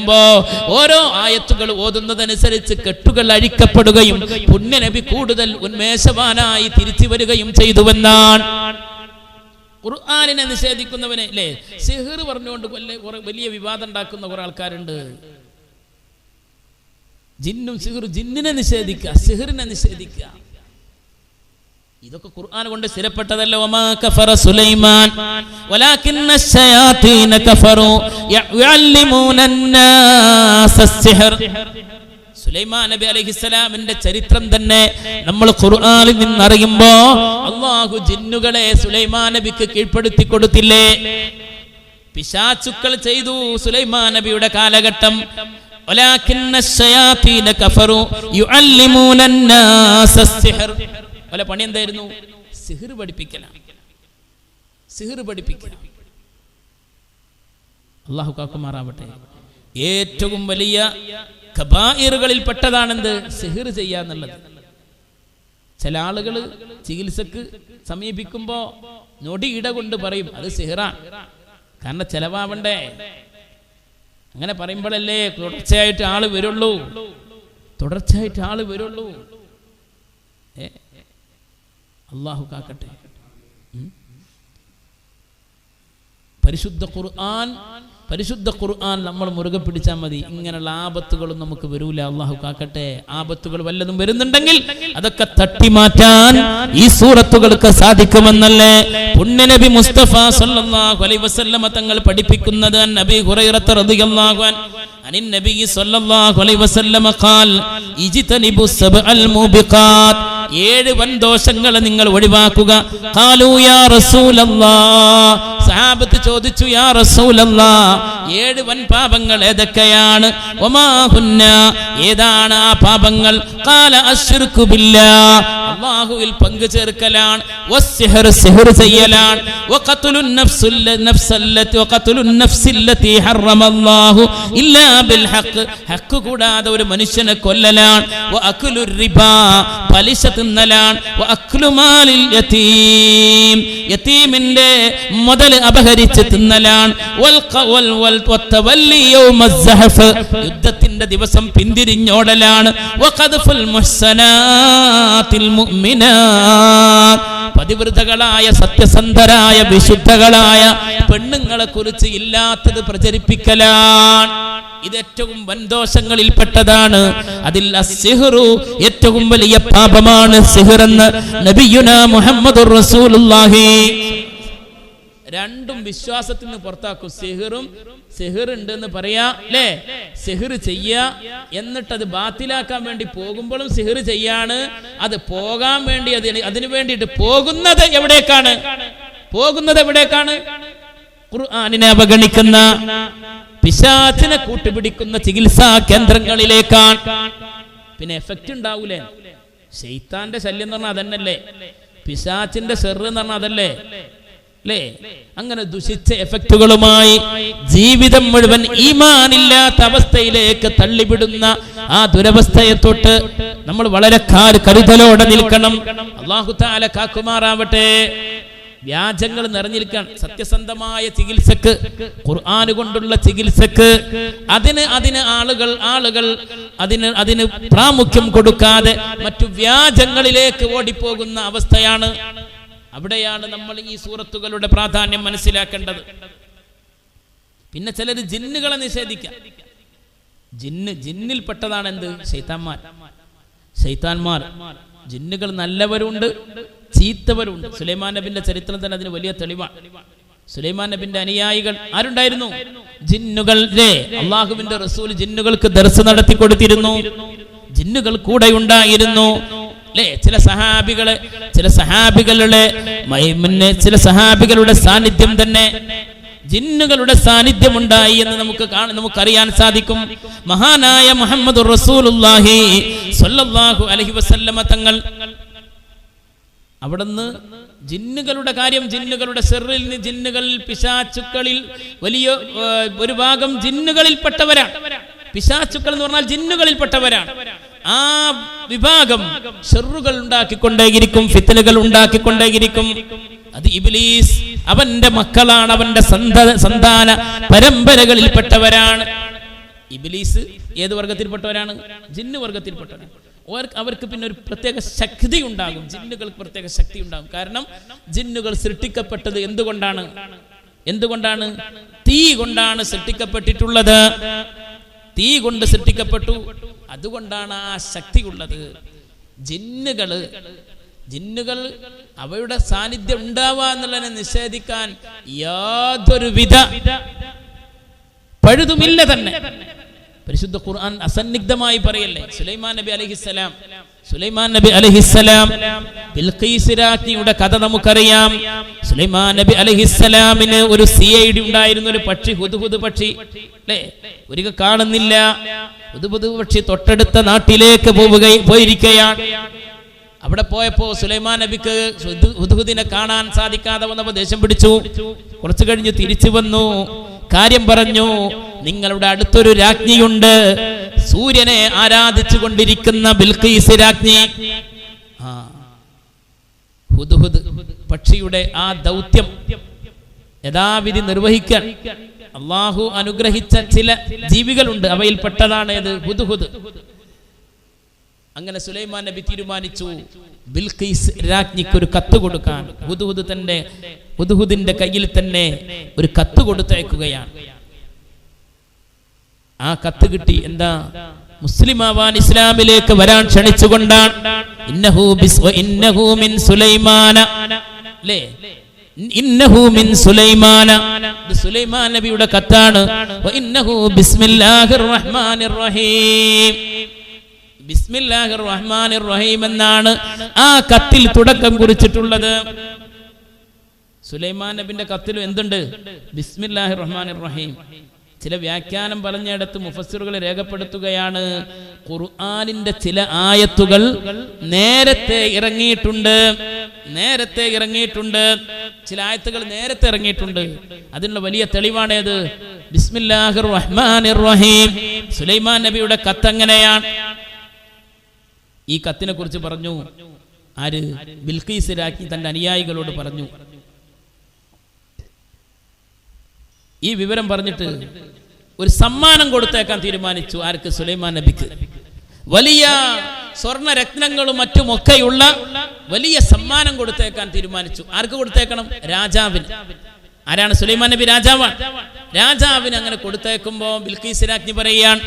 ഓരോ ആയത്തുകൾ ഓതുന്നതനുസരിച്ച് കെട്ടുകൾ അഴിക്കപ്പെടുകയും പുണ്യനബി കൂടുതൽ ഉന്മേഷവാനായി തിരിച്ചു വരികയും ചെയ്തുവെന്നാണ്. ഖുർആനിനെ നിഷേധിക്കുന്നവനെ അല്ലേ സിഹിർ പറഞ്ഞുകൊണ്ട് വലിയ വിവാദം ഉണ്ടാക്കുന്ന കുറെ ആൾക്കാരുണ്ട്. ജിന്നും സിഹിർ, ജിന്നിനെ നിഷേധിക്കുക, സിഹിറിനെ നിഷേധിക്കുക. ഇതൊക്കെ ഖുർആൻ കൊണ്ട് സ്ഥിരപ്പെട്ടതല്ല. വമാ കഫറ സുലൈമാൻ വലാകിന്ന ശയാതീന കഫറു യുഅല്ലിമൂന അന്നാസ അസ്സിഹർ. സുലൈമാൻ നബി അലൈഹിസ്സലാമിന്റെ ചരിത്രം തന്നെ നമ്മൾ ഖുർആനിൽ നിന്ന് അറിയുമ്പോ അല്ലാഹു ജിന്നുകളെ സുലൈമാൻ നബിക്ക് കീഴ്പ്പെടുത്തി കൊടുത്തില്ലേ? പിശാചുക്കൾ ചെയ്തു സുലൈമാൻ നബിയുടെ കാലഘട്ടം. വലാകിന്ന ശയാതീന കഫറു യുഅല്ലിമൂന അന്നാസ അസ്സിഹർ. പല പണി എന്തായിരുന്നു? സിഹിർ പഠിപ്പിക്കലാണ്. സിഹിർ പഠിപ്പിക്കണം. അല്ലാഹു കാക്കുമാറാവട്ടെ. ഏറ്റവും വലിയ കബായിറുകളിൽ പെട്ടതാണെന്ത്? സിഹിർ ചെയ്യാന്നുള്ളത്. ചില ആളുകൾ ചികിത്സക്ക് സമീപിക്കുമ്പോ ഞൊടിയിട കൊണ്ട് പറയും അത് സിഹിറാണ്. കാരണം ചെലവാവണ്ടേ. അങ്ങനെ പറയുമ്പോഴല്ലേ തുടർച്ചയായിട്ട് ആള് വരുള്ളൂ. തുടർച്ചയായിട്ട് ആള് വരുള്ളൂ. അല്ലാഹു കാക്കട്ടെ. പരിശുദ്ധ ഖുർആൻ നമ്മൾ മുറുകെ പിടിച്ചാൽ മതി. ഇങ്ങനെയുള്ള ആപത്തുകളും നമുക്ക് വരൂല. അല്ലാഹു കാക്കട്ടെ. ആപത്തുകൾ വല്ലതും വരുന്നുണ്ടെങ്കിൽ അതൊക്കെ തട്ടിമാറ്റാൻ ഈ സൂറത്തുകൾക്ക് സാധിക്കുമെന്നല്ലേ പുണ്യനബി മുസ്തഫ സല്ലല്ലാഹു അലൈഹി വസല്ലമ തങ്ങൾ പഠിപ്പിക്കുന്നത്. നബി ഹുറൈറ റളിയല്ലാഹു അൻഹു അനിൻ നബി സല്ലല്ലാഹു അലൈഹി വസല്ലമ ഖാൽ ഇജ്തനിബു സബ്അൽ മുബിഖാത്ത്. 7 വൻദോഷങ്ങൾ നിങ്ങൾ ഒഴിവാക്കുക. ഖാലൂ യാ റസൂലല്ലാഹ്. സഹാബത്ത് ചോദിച്ചു, യാ റസൂലല്ലാഹ് 7 വൻ പാപങ്ങൾ ഏതൊക്കെയാണ്? വമാ ഹുന്ന, ഏതാണ് ആ പാപങ്ങൾ? ഖാല അശ്ർകു ബില്ലാഹ്, അല്ലാഹുവിൽ പങ്കു ചേർക്കലാണ്. വസ്സിഹർ, സിഹർ ചെയ്യലാണ്. വഖത്ലുൻ നഫ്സല്ലതി ഹറമല്ലാഹു ഇല്ലാ ബിൽ ഹഖ്, ഹഖ് കൂടാതെ ഒരു മനുഷ്യനെ കൊല്ലലാണ്. വഅക്ലുർ റിബാ, പലിശ തിന്നലാണ്. വഅക്ലു മാലിൽ യതീം, യതീമിന്റെ മുതൽ അപഹരിച്ച് തിന്നലാണ്. വത്തവല്ലി യൗമസ്സഹഫ്, യുദ്ധത്തിന്റെ ദിവസം പിന്തിരിഞ്ഞോടലാണ്. വഖദ്ഫുൽ മുഹ്സനാത്തിൽ മുഅ്മിനാത്ത്, പതിവ്രതകളായ സത്യസന്ധരായ വിശുദ്ധകളായ പെണ്ണുങ്ങളെ കുറിച്ച് ഇല്ലാത്തത് പ്രചരിപ്പിക്കലാണ്. ഇത് ഏറ്റവും വൻദോഷങ്ങളിൽപ്പെട്ടതാണ്. അതിൽ അസ്സിഹ്റു ഏറ്റവും വലിയ പാപമാണ്. സിഹ്ർ എന്ന് നബിയുനാ മുഹമ്മദുർ റസൂലുള്ളാഹി. രണ്ടും വിശ്വാസത്തിൽ നിന്ന് പുറത്താക്കും. സിഹിർ ഉണ്ട് എന്ന് പറയാ അല്ലേ, സിഹിർ ചെയ്യാ, എന്നിട്ടത് ബാത്തിലാക്കാൻ വേണ്ടി പോകുമ്പോഴും സിഹിർ ചെയ്യാണ്. അത് പോകാൻ വേണ്ടി അതിനു വേണ്ടിയിട്ട് പോകുന്നത് എവിടേക്കാണ്? ഖുർആനിനെ അവഗണിക്കുന്ന, പിശാചിനെ കൂട്ടുപിടിക്കുന്ന ചികിത്സാ കേന്ദ്രങ്ങളിലേക്കാണ്. പിന്നെ എഫക്റ്റ് ഉണ്ടാവൂലേ? ശൈത്താന്റെ ശല്യം എന്ന് പറഞ്ഞാൽ അതന്നല്ലേ, പിശാചിന്റെ ഷെർ എന്ന് പറഞ്ഞാൽ അതല്ലേ അല്ലേ? അങ്ങനെ ദുഷിച്ച എഫക്റ്റുകളുമായി ജീവിതം മുഴുവൻ ഈമാനില്ലാത്ത അവസ്ഥയിലേക്ക് തള്ളിവിടുന്ന ആ ദുരവസ്ഥയെ തൊട്ട് നമ്മൾ വളരെ കരുതലോടെ നിൽക്കണം. അല്ലാഹു തആല കാക്കുമാറാവട്ടെ. വ്യാജങ്ങൾ നിറഞ്ഞിരിക്കാൻ സത്യസന്ധമായ ചികിത്സക്ക്, ഖുർആൻ കൊണ്ടുള്ള ചികിത്സക്ക് അതിന് ആളുകൾ അതിന് പ്രാമുഖ്യം കൊടുക്കാതെ മറ്റു വ്യാജങ്ങളിലേക്ക് ഓടിപ്പോകുന്ന അവസ്ഥയാണ്. അവിടെയാണ് നമ്മൾ ഈ സൂറത്തുകളുടെ പ്രാധാന്യം മനസ്സിലാക്കേണ്ടത്. പിന്നെ ചിലർ ജിന്നുകളെ നിഷേധിക്കാം. ജിന്നിൽപ്പെട്ടതാണ് എന്ത്? ശൈത്താന്മാർ. ജിന്നുകൾ നല്ലവരുണ്ട്, ചീത്തവരുണ്ട്. സുലൈമാൻ നബിന്റെ ചരിത്രം തന്നെ അതിന് വലിയ തെളിവാണ്. സുലൈമാൻ നബിന്റെ അനുയായികൾ ആരുണ്ടായിരുന്നു? ജിന്നുകൾ. അള്ളാഹുവിന്റെ റസൂൽ ജിന്നുകൾക്ക് ദർസ് നടത്തി കൊടുത്തിരുന്നു. ജിന്നുകൾ കൂടെ ഉണ്ടായിരുന്നു. ചില സഹാബികളുടെ സാന്നിധ്യം തന്നെ, ജിന്നുകളുടെ സാന്നിധ്യം ഉണ്ടായി എന്ന് നമുക്കറിയാൻ സാധിക്കും. മഹാനായ മുഹമ്മദുർ റസൂലുള്ളാഹി സ്വല്ലല്ലാഹു അലൈഹി വസല്ലമ തങ്ങൾ അവിടുന്ന് ജിന്നുകളുടെ കാര്യം, ജിന്നുകളുടെ സിറിൽ നിന്ന്, ജിന്നുകളിൽ, പിശാചുക്കളിൽ വലിയ ഒരു ഭാഗം ജിന്നുകളിൽപ്പെട്ടവരാണ്. പിശാചുക്കൾ എന്ന് പറഞ്ഞാൽ ജിന്നുകളിൽപ്പെട്ടവരാണ്. ആ വിഭാഗം ഷെറുകൾ ഉണ്ടാക്കിക്കൊണ്ടേയിരിക്കും, ഫിത്നകൾ ഉണ്ടാക്കിക്കൊണ്ടേയിരിക്കും. അത് ഇബ്ലീസ്, അവന്റെ മക്കളാണ്, അവന്റെ സന്താന പരമ്പരകളിൽപ്പെട്ടവരാണ്. ഇബ്ലീസ് ഏത് വർഗത്തിൽപ്പെട്ടവരാണ്? ജിന്ന് വർഗത്തിൽപ്പെട്ടവരാണ്. അവർക്ക് പിന്നെ ഒരു പ്രത്യേക ശക്തി ഉണ്ടാകും. ജിന്നുകൾക്ക് പ്രത്യേക ശക്തി ഉണ്ടാകും. കാരണം ജിന്നുകൾ സൃഷ്ടിക്കപ്പെട്ടത് എന്തുകൊണ്ടാണ്? തീ കൊണ്ടാണ് സൃഷ്ടിക്കപ്പെട്ടിട്ടുള്ളത്. തീ കൊണ്ട് സൃഷ്ടിക്കപ്പെട്ടു. അതുകൊണ്ടാണ് ആ ശക്തി ഉള്ളത്. ജിന്നുകൾ അവയുടെ സാന്നിധ്യം ഉണ്ടാവുക എന്നുള്ളതിനെ നിഷേധിക്കാൻ യാതൊരുവിധ പഴുതുമില്ല തന്നെ. പരിശുദ്ധ ഖുർആൻ അസന്നിഗ്ധമായി പറയല്ലേ, സുലൈമാൻ നബി അലൈഹിസ്സലാം ബിൽഖീസ് രാജ്ഞിയുടെ കഥ നമുക്കറിയാം. സുലൈമാൻ നബി അലൈഹിസ്സലാമിന് ഒരു CID ഉണ്ടായിരുന്നു, ഒരു പക്ഷി, ഹുദ്ഹുദ് പക്ഷി അല്ലേ? ഒരിക്കൽ കാണുന്നില്ല. ഹുദ്ഹുദ് പക്ഷി തൊട്ടടുത്ത നാട്ടിലേക്ക് പോയിരിക്കുകയാണ്. അവിടെ പോയപ്പോ സുലൈമാൻ നബിക്ക് ഹുദ്ഹുദിനെ കാണാൻ സാധിക്കാതെ വന്നപ്പോൾ ദേഷ്യം പിടിച്ചു. കുറച്ചു കഴിഞ്ഞ് തിരിച്ചു വന്നു, കാര്യം പറഞ്ഞു. നിങ്ങളുടെ അടുത്തൊരു രാജ്ഞിയുണ്ട്, സൂര്യനെ ആരാധിച്ചു കൊണ്ടിരിക്കുന്ന ബിൽഖീസ് രാജ്ഞി. ഹുദ്ഹുദ് പക്ഷിയുടെ ആ ദൗത്യം യഥാവിധി നിർവഹിക്കാൻ അള്ളാഹു അനുഗ്രഹിച്ച ചില ജീവികളുണ്ട്. അവയിൽ പെട്ടതാണ് ഏത്? ഹുദ്ഹുദ്. അങ്ങനെ സുലൈമാൻ നബി തീരുമാനിച്ചു ബിൽഖീസ് രാജ്ഞിക്ക് ഒരു കത്ത് കൊടുക്കാൻ. ഹുദ്ഹുദിന്റെ കയ്യിൽ തന്നെ ഒരു കത്ത് കൊടുത്തയക്കുകയാണ്. ആ കത്ത് കിട്ടി. എന്താ? മുസ്ലിമാവാൻ, ഇസ്ലാമിലേക്ക് വരാൻ ക്ഷണിച്ചുകൊണ്ടാണ്. ഇന്നഹു മിൻ സുലൈമാന, ഇന്നഹു മിൻ സുലൈമാന, സുലൈമാൻ നബിയുടെ കത്താണ്. ഇന്നഹു ബിസ്മില്ലാഹിർ റഹ്മാനിർ റഹീം, ബിസ്മില്ലാഹിർ റഹ്മാനിർ റഹീം എന്നാണ് ആ കത്തിൽ തുടക്കം കുറിച്ചിട്ടുള്ളത്. സുലൈമാൻ നബിന്റെ കത്തിലും എന്തുണ്ട്? ബിസ്മില്ലാഹിർ റഹ്മാനിർ റഹീം. ചില വ്യാഖ്യാനം പറഞ്ഞിടത്ത് മുഫസ്സിറുകൾ രേഖപ്പെടുത്തുകയാണ്, ഖുർആനിന്റെ ചില ആയത്തുകൾ നേരത്തെ ഇറങ്ങിയിട്ടുണ്ട്. ചില ആയത്തുകൾ നേരത്തെ ഇറങ്ങിയിട്ടുണ്ട്. അതിനുള്ള വലിയ തെളിവാണേത്? ബിസ്മില്ലാഹിർ റഹ്മാനിർ റഹീം. സുലൈമാൻ നബിയുടെ കത്ത് എങ്ങനെയാണ്? ഈ കത്തിനെ കുറിച്ച് പറഞ്ഞു ആര്? ബിൽഖീസ് രാജ്ഞി തന്റെ അനുയായികളോട് പറഞ്ഞു. ഈ വിവരം പറഞ്ഞിട്ട് ഒരു സമ്മാനം കൊടുത്തേക്കാൻ തീരുമാനിച്ചു. ആർക്ക്? സുലൈമാൻ നബിക്ക്. വലിയ സ്വർണ്ണ രത്നങ്ങളും മറ്റുമൊക്കെയുള്ള വലിയ സമ്മാനം കൊടുത്തേക്കാൻ തീരുമാനിച്ചു. ആർക്ക് കൊടുത്തേക്കണം? രാജാവിന്. ആരാണ്? സുലൈമാൻ നബി രാജാവാണ്. രാജാവിന് അങ്ങനെ കൊടുത്തേക്കുമ്പോ ബിൽഖീസ് രാജ്ഞി പറയുകയാണ്,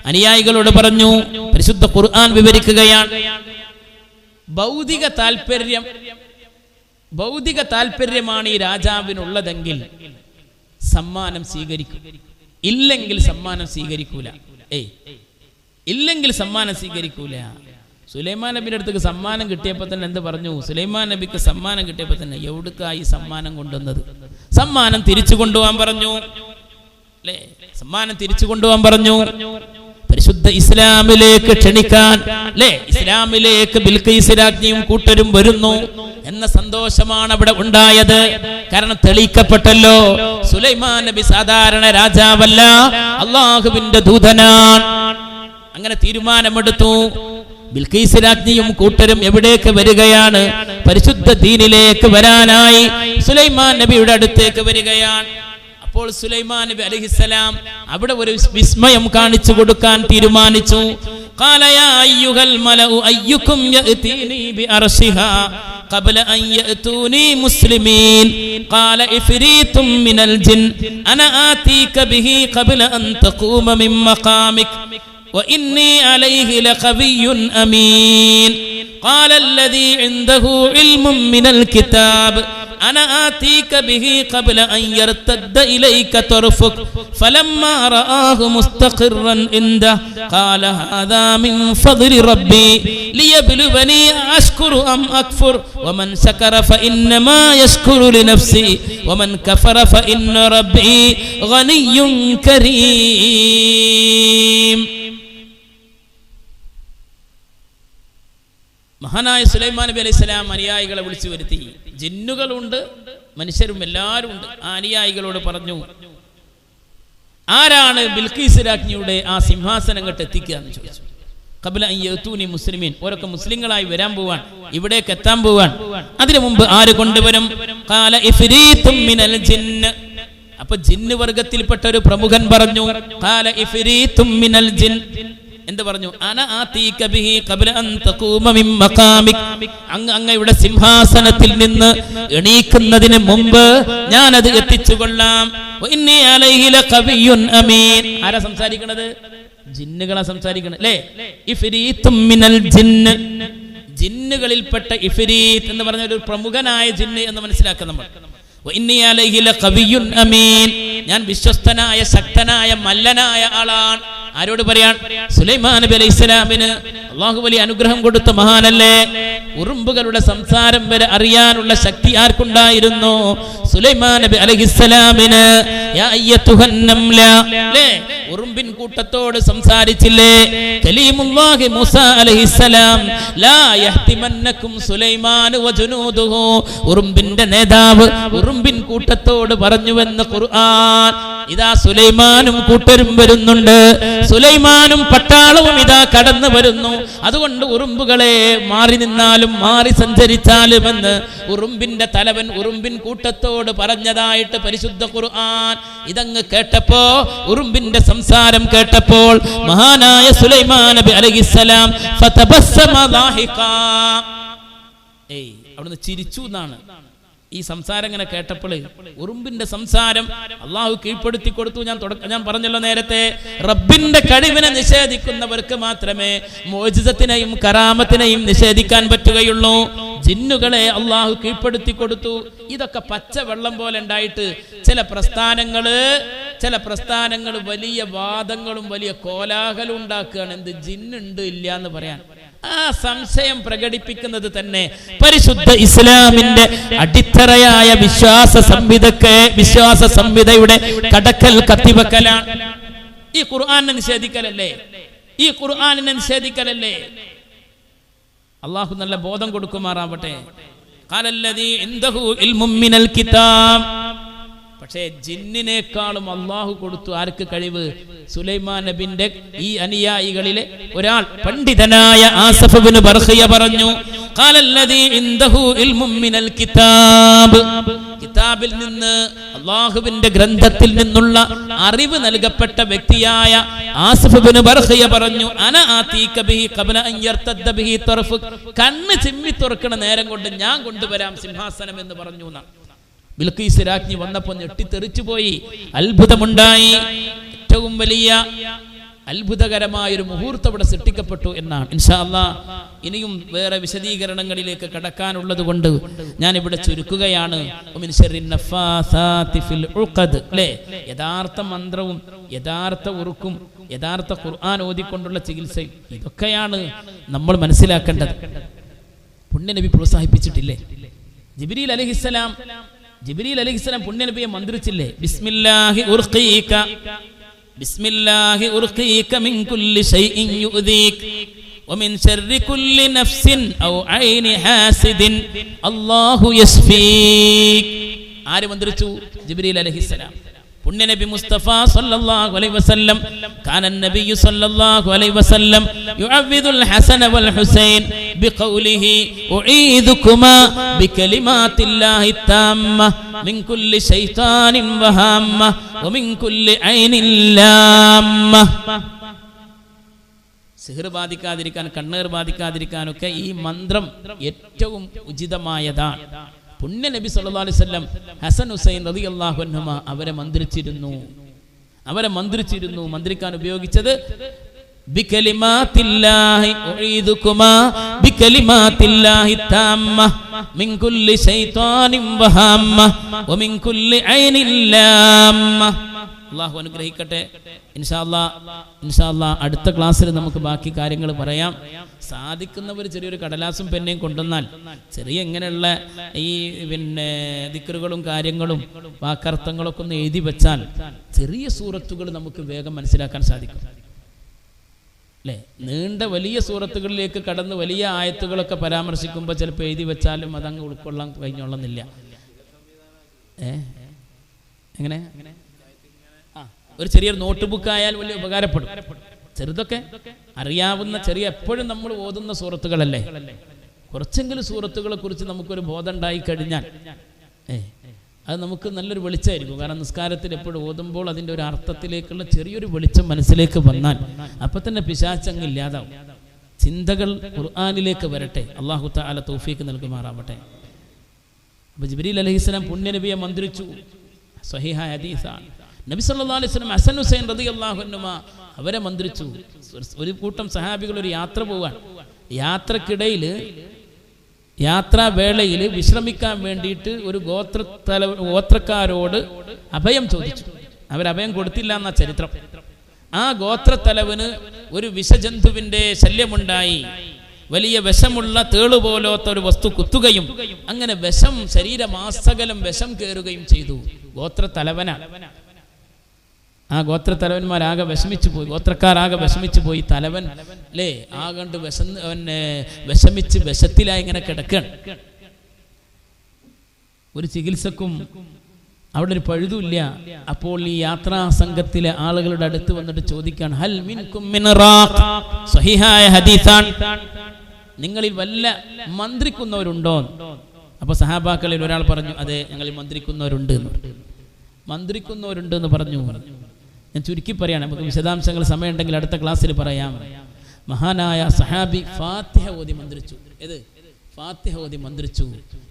അനുയായികളോട് പറഞ്ഞു, പരിശുദ്ധ ഖുർആൻ വിവരിക്കുകയാണ്, ഭൗതിക താല്പര്യം ഭൗതിക താല്പര്യമാണ് ഈ രാജാവിനുള്ളതെങ്കിൽ സമ്മാനം സ്വീകരിക്കും, ഇല്ലെങ്കിൽ സമ്മാനം സ്വീകരിക്കൂല. ഇല്ലെങ്കിൽ സമ്മാനം സ്വീകരിക്കൂല. സുലൈമാൻ നബിയുടെ അടുത്തേക്ക് സമ്മാനം കിട്ടിയപ്പോൾ തന്നെ എന്ത് പറഞ്ഞു? സുലൈമാൻ നബിക്ക് സമ്മാനം കിട്ടിയപ്പോൾ തന്നെ എവിടുക്കായി സമ്മാനം കൊണ്ടുവന്നത്? സമ്മാനം തിരിച്ചു കൊണ്ടുപോകാൻ പറഞ്ഞു അല്ലേ? സമ്മാനം തിരിച്ചു കൊണ്ടുപോകാൻ പറഞ്ഞു. പരിശുദ്ധ ഇസ്ലാമിലേക്ക് ക്ഷണിക്കാൻ അല്ലേ? ഇസ്ലാമിലേക്ക് ബിൽഖീസ് രാജ്ഞിയും കൂട്ടരും വരുന്നു എന്ന സന്തോഷമാണ് അവിടെ ഉണ്ടായത്. കാരണം തെളിയിക്കപ്പെട്ടല്ലോ, സുലൈമാൻ നബി സാധാരണ രാജാവല്ല, അള്ളാഹുവിന്റെ ദൂതനാണ്. അങ്ങനെ തീരുമാനമെടുത്തു. ബിൽഖീസ് രാജ്ഞിയും കൂട്ടരും എവിടേക്ക് വരികയാണ്? പരിശുദ്ധ ദീനിലേക്ക് വരാനായി സുലൈമാൻ നബിയുടെ അടുത്തേക്ക് വരികയാണ്. അപ്പോൾ സുലൈമാൻ നബി അലൈഹിസ്സലാം അവിടെ ഒരു വിസ്മയം കാണിച്ചു കൊടുക്കാൻ തീരുമാനിച്ചു. ഖാല യാ അയ്യുഹൽ മലഉ അയ്യുക്കും യഅതീനി ബിഅർശിഹാ ഖബ്ല അൻ യഅതൂനി മുസ്ലിമീൻ ഖാല ഇഫ്രീതും മിനൽ ജിൻ അന ആതീക ബിഹി ഖബ്ല അൻ തഖൂമ മിൻ മഖാമിക وإني عليه لقوي أمين قال الذي عنده علم من الكتاب أنا آتيك به قبل أن يرتد إليك طرفك فلما رآه مستقرا عنده قال هذا من فضل ربي ليبلوني أشكر أم أكفر ومن شكر فإنما يشكر لنفسه ومن كفر فإن ربي غني كريم. മഹാനായ സുലൈമാൻ നബി അലൈഹി സ്വലാം അനുയായികളെ വിളിച്ചു വരുത്തി. ജിന്നുകളുണ്ട്, മനുഷ്യരും എല്ലാവരും ഉണ്ട്. ആ അനുയായികളോട് പറഞ്ഞു, ആരാണ് ബിൽഖീസ് രാജ്ഞിയുടെ ആ സിംഹാസനം കെട്ട് എത്തിക്കുക എന്ന് ചോദിച്ചു. ഖബ്ല അൻ യഅതൂനി മുസ്ലിമീൻ, ഓരൊക്കെ മുസ്ലിങ്ങളായി വരാൻ പോവാൻ, ഇവിടേക്ക് എത്താൻ പോവാൻ. അതിനു മുമ്പ് ആര് കൊണ്ടുവരും? ഖാല ഇഫ്രീതും മിനൽ ജിന്ന്. അപ്പൊ ജിന്ന് വർഗത്തിൽപ്പെട്ട ഒരു പ്രമുഖൻ പറഞ്ഞു, ഖാല ഇഫ്രീതും മിനൽ ജിൻ. എന്ത് പറഞ്ഞു? അന ആതീക ബിഹി ഖബ്ല അൻ തഖൂമ മിൻ മഖാമിക, അങ്ങയുടെ സിംഹാസനത്തിൽ നിന്ന് എണീക്കുന്നതിന് മുമ്പ് ഞാൻ അത് എത്തിച്ചു കൊള്ളാം. വഇന്നി അലൈഹി ലഖവിയ്യുൻ അമീൻ. ആരാ സംസാരിക്കുന്നത്? ജിന്നുകളാ സംസാരിക്കുന്നത് അല്ലേ? ഇഫ്രീതും മിനൽ ജിന്ന്, ജിന്നുകളിൽപ്പെട്ട ഇഫ്രീത്ത് എന്ന് പറഞ്ഞ ഒരു പ്രമുഖനായ ജിന്ന് എന്ന് മനസ്സിലാക്കുക നമ്മൾ. വഇന്നി അലൈഹി ലഖവിയ്യുൻ അമീൻ, ഞാൻ വിശ്വസ്തനായ ശക്തനായ മല്ലനായ ആളാണ്. ആരോട് പറയാൻ? സുലൈമാൻ നബി അലൈഹി സ്വലാമിന് അള്ളാഹു വലിയ അനുഗ്രഹം കൊടുത്ത മഹാനല്ലേ. ഉറുമ്പുകളുടെ സംസാരം വരെ അറിയാനുള്ള ശക്തി ആർക്കുണ്ടായിരുന്നു? സുലൈമാൻ നബി അലൈഹിസ്സലാമിന്. യാ അയ്യതുഹൻ നംല, ലേ ഉറുമ്പിൻ കൂട്ടത്തോട് സംസാരിച്ചില്ലേ കലീമുല്ലാഹി മൂസ അലൈഹിസ്സലാം, ലാ യഹ്തിമന്നകും സുലൈമാൻ വജുനൂദുഹു. ഉറുമ്പിന്റെ നേതാവ് ഉറുമ്പിൻ കൂട്ടത്തോട് പറഞ്ഞുവെന്ന് ഖുർആൻ. ഇതാ സുലൈമാനും കൂട്ടരും വരുന്നുണ്ട്, സുലൈമാനും പട്ടാളവും ഇതാ കടന്നു വരുന്നു. അതുകൊണ്ട് ഉറുമ്പുകളെ മാറി നിന്നാലും മാറി സഞ്ചരിച്ചാലുമെന്ന് ഉറുമ്പിന്റെ തലവൻ ഉറുമ്പിൻ കൂട്ടത്തോട് പറഞ്ഞതായിട്ട് പരിശുദ്ധ ഖുർആൻ. ഇതങ്ങ് കേട്ടപ്പോ, ഉറുമ്പിന്റെ സംസാരം കേട്ടപ്പോൾ മഹാനായ സുലൈമാൻ നബി അലൈഹിസ്സലാം ഫതബസ്സമ ളാഹിഖാ, അവിടുന്ന് ചിരിച്ചു എന്നാണ്. ഈ സംസാരം ഇങ്ങനെ കേട്ടപ്പോൾ ഉറുമ്പിന്റെ സംസാരം അള്ളാഹു കീഴ്പ്പെടുത്തി കൊടുത്തു. ഞാൻ പറഞ്ഞല്ലോ നേരത്തെ, റബ്ബിന്റെ കഴിവിനെ നിഷേധിക്കുന്നവർക്ക് മാത്രമേ മോജിസത്തിനെയും കറാമത്തിനെയും നിഷേധിക്കാൻ പറ്റുകയുള്ളൂ. ജിന്നുകളെ അള്ളാഹു കീഴ്പ്പെടുത്തി കൊടുത്തു. ഇതൊക്കെ പച്ചവെള്ളം പോലെ ഉണ്ടായിട്ട് ചില പ്രസ്ഥാനങ്ങൾ വലിയ വാദങ്ങളും വലിയ കോലാഹലം ഉണ്ടാക്കുകയാണ്. എന്ത് ജിന്നുണ്ട് ഇല്ല എന്ന് പറയാൻ. ആ സംശയം പ്രകടിപ്പിക്കുന്നത് തന്നെ പരിശുദ്ധ ഇസ്ലാമിന്റെ അടിത്തറയായ വിശ്വാസ സംഹിതയുടെ കടക്കൽ കത്തിവെക്കലാണ്. ഈ ഖുർആനെ നിഷേധിക്കലല്ലേ? അള്ളാഹു നല്ല ബോധം കൊടുക്കുമാറാവട്ടെ. ഖാലല്ലദീ ഇൻദഹു ഇൽമും മിനൽ കിതാബ്. പക്ഷേ ജിന്നിനേക്കാളും അള്ളാഹു കൊടുത്തു ആർക്ക് കഴിവ്? സുലൈമാൻ നബിന്റെ ഈ അനുയായികളിലെ ഒരാൾ പണ്ഡിതനായ ആസഫ് ഇബ്നു ബർഖിയ പറഞ്ഞു, ഖാലല്ലദീ ഇൻദഹു ഇൽമും മിനൽ കിതാബ്. കിതാബിൽ നിന്ന്, അള്ളാഹുവിന്റെ ഗ്രന്ഥത്തിൽ നിന്നുള്ള അറിവ് നൽകപ്പെട്ട വ്യക്തിയായ ആസഫ് ഇബ്നു ബർഖിയ പറഞ്ഞു, അന ആതീക ബിഹി ഖബ്ല അൻ യർതദ്ദ ബിഹി തർഫുക. കണ്ണ് ചിമ്മി തുറക്കണ നേരം കൊണ്ട് ഞാൻ കൊണ്ടുവരാം സിംഹാസനം എന്ന് പറഞ്ഞു. ബിൽഖീസ് രാജ്ഞി വന്നപ്പോൾ ഞെട്ടിത്തെറിച്ചു പോയി, അത്ഭുതമുണ്ടായി. ഏറ്റവും വലിയ അത്ഭുതകരമായൊരു മുഹൂർത്തം ഇവിടെ സൃഷ്ടിക്കപ്പെട്ടു എന്നാണ്. ഇൻഷാ അല്ലാഹ് ഇനിയും വേറെ വിശദീകരണങ്ങളിലേക്ക് കടക്കാനുള്ളത് കൊണ്ട് ഞാനിവിടെ ചുരുക്കുകയാണ്. അല്ലേ, യഥാർത്ഥ മന്ത്രവും യഥാർത്ഥ ഉറുക്കും യഥാർത്ഥ ഖുർആൻ ഓതിക്കൊണ്ടുള്ള ചികിത്സയും ഇതൊക്കെയാണ് നമ്മൾ മനസ്സിലാക്കേണ്ടത്. പുണ്യനബി പ്രോത്സാഹിപ്പിച്ചിട്ടില്ലേ? ജിബ്രീൽ അലൈഹിസ്സലാം പുണ്യനബിയെ മന്ത്രിച്ചില്ലേ? ബിസ്മില്ലാഹി ഉർഖീക ബിസ്മില്ലാഹി ഉർഖീക മിൻ കുല്ലി ശൈഇൻ യുഅദീക വമിൻ ശർരി കുല്ലി നഫ്സിൻ ഔ ഐനി ഹാസിദിൻ അല്ലാഹു യസ്ഫീക. ആര് മന്ത്രിച്ചു? ജിബ്രീൽ അലൈഹിസ്സലാം. പുണ്യനബി മുസ്തഫ സല്ലല്ലാഹു അലൈഹി വസല്ലം കാന നബിയു സല്ലല്ലാഹു അലൈഹി വസല്ലം യുഅവ്വിദുൽ ഹസന വൽ ഹുസൈൻ ബിഖൗലിഹി ഉഈദുകുമാ ബികലിമാത്തില്ലാഹി താമ്മ മിൻ കുല്ലി ശൈത്താനിൻ വഹാമ്മ വമിൻ കുല്ലി ഐനിൻ ലാമ്മ. സിഹ്ർ ബാധിക്കാതിരിക്കാൻ, കണ്ണേർ ബാധിക്കാതിരിക്കാനൊക്കെ ഈ മന്ത്രം ഏറ്റവും ഉചിതമായതാണ്. പുണ്യ നബി സല്ലല്ലാഹു അലൈഹി വസല്ലം ഹസൻ ഹുസൈൻ റളിയല്ലാഹു അൻഹുമ അവരെ മന്ത്രിച്ചിരുന്നു. മന്ത്രിക്കാൻ ഉപയോഗിച്ചത് ബികലിമാത്തില്ലാഹി ഉഈദുകുമാ ബികലിമാത്തില്ലാഹി താമ്മ മിൻ കുല്ലി ശൈത്താനിൻ വഹാമ്മ വമിൻ കുല്ലി ഐനിൻ ലാമ്മ. അല്ലാഹു അനുഗ്രഹിക്കട്ടെ. ഇൻഷാ അല്ലാഹ് അടുത്ത ക്ലാസ്സിൽ നമുക്ക് ബാക്കി കാര്യങ്ങൾ പറയാം. സാധിക്കുന്നവർ ചെറിയൊരു കടലാസും പെന്നയും കൊണ്ടുവന്നാൽ ചെറിയ ഇങ്ങനെയുള്ള ഈ ദിക്റുകളും കാര്യങ്ങളും വാക്കർത്ഥങ്ങളൊക്കെ ഒന്ന് എഴുതി വെച്ചാൽ ചെറിയ സൂറത്തുകൾ നമുക്ക് വേഗം മനസ്സിലാക്കാൻ സാധിക്കും. അല്ലേ, നീണ്ട വലിയ സൂറത്തുകളിലേക്ക് കടന്ന് വലിയ ആയത്തുകളൊക്കെ പരാമർശിക്കുമ്പോൾ ചിലപ്പോൾ എഴുതി വെച്ചാലും അതങ്ങ് ഉൾക്കൊള്ളാൻ കഴിഞ്ഞോളുന്നില്ല. എങ്ങനെ ഒരു ചെറിയൊരു നോട്ട് ബുക്ക് ആയാൽ വലിയ ഉപകാരപ്പെടും. ചെറുതൊക്കെ അറിയാവുന്ന ചെറിയ എപ്പോഴും നമ്മൾ ഓതുന്ന സൂറത്തുകളല്ലേ, കുറച്ചെങ്കിലും സൂറത്തുകളെ കുറിച്ച് നമുക്കൊരു ബോധം ഉണ്ടായി കഴിഞ്ഞാൽ അത് നമുക്ക് നല്ലൊരു വെളിച്ചമായിരിക്കും. കാരണം നിസ്കാരത്തിൽ എപ്പോഴും ഓതുമ്പോൾ അതിൻ്റെ ഒരു അർത്ഥത്തിലേക്കുള്ള ചെറിയൊരു വെളിച്ചം മനസ്സിലേക്ക് വന്നാൽ അപ്പം തന്നെ പിശാചങ്ങ് ഇല്ലാതാവും. ചിന്തകൾ ഖുർആനിലേക്ക് വരട്ടെ. അല്ലാഹു തആല തൗഫീഖ് നൽകുമാറാവട്ടെ. അപ്പോൾ ജിബ്രീൽ അലൈഹിസ്സലാം പുണ്യനബിയെ മന്ത്രിച്ചു. സ്വഹീഹായ ഹദീസാണ്. നബി സല്ലല്ലാഹു അലൈഹി വസല്ലം ഹസൻ ഹുസൈൻ റളിയല്ലാഹു അൻഹുമാ അവരെ മന്ത്രിച്ചു. ഒരു കൂട്ടം സഹാബികൾ ഒരു യാത്ര പോവാൻ, യാത്രാവേളയിൽ വിശ്രമിക്കാൻ വേണ്ടിയിട്ട് ഒരു ഗോത്രക്കാരോട് അഭയം ചോദിച്ചു. അവരഭയം കൊടുത്തില്ല എന്ന ചരിത്രം. ആ ഗോത്രത്തലവന് ഒരു വിഷജന്തുവിൻ്റെ ശല്യമുണ്ടായി. വലിയ വിഷമുള്ള തേളുപോലത്തെ ഒരു വസ്തു കുത്തുകയും അങ്ങനെ വിഷം ശരീരമാസകലം വിഷം കയറുകയും ചെയ്തു. ഗോത്രത്തലവനാണ്. ആ ഗോത്രത്തലവന്മാരാകെ വിഷമിച്ചു പോയി, ഗോത്രക്കാരാകെ വിഷമിച്ചു പോയി. തലവൻ അല്ലേ ആകണ്ട് വിഷമിച്ച് വിഷത്തിലായി ഇങ്ങനെ കിടക്കുകയാണ്. ഒരു ചികിത്സക്കും അവിടെ ഒരു പഴുതുമില്ല. അപ്പോൾ ഈ യാത്രാ സംഘത്തിലെ ആളുകളുടെ അടുത്ത് വന്നിട്ട് ചോദിക്കാണ്, ഹൽ മിൻകും മിൻ റാഖ്. സ്വഹീഹായ ഹദീസാണ്. നിങ്ങളിൽ വല്ല മന്ത്രിക്കുന്നവരുണ്ടോ? അപ്പൊ സഹാബാക്കളിൽ ഒരാൾ പറഞ്ഞു, അതെ ഞങ്ങളിൽ മന്ത്രിക്കുന്നവരുണ്ട് എന്ന് പറഞ്ഞു. ഞാൻ ചുരുക്കി പറയാണ്, നമുക്ക് വിശദാംശങ്ങൾ സമയമുണ്ടെങ്കിൽ അടുത്ത ക്ലാസ്സിൽ പറയാം. മഹാനായ സഹാബി ഫാത്തിഹ ഓതി മന്ത്രിച്ചു.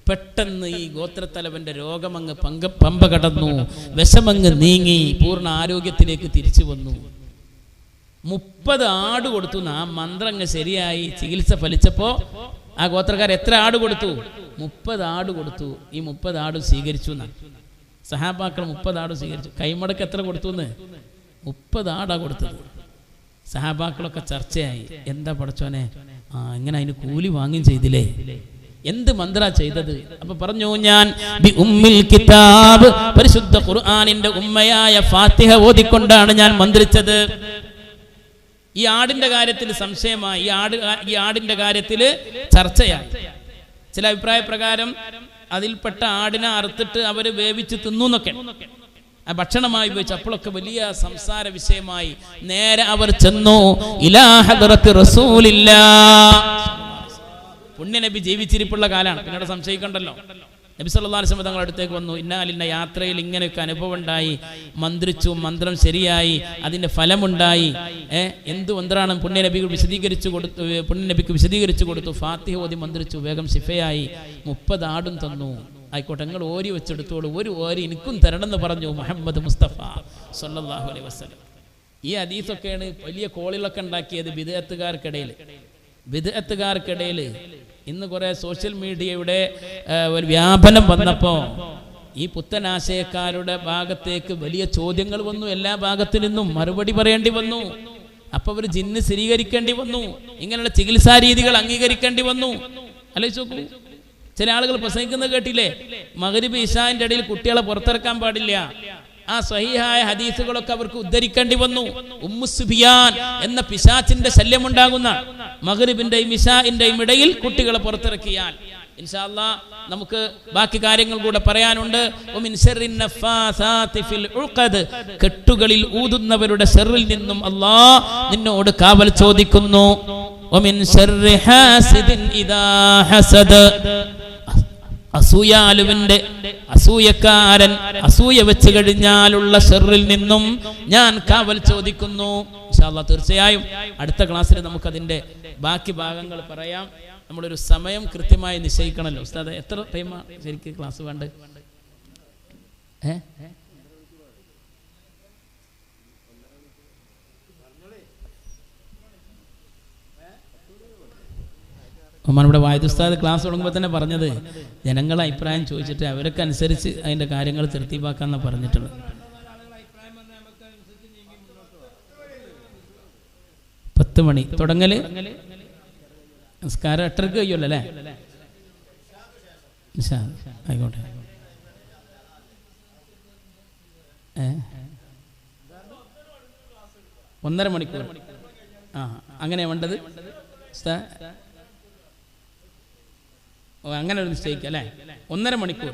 പെട്ടെന്ന് ഈ ഗോത്രത്തലവന്റെ രോഗമങ്ങ് പമ്പ കടന്നു, വിഷമങ്ങ് നീങ്ങി, പൂർണ്ണ ആരോഗ്യത്തിലേക്ക് തിരിച്ചു വന്നു. 30 ആട് കൊടുത്തു. ആ മന്ത്രങ്ങ് ശരിയായി, ചികിത്സ ഫലിച്ചപ്പോ ആ ഗോത്രക്കാർ എത്ര ആട് കൊടുത്തു? 30 ആട് കൊടുത്തു. ഈ 30 ആട് സ്വീകരിച്ചു എന്നാണ്. സഹാബാക്കൾ 30 ആട് സ്വീകരിച്ചു. കൈമടക്ക് എത്ര കൊടുത്തു എന്ന്? 30 ആടാ കൊടുത്തത്. സഹാബാക്കളൊക്കെ ചർച്ചയായി, എന്താ പടച്ചോനെ ഇങ്ങനെ അതിന് കൂലി വാങ്ങുകയും ചെയ്തില്ലേ, എന്ത് മന്ത്ര ചെയ്തത്? അപ്പൊ പറഞ്ഞു, ഞാൻ ബി ഉമ്മിൽ കിതാബ്, പരിശുദ്ധ ഖുർആനിന്റെ ഉമ്മയായ ഫാത്തിഹ ഓതിക്കൊണ്ടാണ് ഞാൻ മന്ത്രിച്ചത്. ഈ ആടിന്റെ കാര്യത്തിൽ സംശയമായി, ഈ ആടിന്റെ കാര്യത്തിൽ ചർച്ചയായി. ചില അഭിപ്രായ പ്രകാരം അതിൽപ്പെട്ട ആടിനെ അറുത്തിട്ട് അവര് വേവിച്ച് തിന്നു എന്നൊക്കെ ഭക്ഷണമായി ഉപയോഗിച്ചു. അപ്പോഴൊക്കെ വലിയ സംസാര വിഷയമായി. നേരെ അവർ ചെന്നു ഇലാ ഹദ്റത്തി റസൂലില്ലാഹ്. പുണ്യനബി ജീവിച്ചിരിപ്പുള്ള കാലാണ്, പിന്നീട് സംശയിക്കണ്ടല്ലോ. നബി സല്ലല്ലാഹു അലൈഹി വസല്ലം തങ്ങളുടെ അടുത്തേക്ക് വന്നു. ഇന്നാലിന്ന യാത്രയിൽ ഇങ്ങനെയൊക്കെ അനുഭവം ഉണ്ടായി, മന്ത്രിച്ചു, മന്ത്രം ശരിയായി, അതിന്റെ ഫലമുണ്ടായി. എന്ത് മന്ത്രാണ്? പുണ്യനബിക്ക് വിശദീകരിച്ചു കൊടുത്തു. ഫാത്തിഹ ഓതി മന്ത്രിച്ചു, വേഗം ശിഫയായി. 30 ആടും തന്നു. ആയിക്കോട്ടെ, നിങ്ങൾ ഓരി വെച്ചെടുത്തോളൂ, ഒരു ഓരി എനിക്കും തരണമെന്ന് പറഞ്ഞു മുഹമ്മദ് മുസ്തഫ സല്ലല്ലാഹു അലൈഹി വസല്ലം. ഈ ഹദീസൊക്കെയാണ് വലിയ കോളിലൊക്കെ ഉണ്ടാക്കിയത് ബിദ്അത്തുകാർക്കിടയിൽ. ഇന്ന് കുറേ സോഷ്യൽ മീഡിയയുടെ ഒരു വ്യാപനം വന്നപ്പോൾ ഈ പുത്തനാശയക്കാരുടെ ഭാഗത്തേക്ക് വലിയ ചോദ്യങ്ങൾ വന്നു. എല്ലാ ഭാഗത്തു നിന്നും മറുപടി പറയേണ്ടി വന്നു. അപ്പോൾ അവർ ജിന്ന് സ്ഥിരീകരിക്കേണ്ടി വന്നു. ഇങ്ങനെയുള്ള ചികിത്സാ രീതികൾ അംഗീകരിക്കേണ്ടി വന്നു. ആലോചിച്ച് നോക്കൂ. ചില ആളുകൾ പ്രസംഗിക്കുന്നത് കേട്ടില്ലേ, മഗ്രിബ് ഇശാന്റെ ഇടയിൽ കുട്ടികളെ പുറത്തിറക്കാൻ പാടില്ല. ആ സ്വഹീഹായ ഹദീസുകളൊക്കെ അവർക്ക് ഉദ്ധരിക്കേണ്ടി വന്നു. ഉമ്മു സുബിയാൻ എന്ന പിശാചിന്റെ ശല്യമുണ്ടാകുന്ന മഗ്രിബിന്റെയും ഇശാഇന്റെയും ഇടയിൽ കുട്ടികളെ പുറത്തിറക്കിയാൽ, ഇൻഷാ അല്ലാഹ് നമുക്ക് ബാക്കി കാര്യങ്ങൾ കൂടെ പറയാനുണ്ട്. കെട്ടുകളിൽ ഊതുന്നവരുടെ ശർറിൽ നിന്നും അല്ലാഹ് നിന്നോട് കാവൽ ചോദിക്കുന്നു. അസൂയാലുവിന്റെ അസൂയക്കാരൻ അസൂയ വെച്ച് കഴിഞ്ഞാലുള്ള ശർറിൽ നിന്നും ഞാൻ കാവൽ ചോദിക്കുന്നു. ഇൻഷാ അല്ലാഹ് തീർച്ചയായും അടുത്ത ക്ലാസ്സിൽ നമുക്കതിന്റെ ബാക്കി ഭാഗങ്ങൾ പറയാം. നമ്മളൊരു സമയം കൃത്യമായി നിശ്ചയിക്കണമല്ലോ. ഉസ്താദ്, എത്ര ടൈമാണ് ശരിക്കും ക്ലാസ് വേണ്ടത്? നമ്മുടെ വായിദ് ഉസ്താദ് ക്ലാസ് തുടങ്ങുമ്പോൾ തന്നെ പറഞ്ഞത് ജനങ്ങളുടെ അഭിപ്രായം ചോദിച്ചിട്ട് അവരൊക്കെ അനുസരിച്ച് അതിൻ്റെ കാര്യങ്ങൾ തൃപ്തിപ്പാക്കാന്നാണ് പറഞ്ഞിട്ടുള്ളത്. 10 മണി തുടങ്ങല്, നമസ്കാരം 8:30 കഴിയുമല്ലോ അല്ലേ? ആയിക്കോട്ടെ. 1.5 മണിക്കൂർ. അങ്ങനെയാണ് വേണ്ടത്. അങ്ങനെ ഒരു നിശ്ചയിക്കുക അല്ലേ? 1.5 മണിക്കൂർ.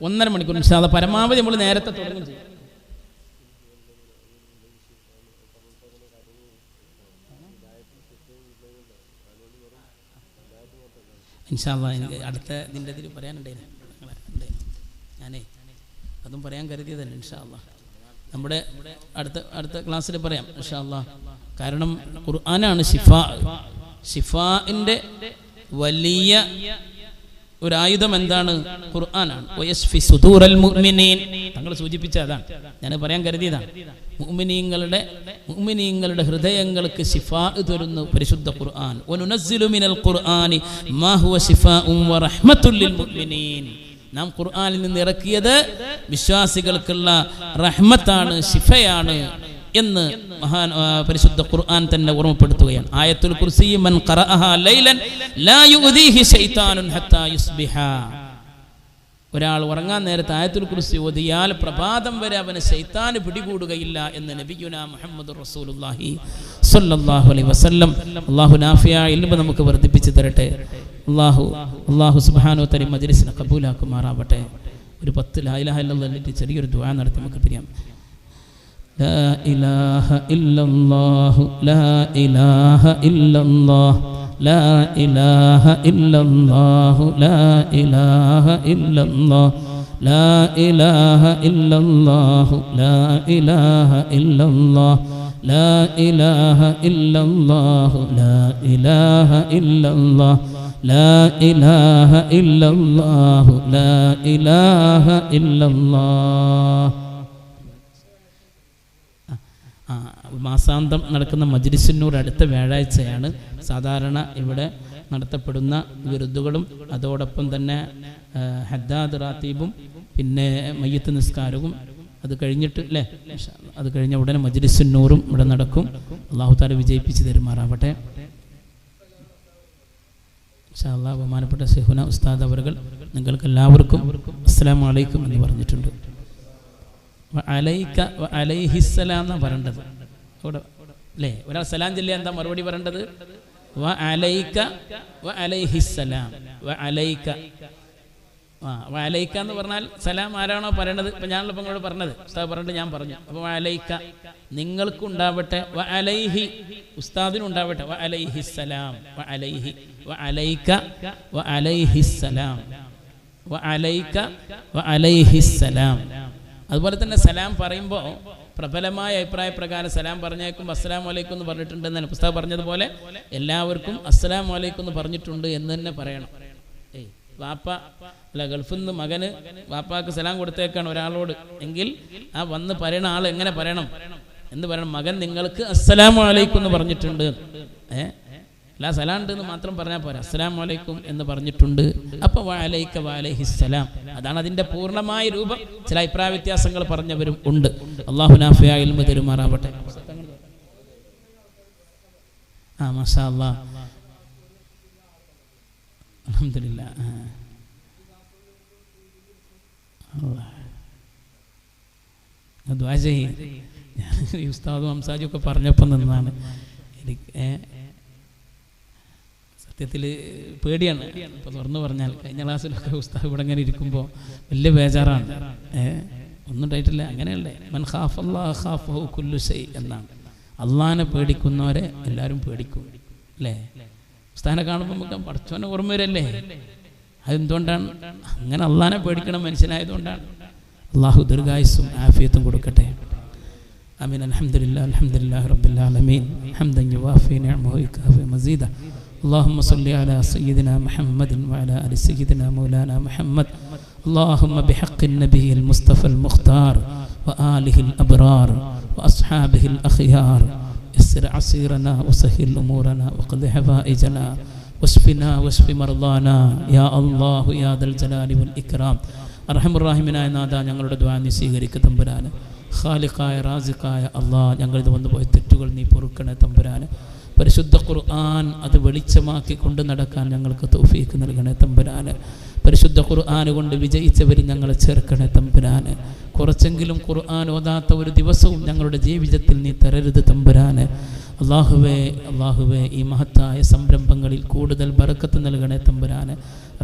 1.5 മണിക്കൂർ ഇൻഷാ അല്ലാഹ്. പരമാവധി നമ്മൾ നേരത്തെ തുടങ്ങും ചെയ്യും. ഇൻഷാ അല്ലാഹ് എനിക്ക് അടുത്ത ഇതിൻ്റെ ഇതിൽ പറയാനുണ്ടായിരുന്നു. ഞാനേ അതും പറയാൻ കരുതിയതന്നെ. ഇൻഷാ അല്ലാഹ് നമ്മുടെ അടുത്ത ക്ലാസ്സിൽ പറയാം ഇൻഷാ അല്ലാഹ്. കാരണം ഖുർആനാണ് ഷിഫാഇന്റെ വലിയ ഒരായുധം എന്താണ്? ഖുർആനാണ്. വയസ്ഫി സുദൂറൽ മുഅ്മിനീൻ, തങ്ങൾ സൂചിപ്പിച്ച അതാണ്, ഞാൻ പറയാൻ കരുതിയതാണ്. മുഅ്മിനീങ്ങളുടെ ഹൃദയങ്ങൾക്ക് ശിഫാ തരുന്നു പരിശുദ്ധ ഖുർആൻ. വനുനസ്സിലു മിനൽ ഖുർആനി മാ ഹുവ ശിഫാഉൻ വറഹ്മത്തുൽ ലിൽ മുഅ്മിനീൻ. നാം ഖുർആനിൽ നിന്ന് ഇറക്കിയത് വിശ്വാസികൾക്കുള്ള റഹ്മത്താണ്, ശിഫയാണ് എന്ന് പരിശുദ്ധ ഖുർആൻ തന്നെ ഓർമ്മപ്പെടുത്തുകയാണ്. ആയത്തുൽ കുർസി മൻ ഖറഅഹാ ലൈലൻ ലാ യുദീഹി ശൈത്താനുൻ ഹത്താ യുസ്ബിഹ. ഒരാൾ ഉറങ്ങാൻ നേരത്തെ ആയത്തുൽ കുർസി ഓതിയാൽ പ്രഭാതം വരെ അവന് ശൈത്താന് പിടികൂടുകയില്ല എന്ന് നബിയുനാ മുഹമ്മദുർ റസൂലുള്ളാഹി സ്വല്ലല്ലാഹു അലൈഹി വസല്ലം. അല്ലാഹു നാഫിയായ ഇൽമ് നമുക്ക് വർദ്ധിപ്പിച്ചു തരട്ടെ. അല്ലാഹു സുബ്ഹാനഹു വ തആല മജ്ലിസിനെ ഖബൂലാക്കുമാറാവട്ടെ. ഒരു 10 ലാ ഇലാഹ ഇല്ലല്ലാഹ് ചെറിയൊരു ദുആ നടത്തി നമുക്ക് പിരിയാം. لا إله إلا الله لا إله إلا الله لا إله إلا الله لا إله إلا الله لا إله إلا الله لا إله إلا الله لا إله إلا الله لا إله إلا الله لا إله إلا الله لا إله إلا الله. മാസാന്തം നടക്കുന്ന മജ്ലിസുന്നൂർ അടുത്ത വ്യാഴാഴ്ചയാണ് സാധാരണ ഇവിടെ നടത്തപ്പെടുന്ന വിരുദ്ധുകളും അതോടൊപ്പം തന്നെ ഹദ്ദാദ് റാത്തീബും പിന്നെ മയ്യത്ത് നിസ്കാരവും അത് കഴിഞ്ഞിട്ട് അല്ലേ, അത് കഴിഞ്ഞ ഉടനെ മജ്ലിസുന്നൂറും ഇവിടെ നടക്കും. അല്ലാഹു തആല വിജയിപ്പിച്ച് തരുമാറാവട്ടെ. ഇൻഷാ അല്ലാഹ് ബഹുമാനപ്പെട്ട ശൈഖുന ഉസ്താദ് അവറുകൾ നിങ്ങൾക്ക് എല്ലാവർക്കും അസ്സലാമു അലൈക്കും എന്ന് പറഞ്ഞിട്ടുണ്ട്. അലൈക വ അലൈഹിസ്സലാം എന്നാണ് പറയേണ്ടത് അവിടെ അല്ലേ? ഒരാൾ സലാം ചൊല്ലിയാൽ എന്താ മറുപടി പറയേണ്ടത്? വ അലൈക വ അലൈഹിസ്സലാം. വ അലൈക വ അലൈക എന്ന് പറഞ്ഞാൽ സലാം ആരാണോ പറയേണ്ടത്, ഇപ്പം ഞാനുള്ള ഇപ്പം ഇങ്ങോട്ട് പറഞ്ഞത് ഉസ്താദ് പറഞ്ഞിട്ട് ഞാൻ പറഞ്ഞു. അപ്പോൾ വ അലൈക നിങ്ങൾക്കുണ്ടാവട്ടെ, വ അലൈഹി ഉസ്താദിനുണ്ടാവട്ടെ, വ അലൈഹിസ്സലാം. വ അലൈഹി വ അലൈക വ അലൈഹിസ്സലാം. വ അലൈക വ അലൈഹിസ്സലാം. അതുപോലെ തന്നെ സലാം പറയുമ്പോൾ പ്രബലമായ അഭിപ്രായ പ്രകാരം സലാം പറഞ്ഞേക്കും അസ്സലാമു അലൈക്കും എന്ന് പറഞ്ഞിട്ടുണ്ടെന്ന് പുസ്തകം പറഞ്ഞതുപോലെ എല്ലാവർക്കും അസ്സലാമു അലൈക്കും എന്ന് പറഞ്ഞിട്ടുണ്ട് എന്ന് തന്നെ പറയണം. വാപ്പ അല്ല ഗൾഫിൽ നിന്ന് മകന് വാപ്പാക്ക് സലാം കൊടുത്തേക്കാണ് ഒരാളോട് എങ്കിൽ ആ വന്ന് പറയണ ആൾ എങ്ങനെ പറയണം എന്ന് പറയണം? മകൻ നിങ്ങൾക്ക് അസ്സലാമു അലൈക്കും എന്ന് പറഞ്ഞിട്ടുണ്ട്. അല്ല സലാം ഉണ്ട് എന്ന് മാത്രം പറഞ്ഞാൽ പോരാ, അസ്സലാമു അലൈക്കും എന്ന് പറഞ്ഞിട്ടുണ്ട്. അപ്പൊ വഅലൈക വഅലൈഹിസ്സലാം, അതാണ് അതിന്റെ പൂർണ്ണമായ രൂപം. ചില അഭിപ്രായ വ്യത്യാസങ്ങൾ പറഞ്ഞവരും ഉണ്ട്. അല്ലാഹു നാഫിയായ ഇൽമ തരുമാറാവട്ടെ. മാഷാ അല്ലാഹ്, അൽഹംദുലില്ലാഹ്. ദുആ ചെയ്യ്. ഈ ഉസ്താദും ഹംസാജിയൊക്കെ പറഞ്ഞപ്പോൾ നിന്നാണ് സത്യത്തിൽ പേടിയാണ്. ഇപ്പോൾ തുറന്നു പറഞ്ഞാൽ കഴിഞ്ഞ ക്ലാസ്സിലൊക്കെ ഉസ്താദ് ഇവിടെ ഇങ്ങനെ ഇരിക്കുമ്പോൾ വലിയ ബേജാറാണ്. ഒന്നും ഉണ്ടായിട്ടില്ല, അങ്ങനെയല്ലേ. മൻ ഖാഫല്ലാഹ ഖാഫഹു കുല്ലു ശൈ എന്നാണ്. അള്ളാഹിനെ പേടിക്കുന്നവരെ എല്ലാവരും പേടിക്കും അല്ലേ? ഉസ്താദിനെ കാണുമ്പോൾ നമുക്ക് പടച്ചോനെ ഓർമ്മ വരല്ലേ? അതെന്തുകൊണ്ടാണ്? അങ്ങനെ അള്ളാഹിനെ പേടിക്കണം മനുഷ്യനായതുകൊണ്ടാണ്. അള്ളാഹു ദീർഘായുസ്സും ആഫിയത്തും കൊടുക്കട്ടെ. ആമീൻ. അൽഹംദുലില്ലാഹി റബ്ബിൽ ആലമീൻ ഹംദൻ യുവാഫി നിഅമഹു വയുകാഫി മസീദ. اللهم صل على سيدنا محمد وعلى آل سيدنا مولانا محمد. اللهم بحق النبي المصطفى المختار وآله الأبرار وأصحابه الأخيار يسر عسيرنا وسهل أمورنا وقض حوائجنا واشفنا واشف مرضانا يا الله يا ذا الجلال والإكرام. അർഹമർ റഹീമിനായ നാഥ, ഞങ്ങളുടെ ദുആ നീ സ്വീകരിക്കുക തമ്പുരാനെ. ഖാലിഖായ റാസിഖായ അല്ലാഹ്, ഞങ്ങളിത് വന്നുപോയ തെറ്റുകൾ നീ പൊറുക്കണേ തമ്പുരാനെ. പരിശുദ്ധ ഖുർആൻ അത് വെളിച്ചമാക്കി കൊണ്ട് നടക്കാൻ ഞങ്ങൾക്ക് തൗഫീഖ് നൽകണേ തമ്പുരാനെ. പരിശുദ്ധ ഖുർആൻ കൊണ്ട് വിജയിച്ചവർ ഞങ്ങളെ ചേർക്കണേ തമ്പുരാനെ. കുറച്ചെങ്കിലും ഖുർആൻ ഓതാത്ത ഒരു ദിവസവും ഞങ്ങളുടെ ജീവിതത്തിൽ നീ തരരുത് തമ്പുരാനെ. അല്ലാഹുവേ അല്ലാഹുവേ, ഈ മഹത്തായ സംരംഭങ്ങളിൽ കൂടുതൽ ബറക്കത്ത് നൽകണേ തമ്പുരാനെ.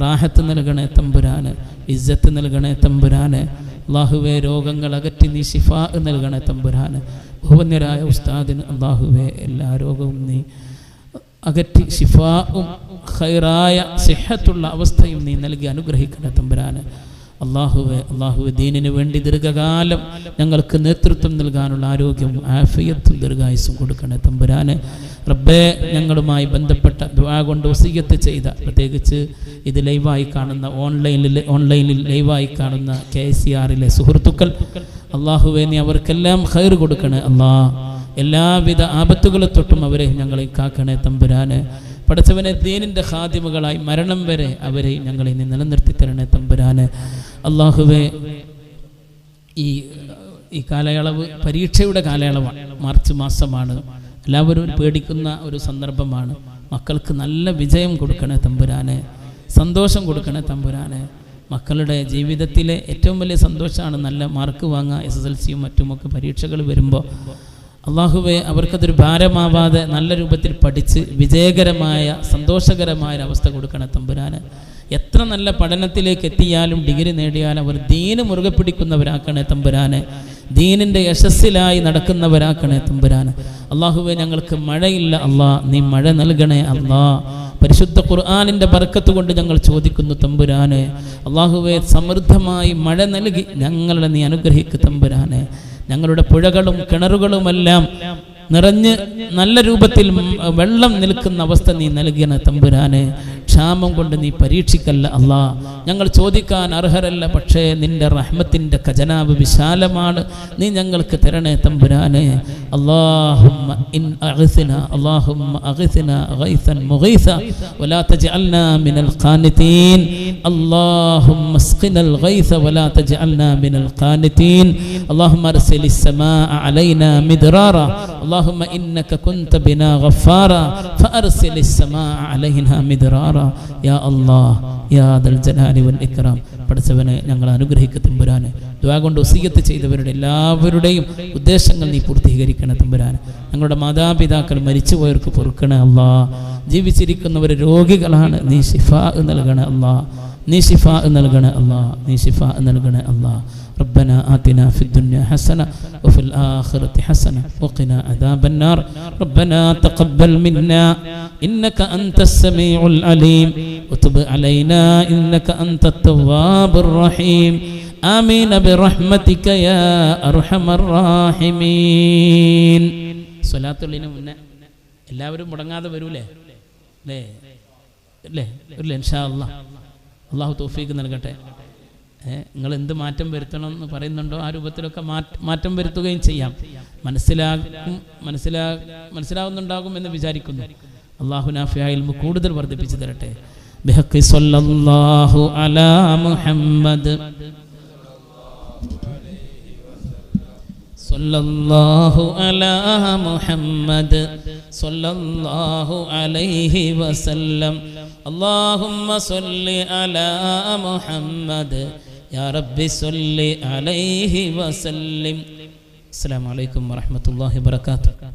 റാഹത്ത് നൽകണേ തമ്പുരാനെ. ഇസ്സത്ത് നൽകണേ തമ്പുരാനെ. അല്ലാഹുവേ, രോഗങ്ങൾ അകറ്റി നീ ശിഫാ നൽകണേ തമ്പുരാനെ. ബഹുവന്യരായ ഉസ്താദിന് അല്ലാഹുവേ എല്ലാ രോഗവും നീ അകറ്റി ശിഫാവും ഖൈറായ സിഹത്തുള്ള അവസ്ഥയും നീ നൽകി അനുഗ്രഹിക്കണേ തമ്പുരാനെ. അല്ലാഹുവേ അല്ലാഹുവേ, ദീനിനു വേണ്ടി ദീർഘകാലം ഞങ്ങൾക്ക് നേതൃത്വം നൽകാനുള്ള ആരോഗ്യവും ആഫിയത്തും ദീർഘായുസ്സും കൊടുക്കണേ തമ്പുരാനെ. റബ്ബേ, ഞങ്ങളുമായി ബന്ധപ്പെട്ട ദുആ കൊണ്ട് വസിയ്യത്ത് ചെയ്ത, പ്രത്യേകിച്ച് ഇത് ലൈവായി കാണുന്ന ഓൺലൈനിൽ ലൈവായി കാണുന്ന KCR-ലെ സുഹൃത്തുക്കൾ, അല്ലാഹുവേ നീ അവർക്കെല്ലാം ഖൈർ കൊടുക്കണേ അല്ലാഹ്. എല്ലാവിധ ആപത്തുകളെ തൊട്ടും അവരെ ഞങ്ങളെ കാക്കണേ തമ്പുരാനെ. പടച്ചവനെ, ദീനിൻ്റെ ഖാദിമുകളായി മരണം വരെ അവരെ ഞങ്ങളെ നീ നിലനിർത്തി തരണേ തമ്പുരാനെ. അല്ലാഹുവേ, ഈ കാലയളവ് പരീക്ഷയുടെ കാലയളവാണ്. മാർച്ച് മാസമാണ്. എല്ലാവരും പേടിക്കുന്ന ഒരു സന്ദർഭമാണ്. മക്കൾക്ക് നല്ല വിജയം കൊടുക്കണേ തമ്പുരാനെ. സന്തോഷം കൊടുക്കണേ തമ്പുരാനെ. മക്കളുടെ ജീവിതത്തിലെ ഏറ്റവും വലിയ സന്തോഷമാണ് നല്ല മാർക്ക് വാങ്ങുക. SSLC-യും മറ്റുമൊക്കെ പരീക്ഷകൾ വരുമ്പോൾ അല്ലാഹുവേ, അവർക്കതൊരു ഭാരമാവാതെ നല്ല രൂപത്തിൽ പഠിച്ച് വിജയകരമായ സന്തോഷകരമായ അവസ്ഥ കൊടുക്കണേ തമ്പുരാനെ. എത്ര നല്ല പഠനത്തിലേക്ക് എത്തിയാലും ഡിഗ്രി നേടിയാലും അവർ ദീന് മുറുകെ പിടിക്കുന്നവരാക്കണേ തമ്പുരാനെ. ദീനിൻ്റെ യശസ്സിലായി നടക്കുന്നവരാക്കണേ തമ്പുരാനെ. അല്ലാഹുവേ, ഞങ്ങൾക്ക് മഴയില്ല അല്ലാഹ്, നീ മഴ നൽകണേ അല്ലാഹ്. പരിശുദ്ധ ഖുർആനിൻ്റെ ബർക്കത്ത് കൊണ്ട് ഞങ്ങൾ ചോദിക്കുന്നു തമ്പുരാനെ. അല്ലാഹുവേ, സമൃദ്ധമായി മഴ നൽകി ഞങ്ങളെ നീ അനുഗ്രഹിക്കുക തമ്പുരാനെ. ഞങ്ങളുടെ പുഴകളും കിണറുകളുമെല്ലാം നിറഞ്ഞ് നല്ല രൂപത്തിൽ വെള്ളം നിൽക്കുന്ന അവസ്ഥ നീ നൽകിയ തമ്പുരാനെ. ക്ഷാമം കൊണ്ട് നീ പരീക്ഷിക്കല്ല അല്ലാഹ്. ഞങ്ങൾ ചോദിക്കാൻ അർഹരല്ല, പക്ഷേ നിന്റെ റഹ്മത്തിൻ്റെ ഖജനാവ് വിശാലമാണ്. നീ ഞങ്ങൾക്ക് തരണേ തമ്പുരാനെ. അല്ലാഹുമ്മ അഗ്സിനാ ഗൈസൻ മുഗീസ വലാ തജ്അൽനാ മിനൽ ഖാനിതീൻ. അല്ലാഹുമ്മ അസ്ഖിനൽ ഗൈസ വലാ തജ്അൽനാ മിനൽ ഖാനിതീൻ. അല്ലാഹുമ്മ അർസിലിസ് സമാഅ അലൈനാ മിദ്റാറ. اللهم إنك كنت بنا غفارا فأرسل السماء علينا مدرارا يا الله يا ذا الجلال والإكرام. പടച്ചവനെ, ഞങ്ങൾ അനുഗ്രഹിക്കുക തമ്പുരാനെ. ദുആ കൊണ്ട് വസിയ്യത്ത് ചെയ്തവരുടെ എല്ലാവരുടെയും ഉദ്ദേശങ്ങൾ നീ പൂർത്തീകരിക്കണം തമ്പുരാനെ. ഞങ്ങളുടെ മാതാപിതാക്കൾ മരിച്ചുപോയവർക്ക് പൊറുക്കണേ അല്ലാഹ്. ജീവിച്ചിരിക്കുന്നവർ രോഗികളാണ്, നീ ശിഫാ നൽകണേ അല്ലാഹ്. നീ ശിഫാ നൽകണേ അല്ലാഹ്. നീ ശിഫാ നൽകണേ അല്ലാഹ്. ربنا آتنا في الدنيا حسنة وفي الآخرة حسنة وقنا عذاب النار. ربنا تقبل منا إنك أنت السميع العليم وتب علينا إنك أنت التواب الرحيم. آمين برحمتك يا أرحم الراحمين. സ്വലാത്തുള്ളതിന് മുന്നേ എല്ലാവരും മുടങ്ങാതെ വരൂലേ? അല്ലേ? ഇൻഷാ അല്ലാഹ് അള്ളാഹു തൗഫീഖ് നൽകട്ടെ. നിങ്ങൾ എന്ത് മാറ്റം വരുത്തണം എന്ന് പറയുന്നുണ്ടോ ആ രൂപത്തിലൊക്കെ മാറ്റം വരുത്തുകയും ചെയ്യാം. മനസ്സിലാവുന്നുണ്ടാകും എന്ന് വിചാരിക്കുന്നു. അള്ളാഹു നാഫിയായ ഇൽമ് കൂടുതൽ വർദ്ധിപ്പിച്ചു തരട്ടെ. ബിഹഖി സ്വല്ലല്ലാഹു അലാ മുഹമ്മദ് സ്വല്ലല്ലാഹു അലാ മുഹമ്മദ് സ്വല്ലല്ലാഹു അലൈഹി വസല്ലം. അല്ലാഹുമ്മ സ്വല്ലി അലാ മുഹമ്മദ് യാ റബ്ബി സ്വല്ലി അലൈഹി വസല്ലം. അസ്സലാമു അലൈക്കും വറഹ്മത്തുള്ളാഹി വബറകാതുഹു.